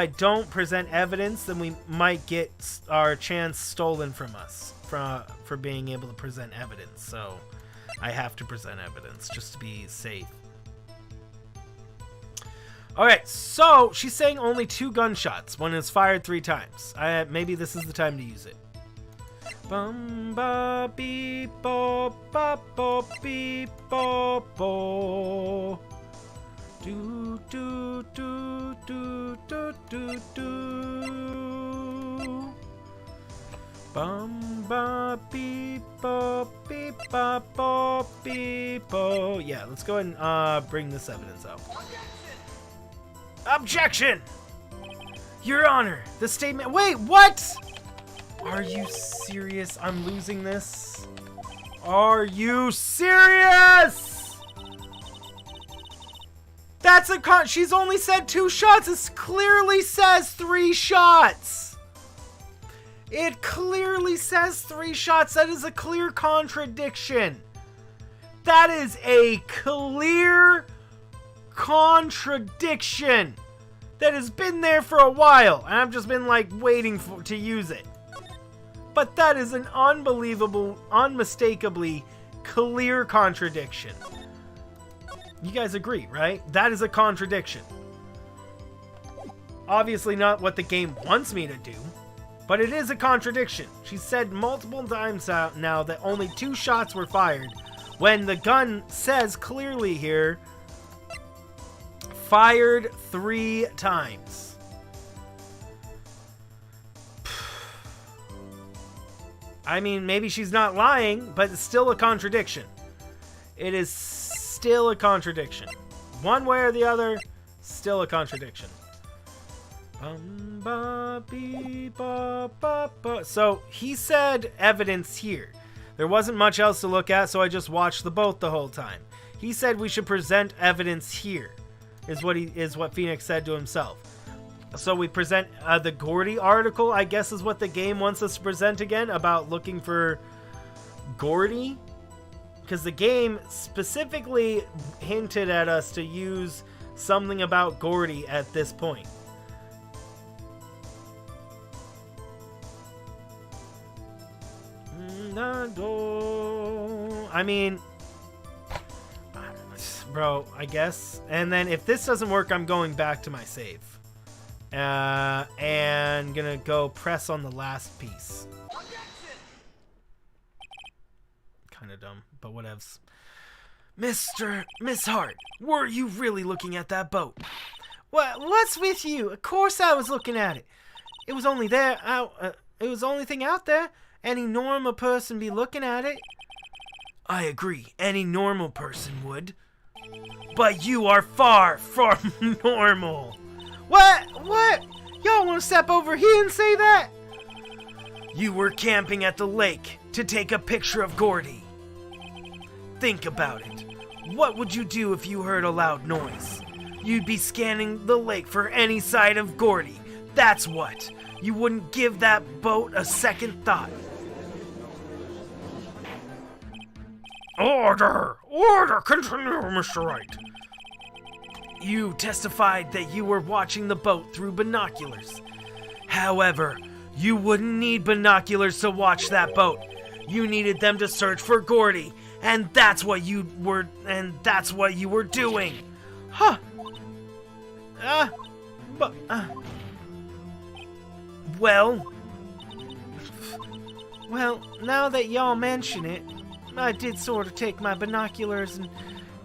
don't present evidence, then we might get our chance stolen from us for being able to present evidence. So I have to present evidence just to be safe. Alright, so she's saying only 2 gunshots. One is fired 3 times. Maybe this is the time to use it. Bum ba beep bo ba bo beep bo bo. Do do do do do do do. Bum ba beep bo beep ba, bo, beep, bo. Yeah, let's go ahead and bring this evidence out. Objection! Your Honor, the statement... Wait, what? Are you serious? I'm losing this. Are you serious? That's a she's only said 2 shots. It clearly says 3 shots. It clearly says 3 shots. That is a clear contradiction. That is a clear contradiction that has been there for a while, and I've just been like waiting to use it. But that is an unbelievable, unmistakably clear contradiction. You guys agree, right? That is a contradiction. Obviously not what the game wants me to do, but it is a contradiction. She said multiple times now that only 2 shots were fired, when the gun says clearly here, fired 3 times. I mean, maybe she's not lying, but it's still a contradiction. It is still a contradiction. One way or the other, still a contradiction. So, he said evidence here. There wasn't much else to look at, so I just watched the boat the whole time. He said we should present evidence here, is what Pheonix said to himself. So we present the Gordy article, I guess is what the game wants us to present again, about looking for Gordy. Because the game specifically hinted at us to use something about Gordy at this point. I mean, bro, I guess. And then if this doesn't work, I'm going back to my save. And gonna go press on the last piece. Kind of dumb, but whatevs. Miss Hart, were you really looking at that boat? What's with you? Of course I was looking at it. It was only there. It was the only thing out there. Any normal person be looking at it. I agree. Any normal person would. But you are far from normal. What? Y'all want to step over here and say that? You were camping at the lake to take a picture of Gordy. Think about it. What would you do if you heard a loud noise? You'd be scanning the lake for any sign of Gordy. That's what. You wouldn't give that boat a second thought. Order! Order! Continue, Mr. Wright. You testified that you were watching the boat through binoculars. However, you wouldn't need binoculars to watch that boat. You needed them to search for Gordy, and that's what you were doing. Huh. Well, now that y'all mention it, I did sort of take my binoculars and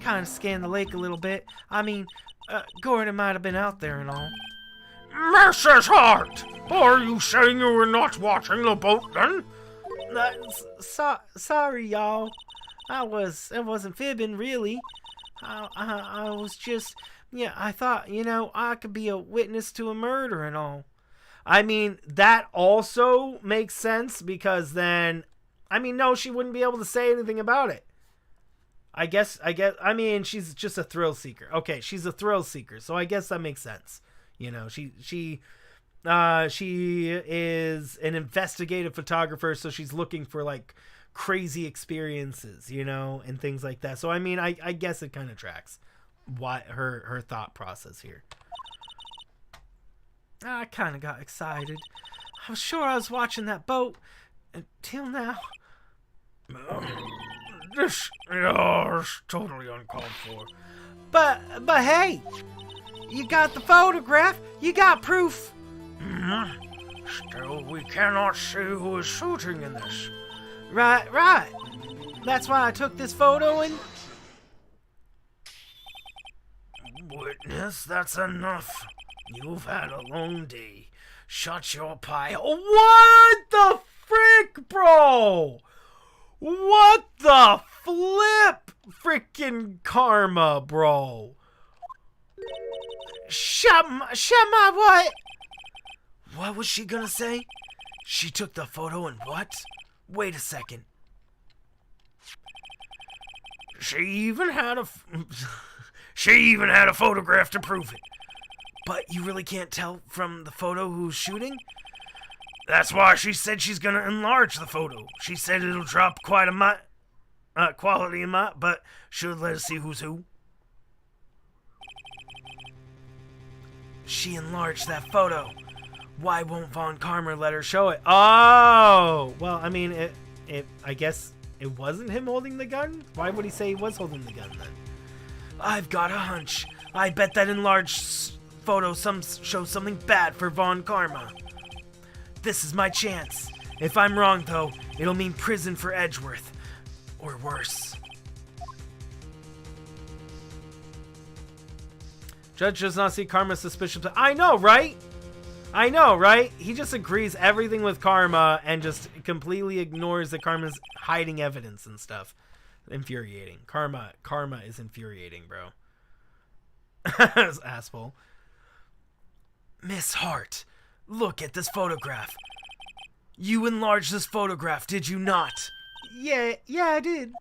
kind of scan the lake a little bit. I mean, Gordy might have been out there and all. Mrs. Hart! Are you saying you were not watching the boat then? Sorry, y'all. I wasn't fibbing, really. I was just, I thought, I could be a witness to a murder and all. I mean, that also makes sense because then, no, she wouldn't be able to say anything about it. I mean, she's just a thrill seeker. Okay, she's a thrill seeker, so I guess that makes sense. She is an investigative photographer, so she's looking for like crazy experiences, and things like that. So I mean, I guess it kind of tracks what her thought process here. I kind of got excited. I was sure I was watching that boat until now. This is totally uncalled for. But hey, you got the photograph. You got proof. Still, we cannot see who is shooting in this. Right. That's why I took this photo and... Witness, that's enough. You've had a long day. Shut your pie. What the frick, bro? What the flip? Freaking karma, bro. Shut my what? What was she gonna say? She took the photo and what? Wait a second. She even had a photograph to prove it. But you really can't tell from the photo who's shooting? That's why she said she's gonna enlarge the photo. She said it'll drop quite a quality amount, but she'll let us see who's who. She enlarged that photo. Why won't Von Karma let her show it? Oh! Well, I mean, I guess it wasn't him holding the gun? Why would he say he was holding the gun then? I've got a hunch. I bet that enlarged photo shows something bad for Von Karma. This is my chance. If I'm wrong, though, it'll mean prison for Edgeworth. Or worse. Judge does not see Karma's suspicion. I know, right? I know, right? He just agrees everything with Karma and just completely ignores that Karma's hiding evidence and stuff. Infuriating. Karma is infuriating, bro. Asshole. Miss Hart, look at this photograph. You enlarged this photograph, did you not? Yeah, I did.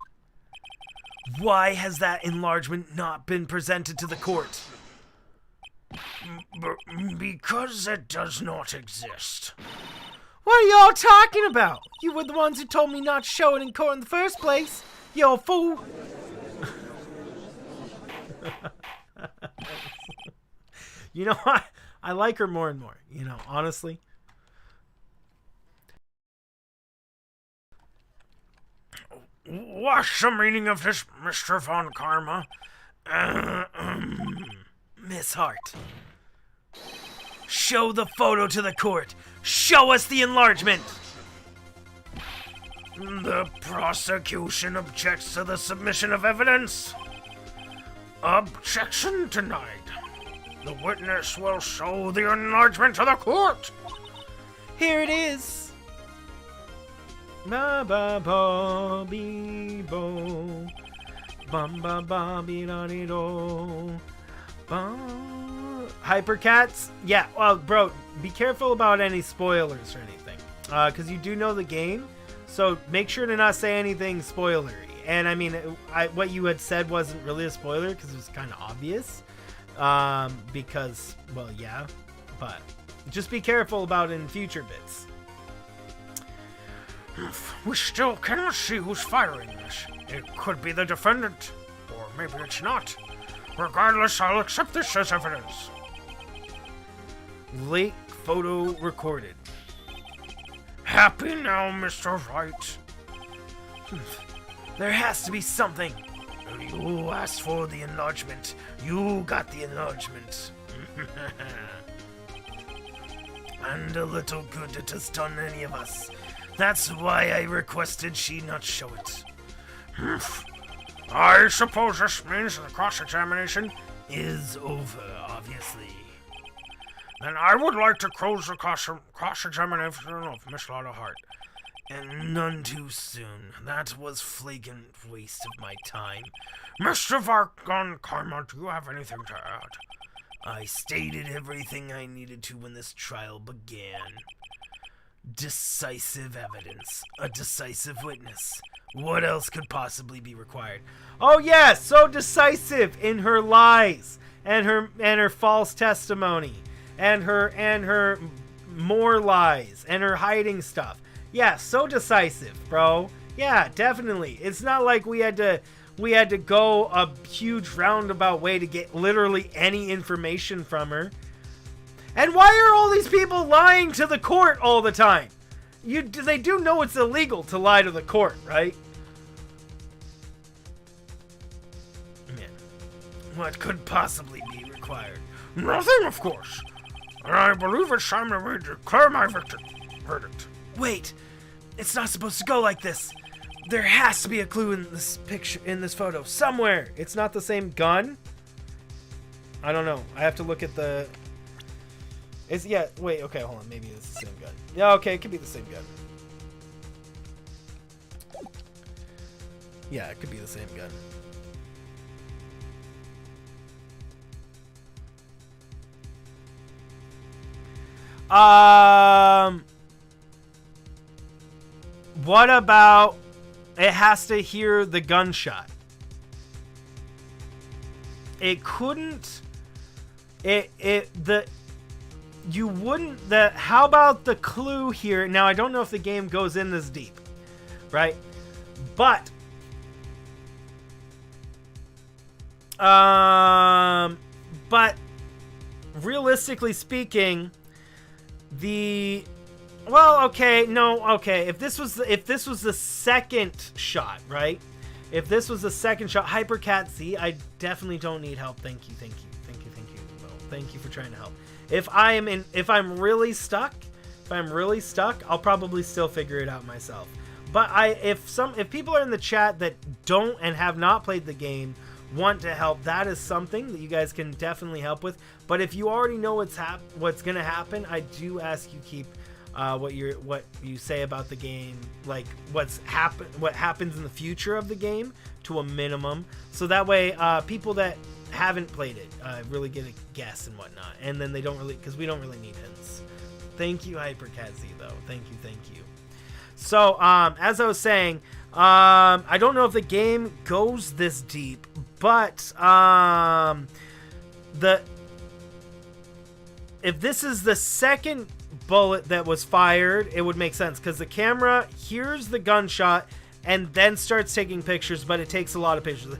Why has that enlargement not been presented to the court? Because it does not exist. What are y'all talking about? You were the ones who told me not to show it in court in the first place. You fool. You know what? I like her more and more, honestly. What's the meaning of this, Mr. Von Karma? Miss Hart. Show the photo to the court. Show us the enlargement. The prosecution objects to the submission of evidence. Objection denied. The witness will show the enlargement to the court. Here it is. Ba ba ba be bo. Bum ba ba be da dee do. Hypercats? Yeah, well, bro, be careful about any spoilers or anything. Because you do know the game, so make sure to not say anything spoilery. And I mean, what you had said wasn't really a spoiler because it was kind of obvious. Because, well, yeah, but just be careful about it in future bits. We still cannot see who's firing this. It could be the defendant, or maybe it's not. Regardless, I'll accept this as evidence. Late photo recorded. Happy now, Mr. Wright. There has to be something. You asked for the enlargement. You got the enlargement. And a little good it has done any of us. That's why I requested she not show it. I suppose this means the cross-examination is over, obviously. Then I would like to close the cross-examination of Miss Lotta Hart. And none too soon. That was flagrant waste of my time. Mr. Von Karma, do you have anything to add? I stated everything I needed to when this trial began. Decisive evidence. A decisive witness. What else could possibly be required? Oh yes, so decisive in her lies and her false testimony and her more lies and her hiding stuff. Yeah, so decisive, bro. Yeah, definitely. It's not like we had to go a huge roundabout way to get literally any information from her. And why are all these people lying to the court all the time? They do know it's illegal to lie to the court, right? Man, what could possibly be required? Nothing, of course. And I believe it's time to declare my verdict. Wait, it's not supposed to go like this. There has to be a clue in this picture, in this photo, somewhere. It's not the same gun? I don't know. I have to look at the... yeah, wait, okay, hold on. Maybe it's the same gun. Yeah, okay, it could be the same gun. Yeah, it could be the same gun. What about it has to hear the gunshot? It couldn't. You wouldn't. How about the clue here? Now I don't know if the game goes in this deep, right? But realistically speaking, if this was the second shot, right? If this was the second shot, Hypercat Z, I definitely don't need help. Thank you. Well, thank you for trying to help. If I'm really stuck, I'll probably still figure it out myself. But if people are in the chat that don't and have not played the game, want to help, that is something that you guys can definitely help with. But if you already know what's gonna happen, I do ask you keep what you say about the game, like what happens in the future of the game, to a minimum, so that way people that haven't played it really get a guess and whatnot, and then because we don't really need hints. Thank you, HyperCatZ, though. Thank you. So as I was saying, I don't know if the game goes this deep, but if this is the second bullet that was fired, it would make sense, because the camera hears the gunshot and then starts taking pictures, but it takes a lot of pictures,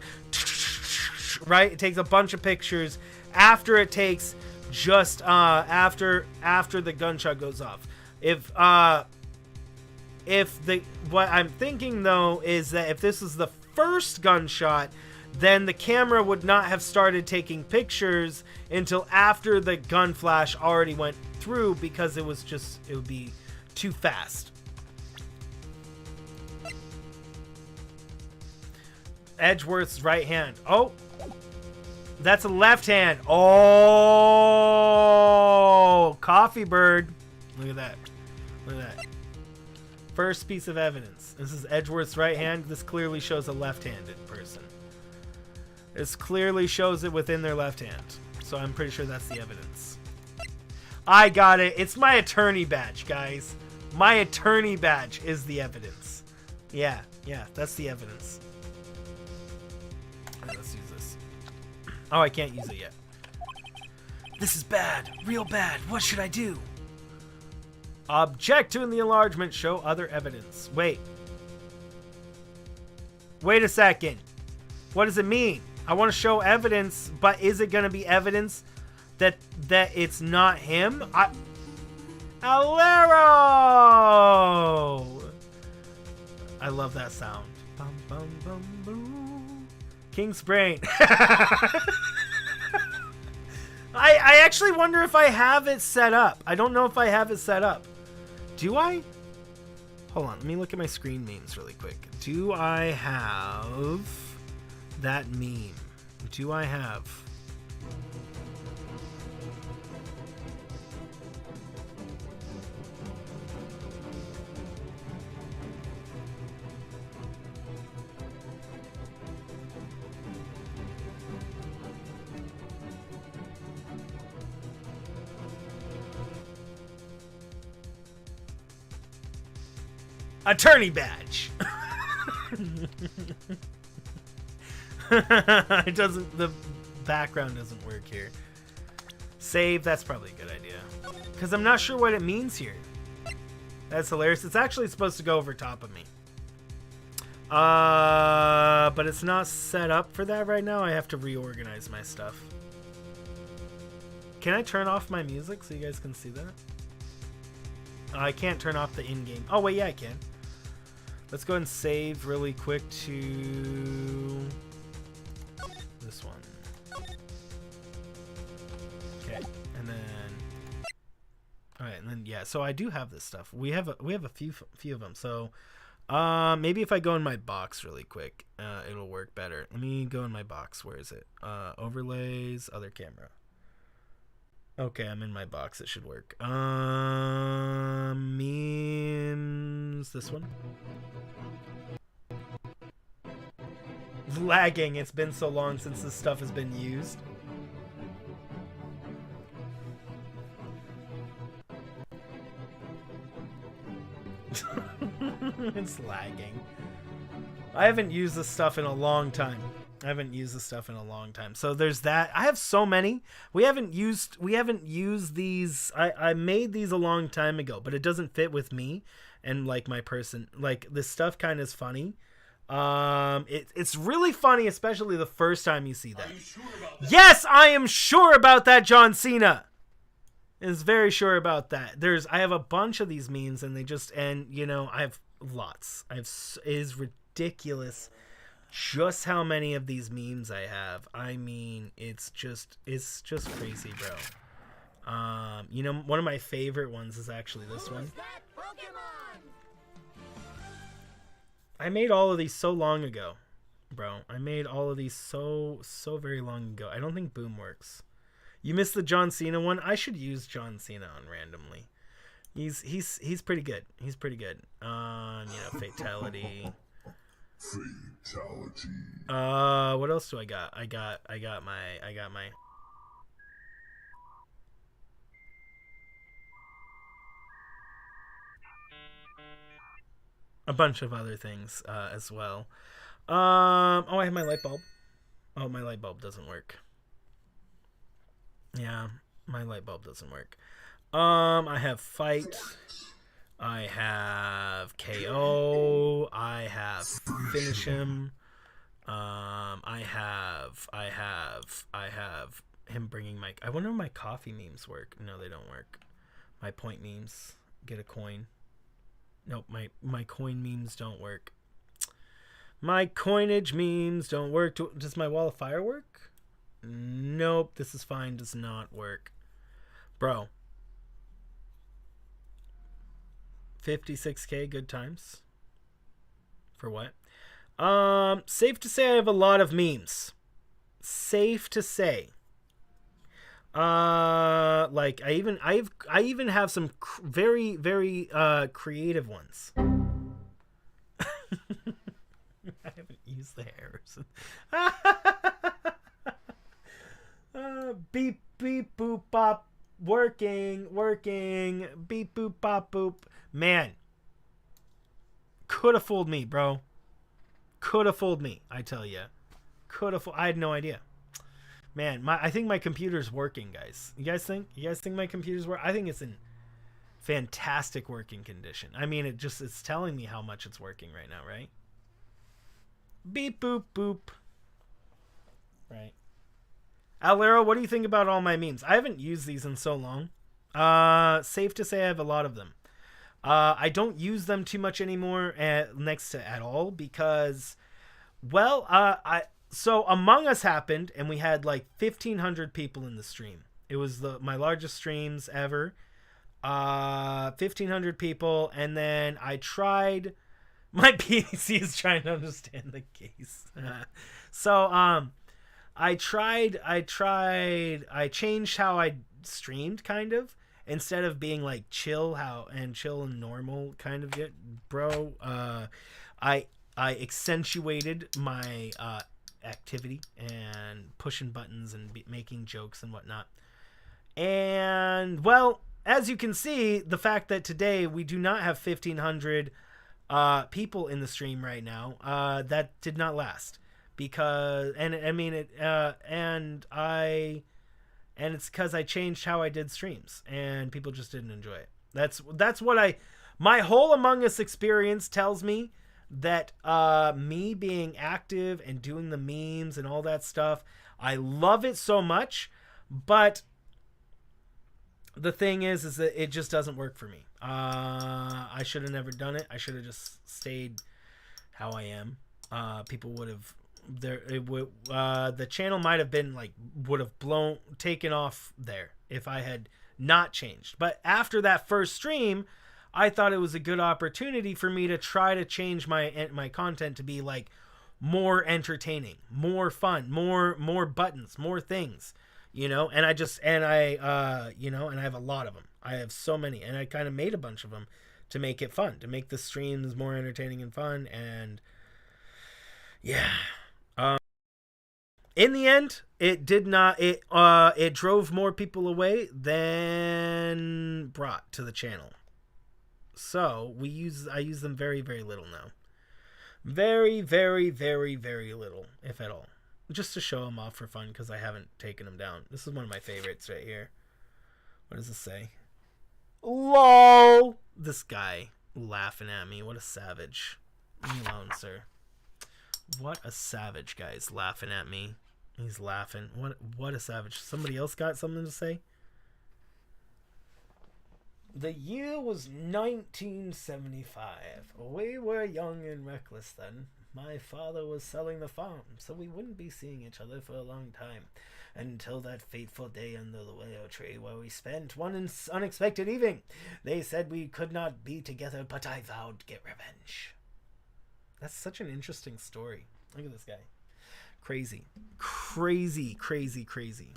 right? It takes a bunch of pictures after it takes just after the gunshot goes off. What I'm thinking though is that if this is the first gunshot, then the camera would not have started taking pictures until after the gun flash already went through, because it would be too fast. Edgeworth's right hand. Oh, that's a left hand. Oh, Coffee Bird. Look at that. First piece of evidence. This is Edgeworth's right hand. This clearly shows a left-handed person. This clearly shows it within their left hand. So I'm pretty sure that's the evidence. I got it. It's my attorney badge, guys. My attorney badge is the evidence. Yeah, that's the evidence. All right, let's use this. Oh, I can't use it yet. This is bad. Real bad. What should I do? Object to in the enlargement. Show other evidence. Wait a second. What does it mean? I want to show evidence, but is it going to be evidence that it's not him? Owlero! I love that sound. Bum, bum, bum, boom. King's Brain. I actually wonder if I have it set up. I don't know if I have it set up. Do I? Hold on. Let me look at my screen memes really quick. Do I have that meme? Do I have? Attorney badge. It doesn't. The background doesn't work here. Save. That's probably a good idea, because I'm not sure what it means here. That's hilarious. It's actually supposed to go over top of me. But it's not set up for that right now. I have to reorganize my stuff. Can I turn off my music so you guys can see that? I can't turn off the in-game. Oh wait, yeah, I can. Let's go ahead and save really quick to this one. Okay, and then all right, and then yeah. So I do have this stuff. We have a few of them. So maybe if I go in my box really quick, it'll work better. Let me go in my box. Where is it? Overlays, other camera. Okay, I'm in my box. It should work. Memes. This one. lagging. It's been so long since this stuff has been used. It's lagging. I haven't used this stuff in a long time. So there's that. I have so many. We haven't used these. I made these a long time ago, but it doesn't fit with me and like my person. Like this stuff kind of is funny. It's really funny, especially the first time you see that. Are you sure about that? Yes, I am sure about that, John Cena. Is very sure about that. I have a bunch of these memes, and I have lots. It is ridiculous just how many of these memes I have. I mean, it's just crazy, bro. One of my favorite ones is actually this one. I made all of these so long ago, bro. I made all of these so very long ago. I don't think Boom works. You missed the John Cena one. I should use John Cena on randomly. He's pretty good. He's pretty good. Fatality. Fatality. What else do I got? I got my. A bunch of other things as well. I have my light bulb. Oh, my light bulb doesn't work. Yeah, my light bulb doesn't work. I have fight. I have KO. I have finish him. I have him bringing my. I wonder if my coffee memes work. No, they don't work. My point memes. Get a coin. Nope, my coin memes don't work. My coinage memes don't work. Does my wall of fire work? Nope, this is fine. Does not work. Bro. 56k good times. For what? Safe to say I have a lot of memes. Safe to say. Like I even have some very creative ones. I haven't used the hairs. Beep beep boop bop. Working. Beep boop bop boop. Man. Could have fooled me, bro. Could have fooled me, I tell you. I had no idea. Man, I think my computer's working, guys. You guys think my computer's working? I think it's in fantastic working condition. I mean, it's telling me how much it's working right now, right? Beep boop boop. Right. Owlero, what do you think about all my memes? I haven't used these in so long. Safe to say I have a lot of them. I don't use them too much anymore next to at all because, well, so Among Us happened and we had like 1,500 people in the stream. It was my largest streams ever. 1,500 people, and then I tried. My PC is trying to understand the case. So I changed how I streamed, kind of. Instead of being like chill and normal kind of get, bro, I accentuated my activity and pushing buttons and making jokes and whatnot. And well, as you can see, the fact that today we do not have 1,500 people in the stream right now, that did not last because, and I mean it, and it's because I changed how I did streams and people just didn't enjoy it. That's what my whole Among Us experience tells me, that me being active and doing the memes and all that stuff, I love it so much, but the thing is that it just doesn't work for me. I should have never done it. I should have just stayed how I am. People would have the channel might have been like would have taken off there if I had not changed. But after that first stream, I thought it was a good opportunity for me to try to change my content to be like more entertaining, more fun, more buttons, more things, and I have a lot of them. I have so many, and I kind of made a bunch of them to make it fun, to make the streams more entertaining and fun. And yeah. In the end, it did not. It drove more people away than brought to the channel. So I use them very, very little now. Very, very, very, very little, if at all. Just to show them off for fun, because I haven't taken them down. This is one of my favorites right here. What does this say? LOL! This guy laughing at me. What a savage. Leave me alone, sir. What a savage, guys. Laughing at me. He's laughing. What a savage. Somebody else got something to say? The year was 1975. We were young and reckless then. My father was selling the farm, so we wouldn't be seeing each other for a long time. Until that fateful day under the willow tree where we spent one unexpected evening. They said we could not be together, but I vowed to get revenge. That's such an interesting story. Look at this guy. Crazy. Crazy, crazy, crazy.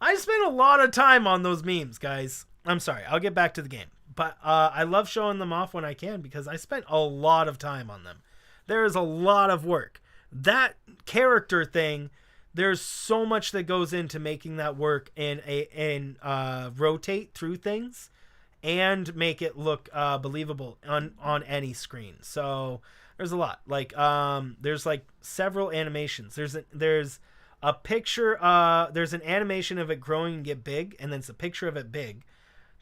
I spent a lot of time on those memes, guys. I'm sorry. I'll get back to the game. But I love showing them off when I can because I spent a lot of time on them. There is a lot of work. That character thing, there's so much that goes into making that work and rotate through things and make it look believable on any screen. So there's a lot. Like there's like several animations. There's a picture. There's an animation of it growing and get big, and then it's a picture of it big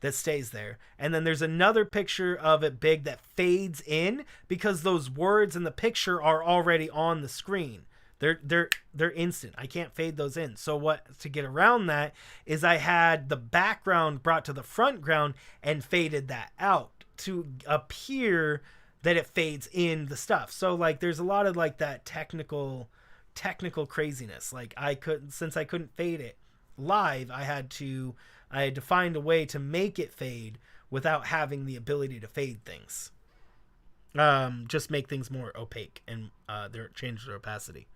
that stays there, and then there's another picture of it big that fades in because those words in the picture are already on the screen. They're instant. I can't fade those in. So what to get around that is I had the background brought to the front ground and faded that out to appear that it fades in the stuff. So like there's a lot of like that technical craziness. Like since I couldn't fade it live, I had to find a way to make it fade without having the ability to fade things. Just make things more opaque and change their opacity.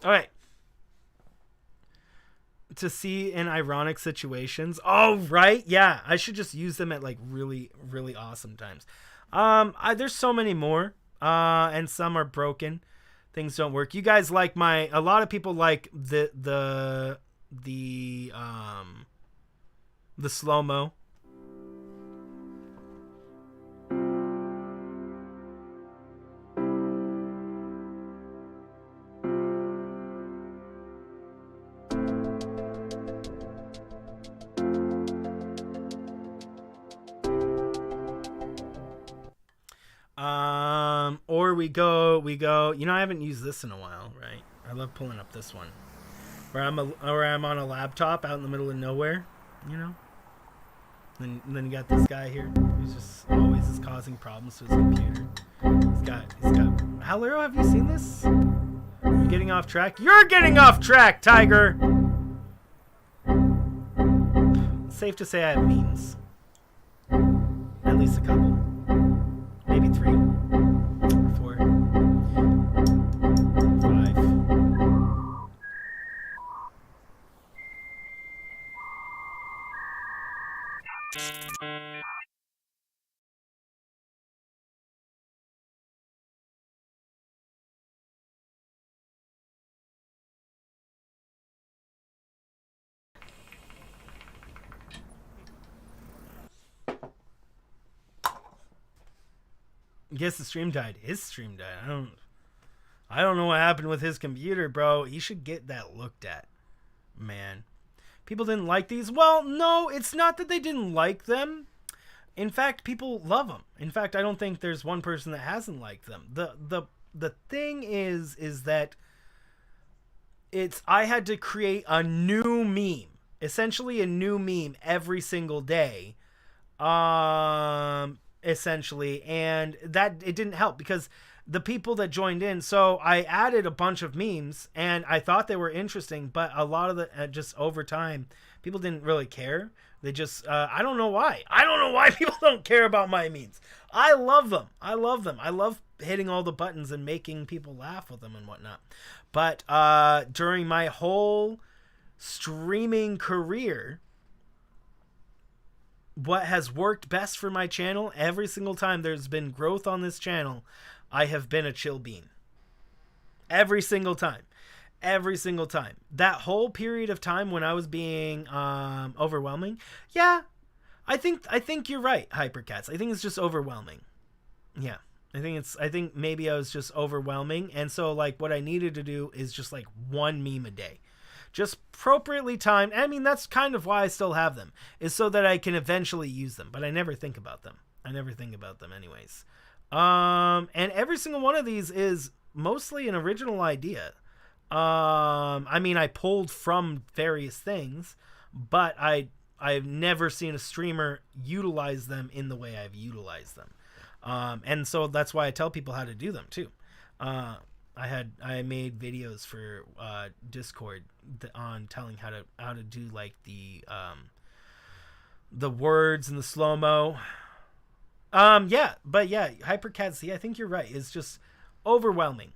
All right. To see in ironic situations. Oh, right. Yeah. I should just use them at like really, really awesome times. There's so many more. And some are broken. Things don't work. You guys like a lot of people like the slow-mo. Or we go, you know, I haven't used this in a while, right? I love pulling up this one where I'm on a laptop out in the middle of nowhere, you know, and then you got this guy here who's just always is causing problems to his computer. He's got Owlero, have you seen this? I'm getting off track. You're getting off track, Tiger. It's safe to say I have memes. At least a couple. Maybe 3 or 4, 5. Guess the stream died. His stream died. I don't know what happened with his computer, bro. He should get that looked at. Man. People didn't like these. Well, no, it's not that they didn't like them. In fact, people love them. In fact, I don't think there's one person that hasn't liked them. The thing is that I had to create a new meme. Essentially a new meme every single day. Essentially, and that it didn't help because the people that joined in, so I added a bunch of memes and I thought they were interesting, but a lot of the just over time people didn't really care. They just I don't know why people don't care about my memes. I love them. I love hitting all the buttons and making people laugh with them and whatnot. But during my whole streaming career, what has worked best for my channel, every single time there's been growth on this channel, I have been a chill bean. Every single time. Every single time. That whole period of time when I was being overwhelming, yeah, I think you're right, Hypercats. I think it's just overwhelming. Yeah. I think maybe I was just overwhelming, and so like what I needed to do is just like one meme a day. Just appropriately timed. I mean, that's kind of why I still have them, is so that I can eventually use them, but I never think about them. Anyways. And every single one of these is mostly an original idea. I mean, I pulled from various things, but I've never seen a streamer utilize them in the way I've utilized them. And so that's why I tell people how to do them too. I made videos for Discord on telling how to do like the words and the slow-mo. But Hypercats, I think you're right. It's just overwhelming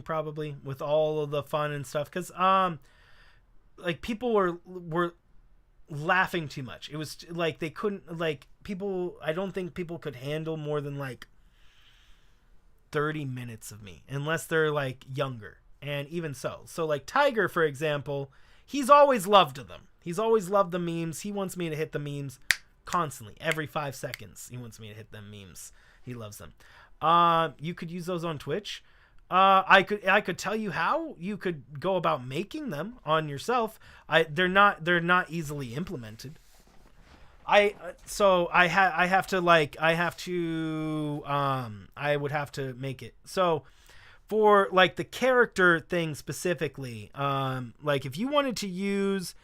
probably with all of the fun and stuff, because like people were laughing too much. It was like they couldn't, like, people, I don't think people could handle more than like 30 minutes of me unless they're like younger. And even so like Tiger, for example, he's always loved them. He's always loved the memes. He wants me to hit the memes constantly. Every 5 seconds he wants me to hit them memes. He loves them. You could use those on Twitch. I could tell you how you could go about making them on yourself. They're not easily implemented. I would have to make it. So for like the character thing specifically, like if you wanted to use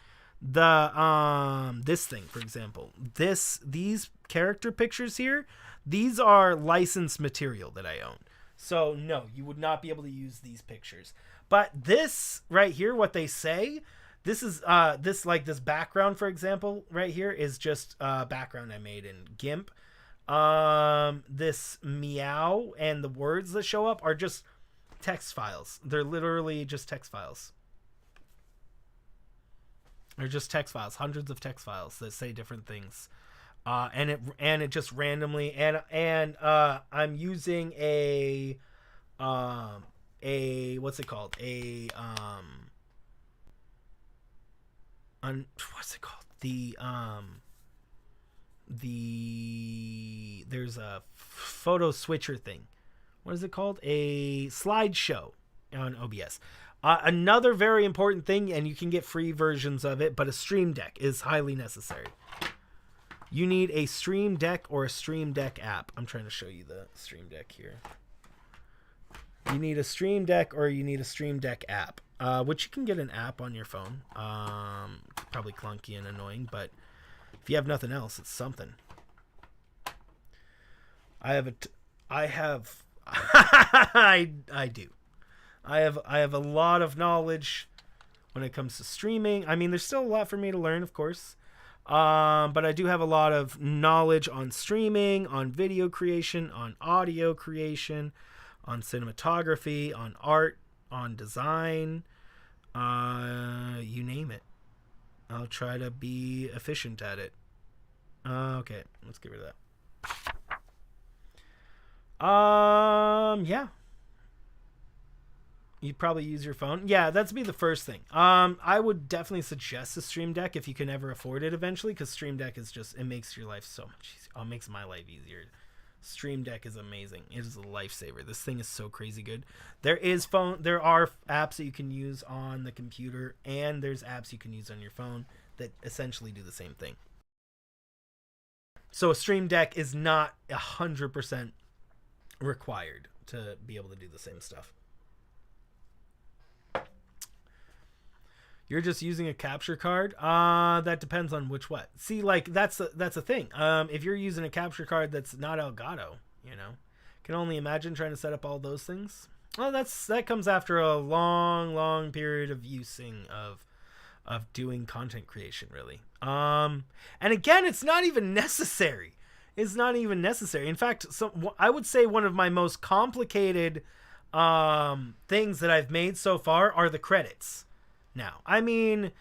the this thing, for example, these character pictures here, these are licensed material that I own. So no, you would not be able to use these pictures. But this right here, what they say, this is this background, for example, right here is just background I made in GIMP. This meow and the words that show up are just text files. They're literally just text files. They're just text files, hundreds of text files that say different things. And it just randomly, and I'm using a what's it called? What's it called? There's a photo switcher thing. What is it called? A slideshow on OBS. Another very important thing, and you can get free versions of it, but a Stream Deck is highly necessary. You need a Stream Deck or a Stream Deck app. I'm trying to show you the Stream Deck here. You need a Stream Deck or you need a Stream Deck app, which you can get an app on your phone. Probably clunky and annoying, but if you have nothing else, it's something. I do. I have a lot of knowledge when it comes to streaming. I mean, there's still a lot for me to learn, of course. But I do have a lot of knowledge on streaming, on video creation, on audio creation, on cinematography, on art, on design, you name it. I'll try to be efficient at it. Okay, let's get rid of that. Yeah. You'd probably use your phone. Yeah, that'd be the first thing. I would definitely suggest a Stream Deck if you can ever afford it eventually, because Stream Deck is just, it makes your life so much easier. Oh, it makes my life easier. Stream Deck is amazing. It is a lifesaver. This thing is so crazy good. There are apps that you can use on the computer, and there's apps you can use on your phone that essentially do the same thing. So a Stream Deck is not 100% required to be able to do the same stuff. You're just using a capture card? That depends on which what. See, like, that's the thing. If you're using a capture card that's not Elgato, can only imagine trying to set up all those things. Well, that comes after a long period of using of doing content creation, really. And again, it's not even necessary. is not even necessary. In fact, I would say one of my most complicated things that I've made so far are the credits. Now, I mean,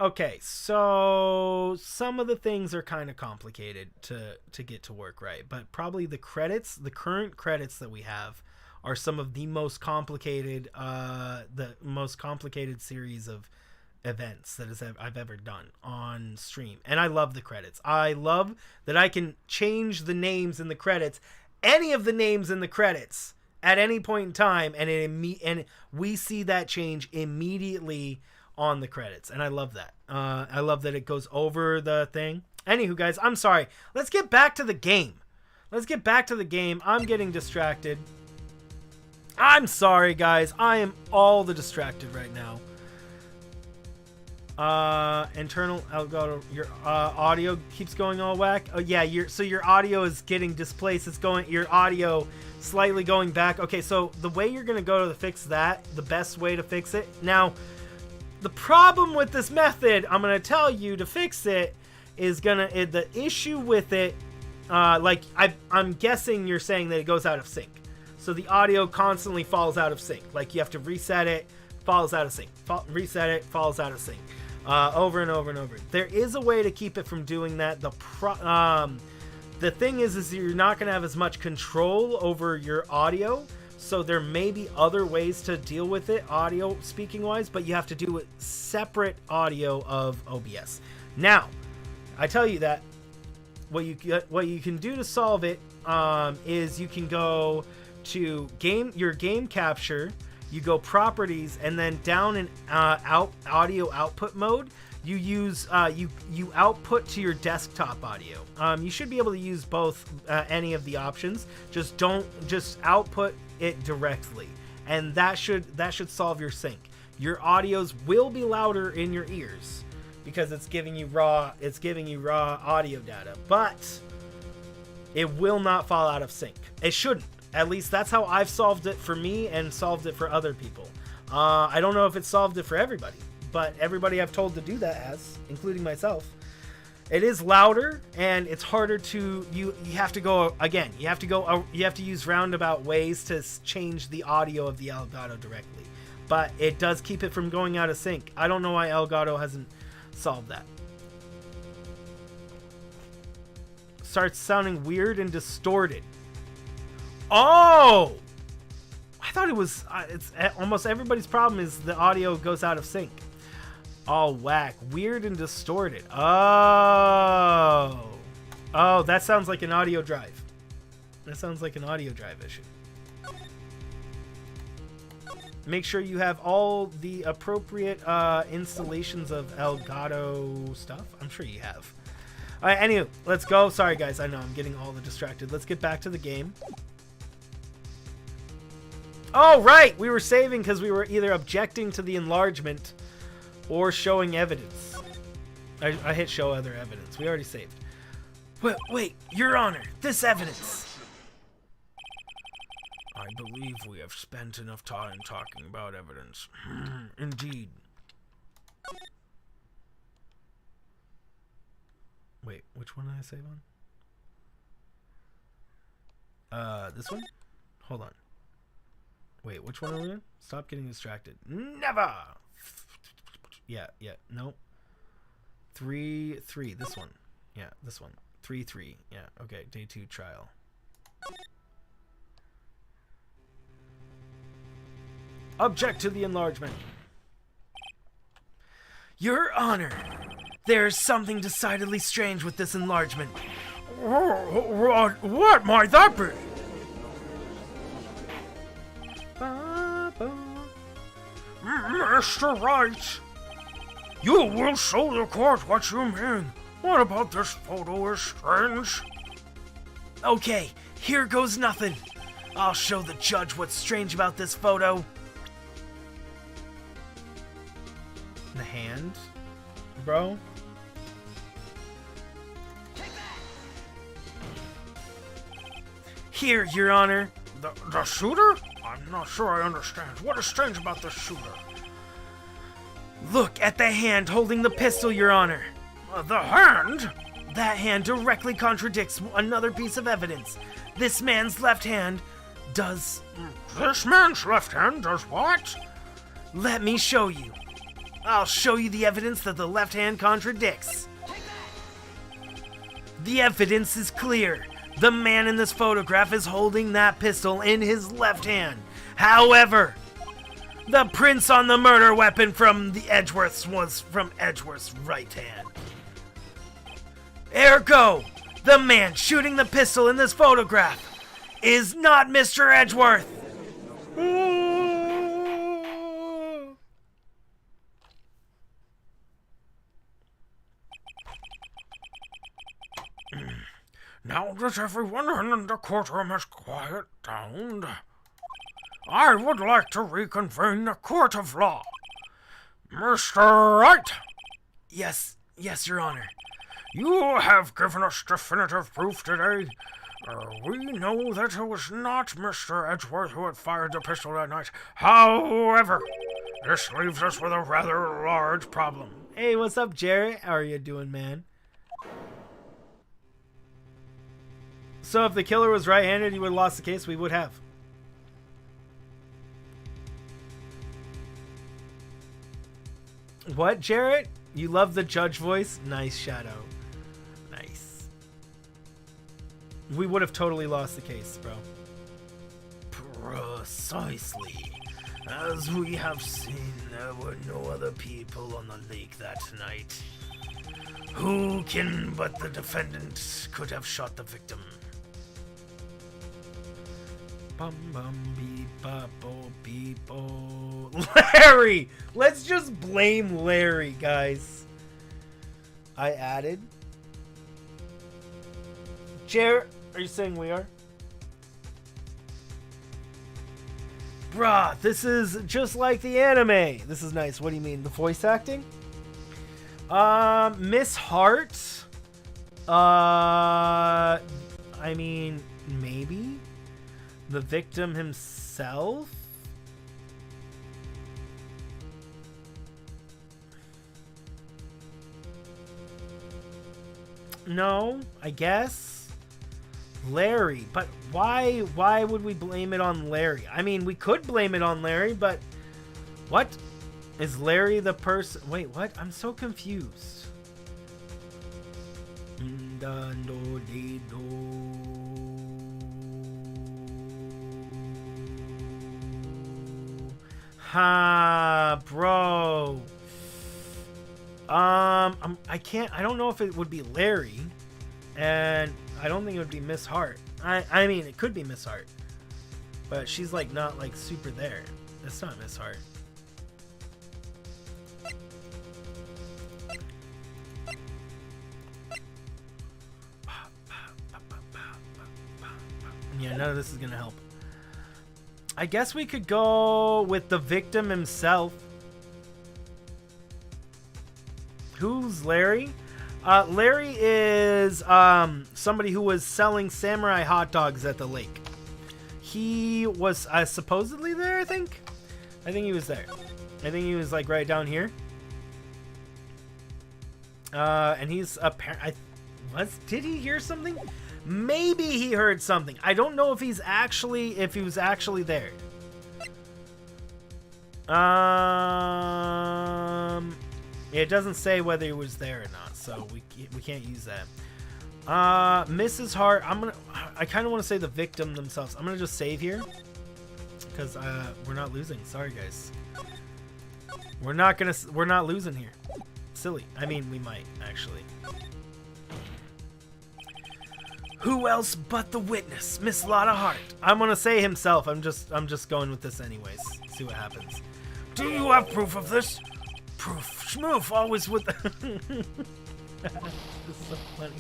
okay, so some of the things are kind of complicated to get to work right, but probably the current credits that we have are some of the most complicated series of events that I've ever done on stream. And I love the credits. I love that I can change the names in the credits, any of the names in the credits at any point in time, and we see that change immediately on the credits, and I love that. I love that it goes over the thing. Anywho, guys, I'm sorry. Let's get back to the game. I'm getting distracted. I'm sorry, guys. I am all the distracted right now. Internal Elgato. Your audio keeps going all whack. Oh yeah, your audio is getting displaced. Your audio slightly going back. Okay, so the way you're gonna go to fix that, the best way to fix it. Now, the problem with this method, I'm gonna tell you to fix it, is the issue with it. I'm guessing you're saying that it goes out of sync. So the audio constantly falls out of sync. Like you have to reset it, falls out of sync. Reset it, falls out of sync. Over and over and over. There is a way to keep it from doing that. The thing is you're not going to have as much control over your audio. So there may be other ways to deal with it, audio speaking wise, but you have to do it separate audio of OBS. Now, I tell you that what you can do to solve it is you can go to your game capture, you go properties, and then down in audio output mode, you use you output to your desktop audio. You should be able to use both any of the options. Just output it directly, and that should solve your sync. Your audios will be louder in your ears because it's giving you raw audio data, but it will not fall out of sync. It shouldn't. At least that's how I've solved it for me and solved it for other people. I don't know if it solved it for everybody, but everybody I've told to do that has, including myself. It is louder and it's harder to you have to go again. You have to use roundabout ways to change the audio of the Elgato directly. But it does keep it from going out of sync. I don't know why Elgato hasn't solved that. Starts sounding weird and distorted. Oh! I thought it was it's almost everybody's problem is the audio goes out of sync. All whack, weird and distorted. Oh, that sounds like an audio drive. That sounds like an audio drive issue. Make sure you have all the appropriate installations of Elgato stuff. I'm sure you have. All right, anyway, let's go. Sorry, guys. I know I'm getting all the distracted. Let's get back to the game. Oh, right. We were saving because we were either objecting to the enlargement or showing evidence. I hit show other evidence. We already saved. Wait, Your Honor, this evidence. I believe we have spent enough time talking about evidence. Indeed. Wait, which one did I save on? This one? Hold on. Wait, which one are we on? Stop getting distracted. Never! Yeah, no. 3, this one. Yeah, this one. 3. Yeah, okay, day 2 trial. Object to the enlargement. Your Honor, there's something decidedly strange with this enlargement. What might that be? Mr. Wright, you will show the court what you mean. What about this photo is strange? Okay, here goes nothing. I'll show the judge what's strange about this photo. The hand, bro. Here, Your Honor. The shooter? I'm not sure I understand. What is strange about the shooter? Look at the hand holding the pistol, Your Honor. The hand? That hand directly contradicts another piece of evidence. This man's left hand does... This man's left hand does what? Let me show you. I'll show you the evidence that the left hand contradicts. The evidence is clear. The man in this photograph is holding that pistol in his left hand. However, the prints on the murder weapon from the Edgeworths was from Edgeworth's right hand. Ergo, the man shooting the pistol in this photograph is not Mr. Edgeworth. Now that everyone in the courtroom has quieted down, I would like to reconvene the court of law. Mr. Wright! Yes, Your Honor. You have given us definitive proof today. We know that it was not Mr. Edgeworth who had fired the pistol that night. However, this leaves us with a rather large problem. Hey, what's up, Jarett? How are you doing, man? So if the killer was right-handed, he would have lost the case? We would have. What, Jarett? You love the judge voice? Nice, Shadow. Nice. We would have totally lost the case, bro. Precisely. As we have seen, there were no other people on the lake that night. Who can but the defendant could have shot the victim? Bum bum beep bop bo beep bo. Larry! Let's just blame Larry, guys. I added. Jarett, are you saying we are? Bruh, this is just like the anime. This is nice. What do you mean? The voice acting? Miss Hart? I mean, maybe? The victim himself? No, I guess. Larry, but why would we blame it on Larry? I mean, we could blame it on Larry, but what? Is Larry the person? Wait, what? I'm so confused. Ha, bro. I don't know if it would be Larry, and I don't think it would be Miss Hart. I mean, it could be Miss Hart, but she's like not like super there. It's not Miss Hart. Yeah, none of this is gonna help. I guess we could go with the victim himself. Who's Larry? Larry is somebody who was selling samurai hot dogs at the lake. He was supposedly there, I think. I think he was there. I think he was like right down here. And he's apparently... Did he hear something? Maybe he heard something. I don't know if he was actually there. It doesn't say whether he was there or not, so we can't use that. Mrs. Hart, I kind of want to say the victim themselves. I'm gonna just save here because we're not losing. Sorry, guys. We're not losing here. Silly. I mean, we might actually. Who else but the witness, Miss Lotta Hart? I'm gonna say himself. I'm just going with this anyways. See what happens. Do you have proof of this? Proof. Schmoof always with. This is so funny.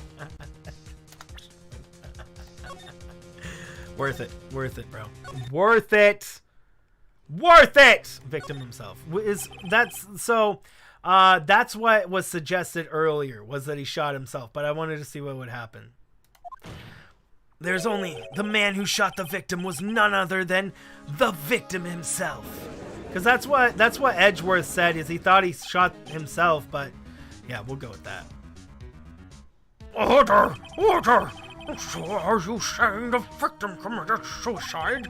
Worth it, bro. Worth it. Victim himself that's what was suggested earlier, was that he shot himself, but I wanted to see what would happen. There's only the man who shot the victim was none other than the victim himself. Because that's what Edgeworth said, is he thought he shot himself, but yeah, we'll go with that. Order! Order! So are you saying the victim committed suicide?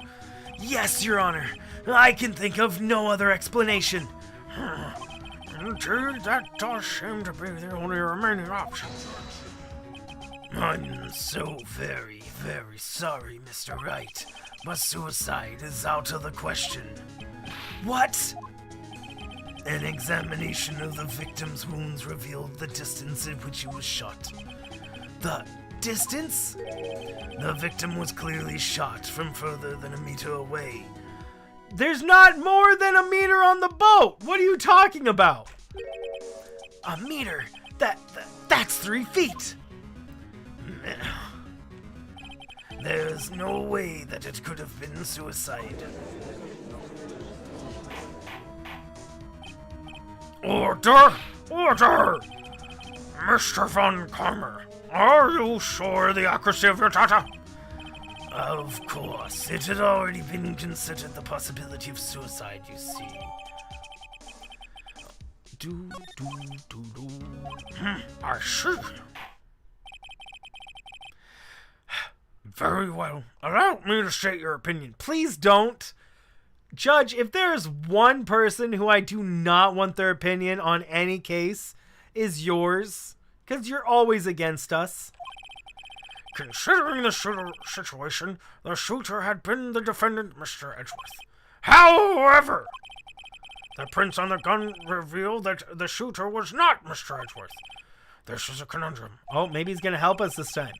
Yes, Your Honor. I can think of no other explanation. Indeed, that does seem to be the only remaining option. I'm so very, very sorry, Mr. Wright, but suicide is out of the question. What? An examination of the victim's wounds revealed the distance at which he was shot. The distance? The victim was clearly shot from further than a meter away. There's not more than a meter on the boat! What are you talking about? A meter? That's 3 feet! There's no way that it could have been suicide. Order! Order! Mr. Von Karma, are you sure of the accuracy of your data? Of course. It had already been considered the possibility of suicide, you see. I see. Very well. Allow me to state your opinion. Please don't. Judge, if there's one person who I do not want their opinion on any case, is yours. Because you're always against us. Considering the situation, the shooter had been the defendant, Mr. Edgeworth. However, the prints on the gun reveal that the shooter was not Mr. Edgeworth. This is a conundrum. Oh, maybe he's going to help us this time.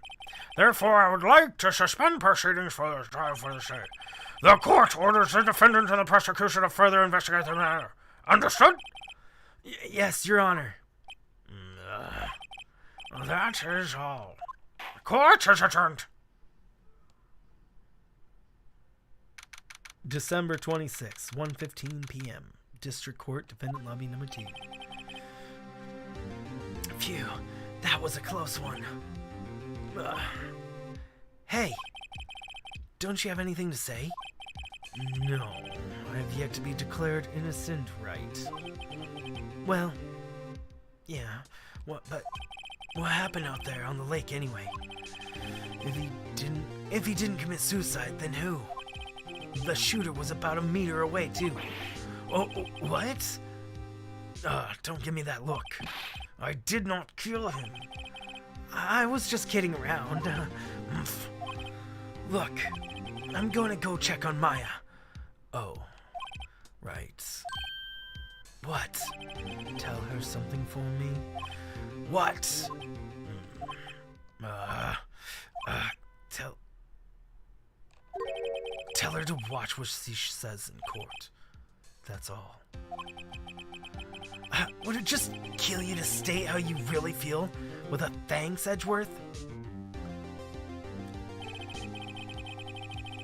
Therefore, I would like to suspend proceedings for this trial for this day. The court orders the defendant and the prosecution to further investigate the matter. Understood? Yes, Your Honor. That is all. The court is adjourned. December 26, 1:15 p.m. District Court, Defendant Lobby Number 2. Phew, that was a close one. Hey, don't you have anything to say? No, I have yet to be declared innocent, right? Well, yeah, but what happened out there on the lake anyway? If he didn't commit suicide, then who? The shooter was about a meter away, too. Oh, what? Don't give me that look. I did not kill him. I was just kidding around. Look, I'm going to go check on Maya. Oh, right. What? Tell her something for me? What? Tell her to watch what she says in court. That's all. Would it just kill you to state how you really feel with a thanks, Edgeworth?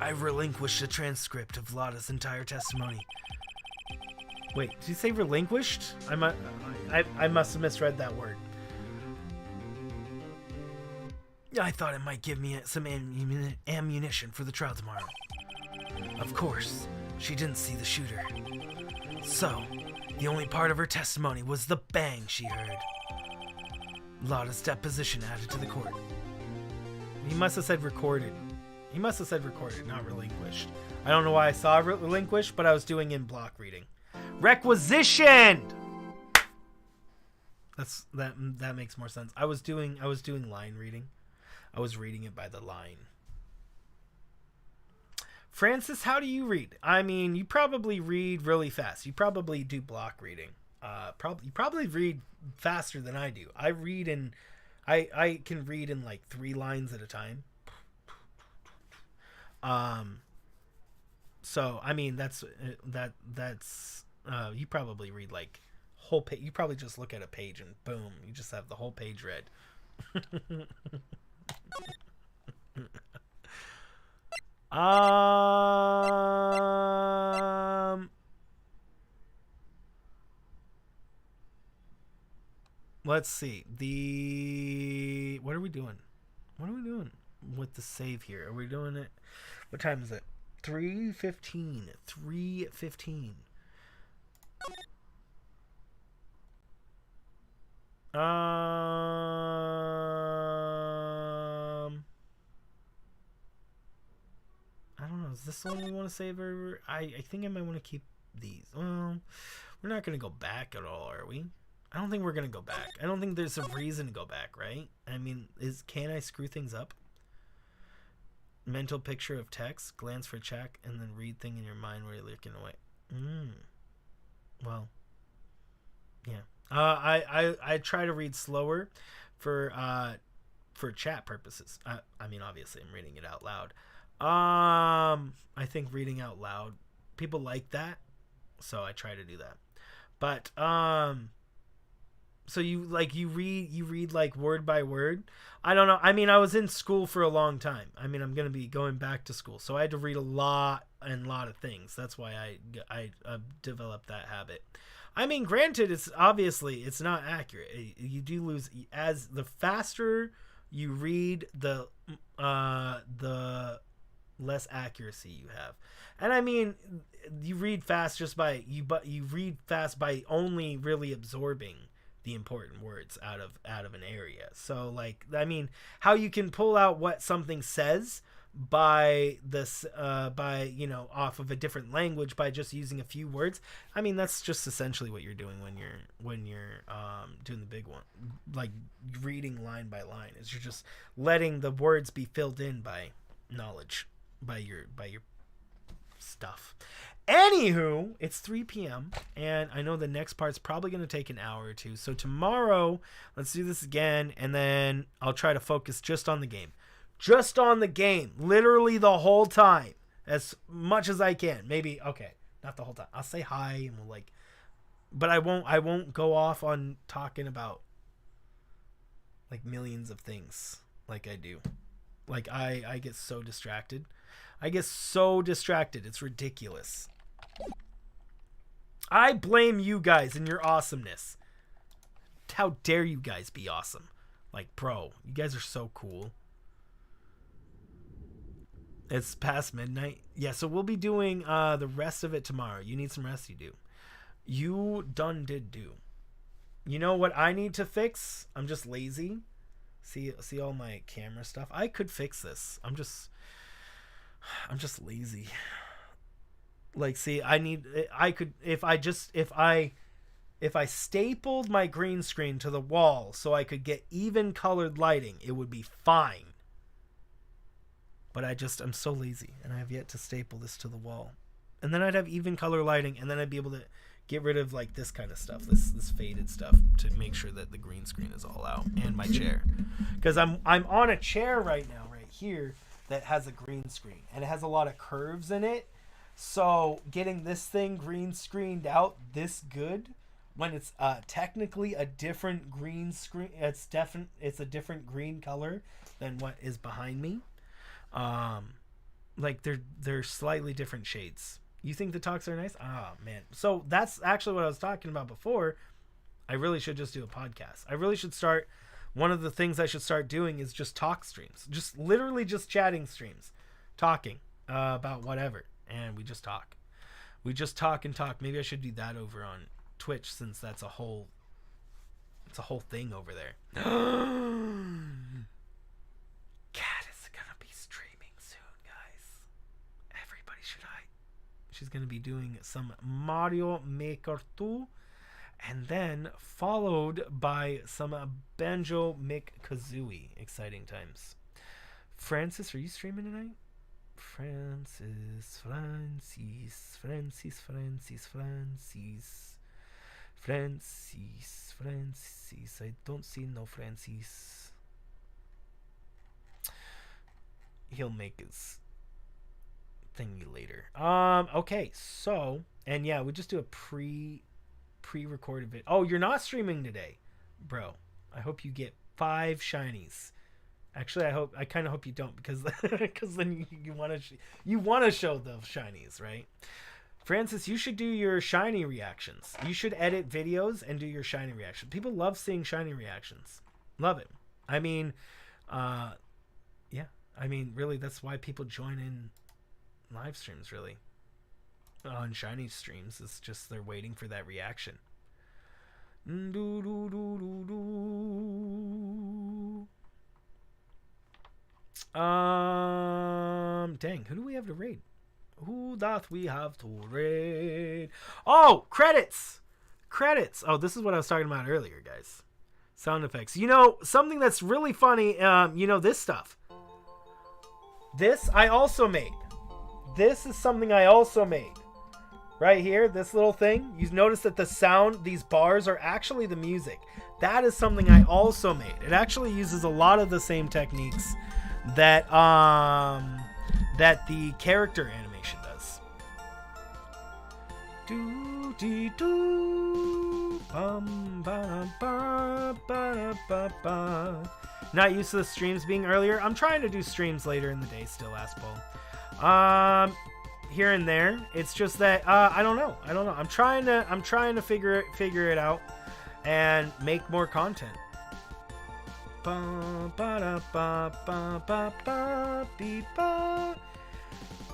I relinquished the transcript of Lotta's entire testimony. Wait, did you say relinquished? I must have misread that word. I thought it might give me some ammunition for the trial tomorrow. Of course, she didn't see the shooter. So, the only part of her testimony was the bang she heard. Lotta's deposition added to the court. He must have said recorded. He must have said recorded, not relinquished. I don't know why I saw relinquished, but I was doing in block reading. Requisitioned! That makes more sense. I was doing line reading. I was reading it by the line. Francis, how do you read? I mean, you probably read really fast. You probably do block reading. You probably read faster than I do. I can read in like 3 lines at a time. So I mean that's you probably read like whole page. You probably just look at a page and boom, you just have the whole page read. Let's see. What are we doing? What are we doing with the save here? Are we doing it? What time is it? 3:15. 3:15. Is this the one we want to save? Or I think I might want to keep these. Well, we're not going to go back at all, are we? I don't think we're going to go back. I don't think there's a reason to go back, right? I mean, can I screw things up? Mental picture of text, glance for check, and then read thing in your mind while you're looking away. Well, yeah. I try to read slower for chat purposes. I mean, obviously, I'm reading it out loud. I think reading out loud, people like that, so I try to do that. But so you read like word by word. I don't know. I mean, I was in school for a long time. I mean, I'm gonna be going back to school, so I had to read a lot of things. That's why I developed that habit. I mean, granted, it's not accurate. You do lose as the faster you read, the less accuracy you have. And I mean, you read fast you read fast by only really absorbing the important words out of an area. So like, I mean, how you can pull out what something says by this off of a different language by just using a few words. I mean, that's just essentially what you're doing when you're doing the big one, like reading line by line, is you're just letting the words be filled in by knowledge, by your stuff. Anywho, it's 3 p.m. and I know the next part's probably going to take an hour or two. So tomorrow, let's do this again, and then I'll try to focus just on the game. Just on the game. Literally the whole time. As much as I can. Maybe, okay, not the whole time. I'll say hi and we'll like... But I won't go off on talking about like millions of things like I do. Like I get so distracted. It's ridiculous. I blame you guys and your awesomeness. How dare you guys be awesome? Like, bro, you guys are so cool. It's past midnight. Yeah, so we'll be doing the rest of it tomorrow. You need some rest, you do. You done did do. You know what I need to fix? I'm just lazy. See all my camera stuff? I could fix this. I'm just lazy. Like, see, if I stapled my green screen to the wall so I could get even colored lighting, it would be fine. But I'm so lazy, and I have yet to staple this to the wall. And then I'd have even color lighting, and then I'd be able to get rid of like this kind of stuff, this faded stuff, to make sure that the green screen is all out, and my chair. Because I'm on a chair right now, right here, that has a green screen, and it has a lot of curves in it. So getting this thing green screened out this good, when it's technically a different green screen, it's a different green color than what is behind me. Like they're slightly different shades. You think the talks are nice? Oh man. So that's actually what I was talking about before. I really should just do a podcast. I really should start. One of the things I should start doing is just talk streams. Just literally just chatting streams. Talking about whatever. And we just talk. We just talk and talk. Maybe I should do that over on Twitch, since it's a whole thing over there. Cat is gonna be streaming soon, guys. Everybody should hide. She's gonna be doing some Mario Maker 2, and then followed by some Banjo Kazooie. Exciting times. Francis, are you streaming tonight? Francis. I don't see no Francis. He'll make his thingy later. Okay, so, and yeah, we just do a pre-recorded video. Oh, you're not streaming today, bro. I hope you get 5 shinies. Actually, I kind of hope you don't, because then you want to show the shinies, right? Francis, you should do your shiny reactions. You should edit videos and do your shiny reaction. People love seeing shiny reactions. Love it. I mean, yeah. I mean, really, that's why people join in live streams, really. On shiny streams, it's just they're waiting for that reaction. Dang, who do we have to raid? Who doth we have to raid? Oh, credits! Credits! Oh, this is what I was talking about earlier, guys. Sound effects. You know, something that's really funny, you know, this stuff. This I also made. This is something I also made. Right here, this little thing. You notice that the sound, these bars are actually the music. That is something I also made. It actually uses a lot of the same techniques that that the character animation does. Do dee do bum ba ba ba ba ba. Not used to the streams being earlier. I'm trying to do streams later in the day still, Aspol. Here and there. It's just that I don't know. I'm trying to figure it out and make more content.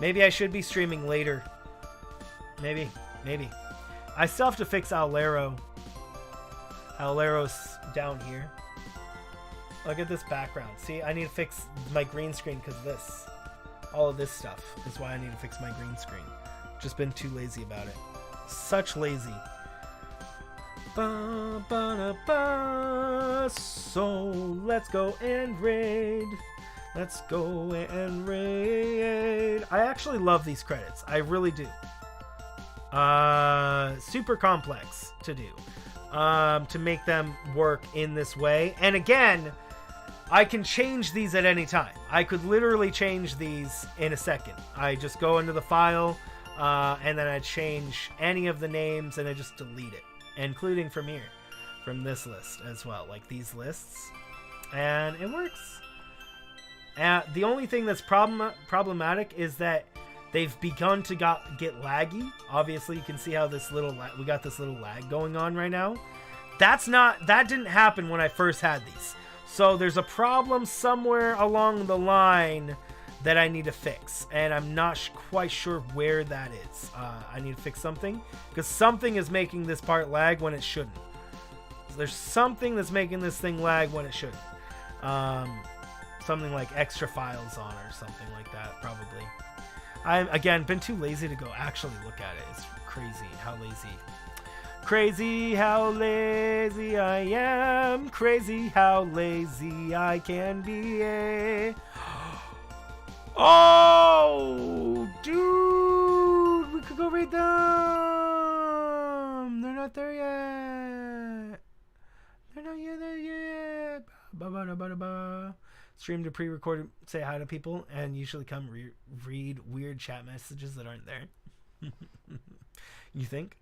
Maybe I should be streaming later. Maybe. I still have to fix Owlero. Owlero's down here. Look at this background. See, I need to fix my green screen because this. All of this stuff is why I need to fix my green screen. Just been too lazy about it. Such lazy. Ba, ba, da, ba. So let's go and raid. Let's go and raid. I actually love these credits. I really do. Super complex to do. To make them work in this way. And again, I can change these at any time. I could literally change these in a second. I just go into the file, and then I change any of the names, and I just delete it, including from here, from this list as well, like these lists, and it works. The only thing that's problematic is that they've begun to get laggy. Obviously, you can see how this we got this little lag going on right now. That didn't happen when I first had these. So there's a problem somewhere along the line that I need to fix, and I'm not quite sure where that is. I need to fix something, because something is making this part lag when it shouldn't. So there's something that's making this thing lag when it shouldn't. Something like extra files on or something like that, probably. I've, again, been too lazy to go actually look at it. It's crazy how lazy. Crazy how lazy I am. Crazy how lazy I can be. Oh, dude. We could go raid them. They're not there yet. They're not there yet. Ba-ba-da-ba-da-ba. Stream to pre-recorded, say hi to people, and usually come read weird chat messages that aren't there. You think?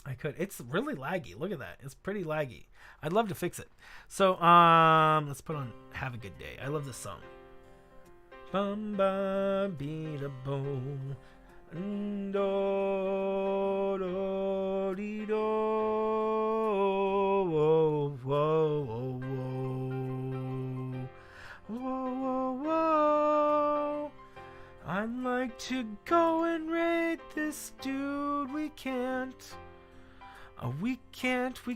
I could. It's really laggy. Look at that. It's pretty laggy. I'd love to fix it. So, let's put on Have a Good Day. I love this song. Bum ba be da bo do do dee do whoa whoa whoa whoa whoa whoa. I'd like to go and raid this dude. We can't. We can't. Do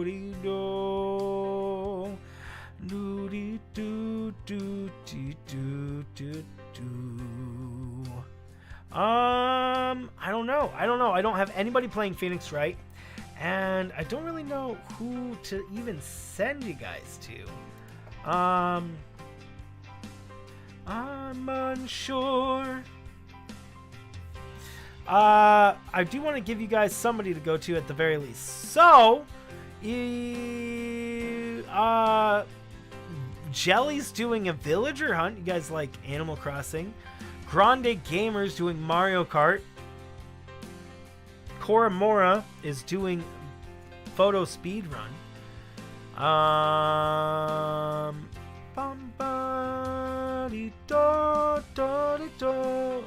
dee do. Do dee do do dee do do do. I don't know. I don't have anybody playing Pheonix Wright, and I don't really know who to even send you guys to. I'm unsure. I do want to give you guys somebody to go to at the very least. So, Jelly's doing a villager hunt. You guys like Animal Crossing. Grande Gamer's doing Mario Kart. Koramora is doing photo speed run. Bum ba dee do do dee do.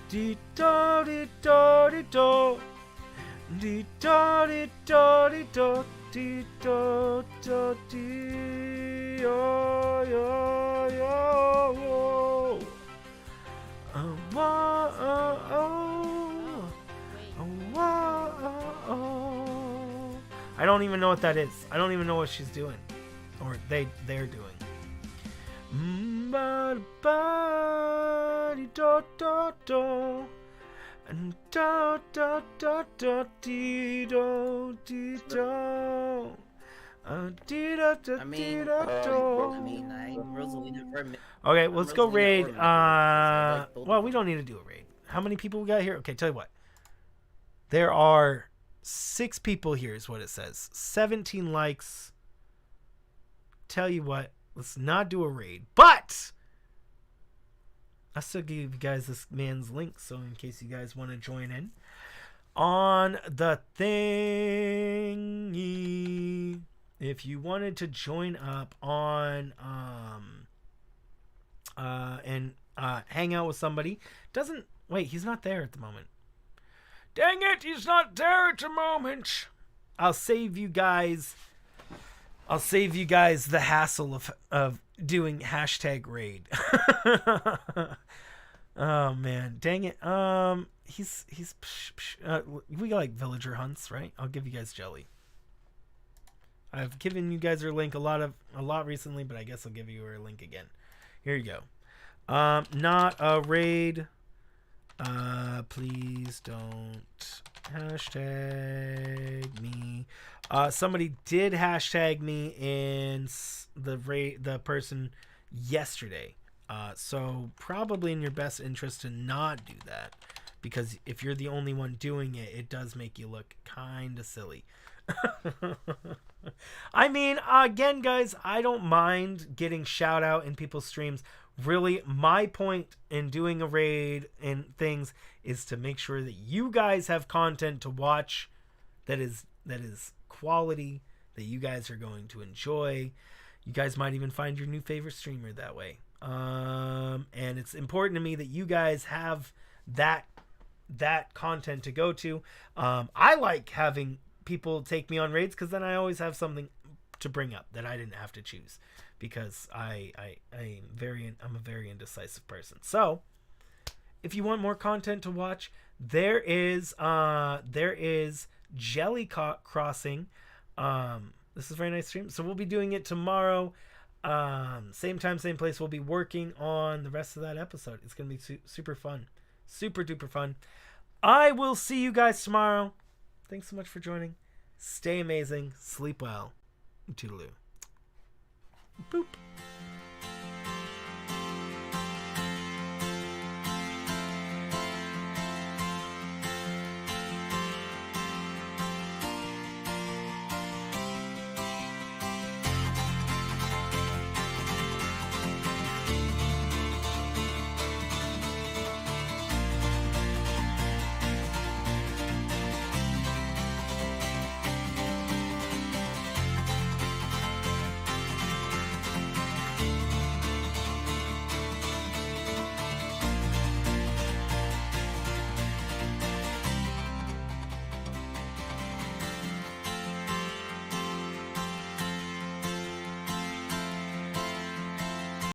Dee do dee do dee do. Dee do dee do dee do. Dee do do dee yo yo yo. I don't even know what that is. I don't even know what she's doing, or they're doing. Ba-da-ba-dee-do-do-do. And do-do-do-do-dee-do-dee-do. Okay, well, let's go raid. Well, we don't need to do a raid. How many people we got here? Okay, tell you what. There are 6 people here is what it says. 17 likes. Tell you what, let's not do a raid. But I'll still give you guys this man's link, so in case you guys want to join in on the thingy. If you wanted to join up on and hang out with somebody, wait, he's not there at the moment. Dang it, he's not there at the moment. I'll save you guys the hassle of doing #raid. Oh man, dang it. He's we got like villager hunts, right? I'll give you guys jelly. I've given you guys her link a lot recently, but I guess I'll give you her link again. Here you go. Not a raid. Please don't hashtag me. Somebody did hashtag me in the person yesterday. So probably in your best interest to not do that, because if you're the only one doing it, it does make you look kind of silly. I mean, again, guys, I don't mind getting shout out in people's streams. Really, my point in doing a raid and things is to make sure that you guys have content to watch that is quality, that you guys are going to enjoy. You guys might even find your new favorite streamer that way. And it's important to me that you guys have that content to go to. I like having people take me on raids, because then I always have something to bring up that I didn't have to choose, because I'm a very indecisive person. So if you want more content to watch, there is Jelly Crossing. This is a very nice stream, so we'll be doing it tomorrow, same time, same place. We'll be working on the rest of that episode. It's gonna be super fun, super duper fun. I will see you guys tomorrow. Thanks so much for joining. Stay amazing. Sleep well. Toodaloo. Boop.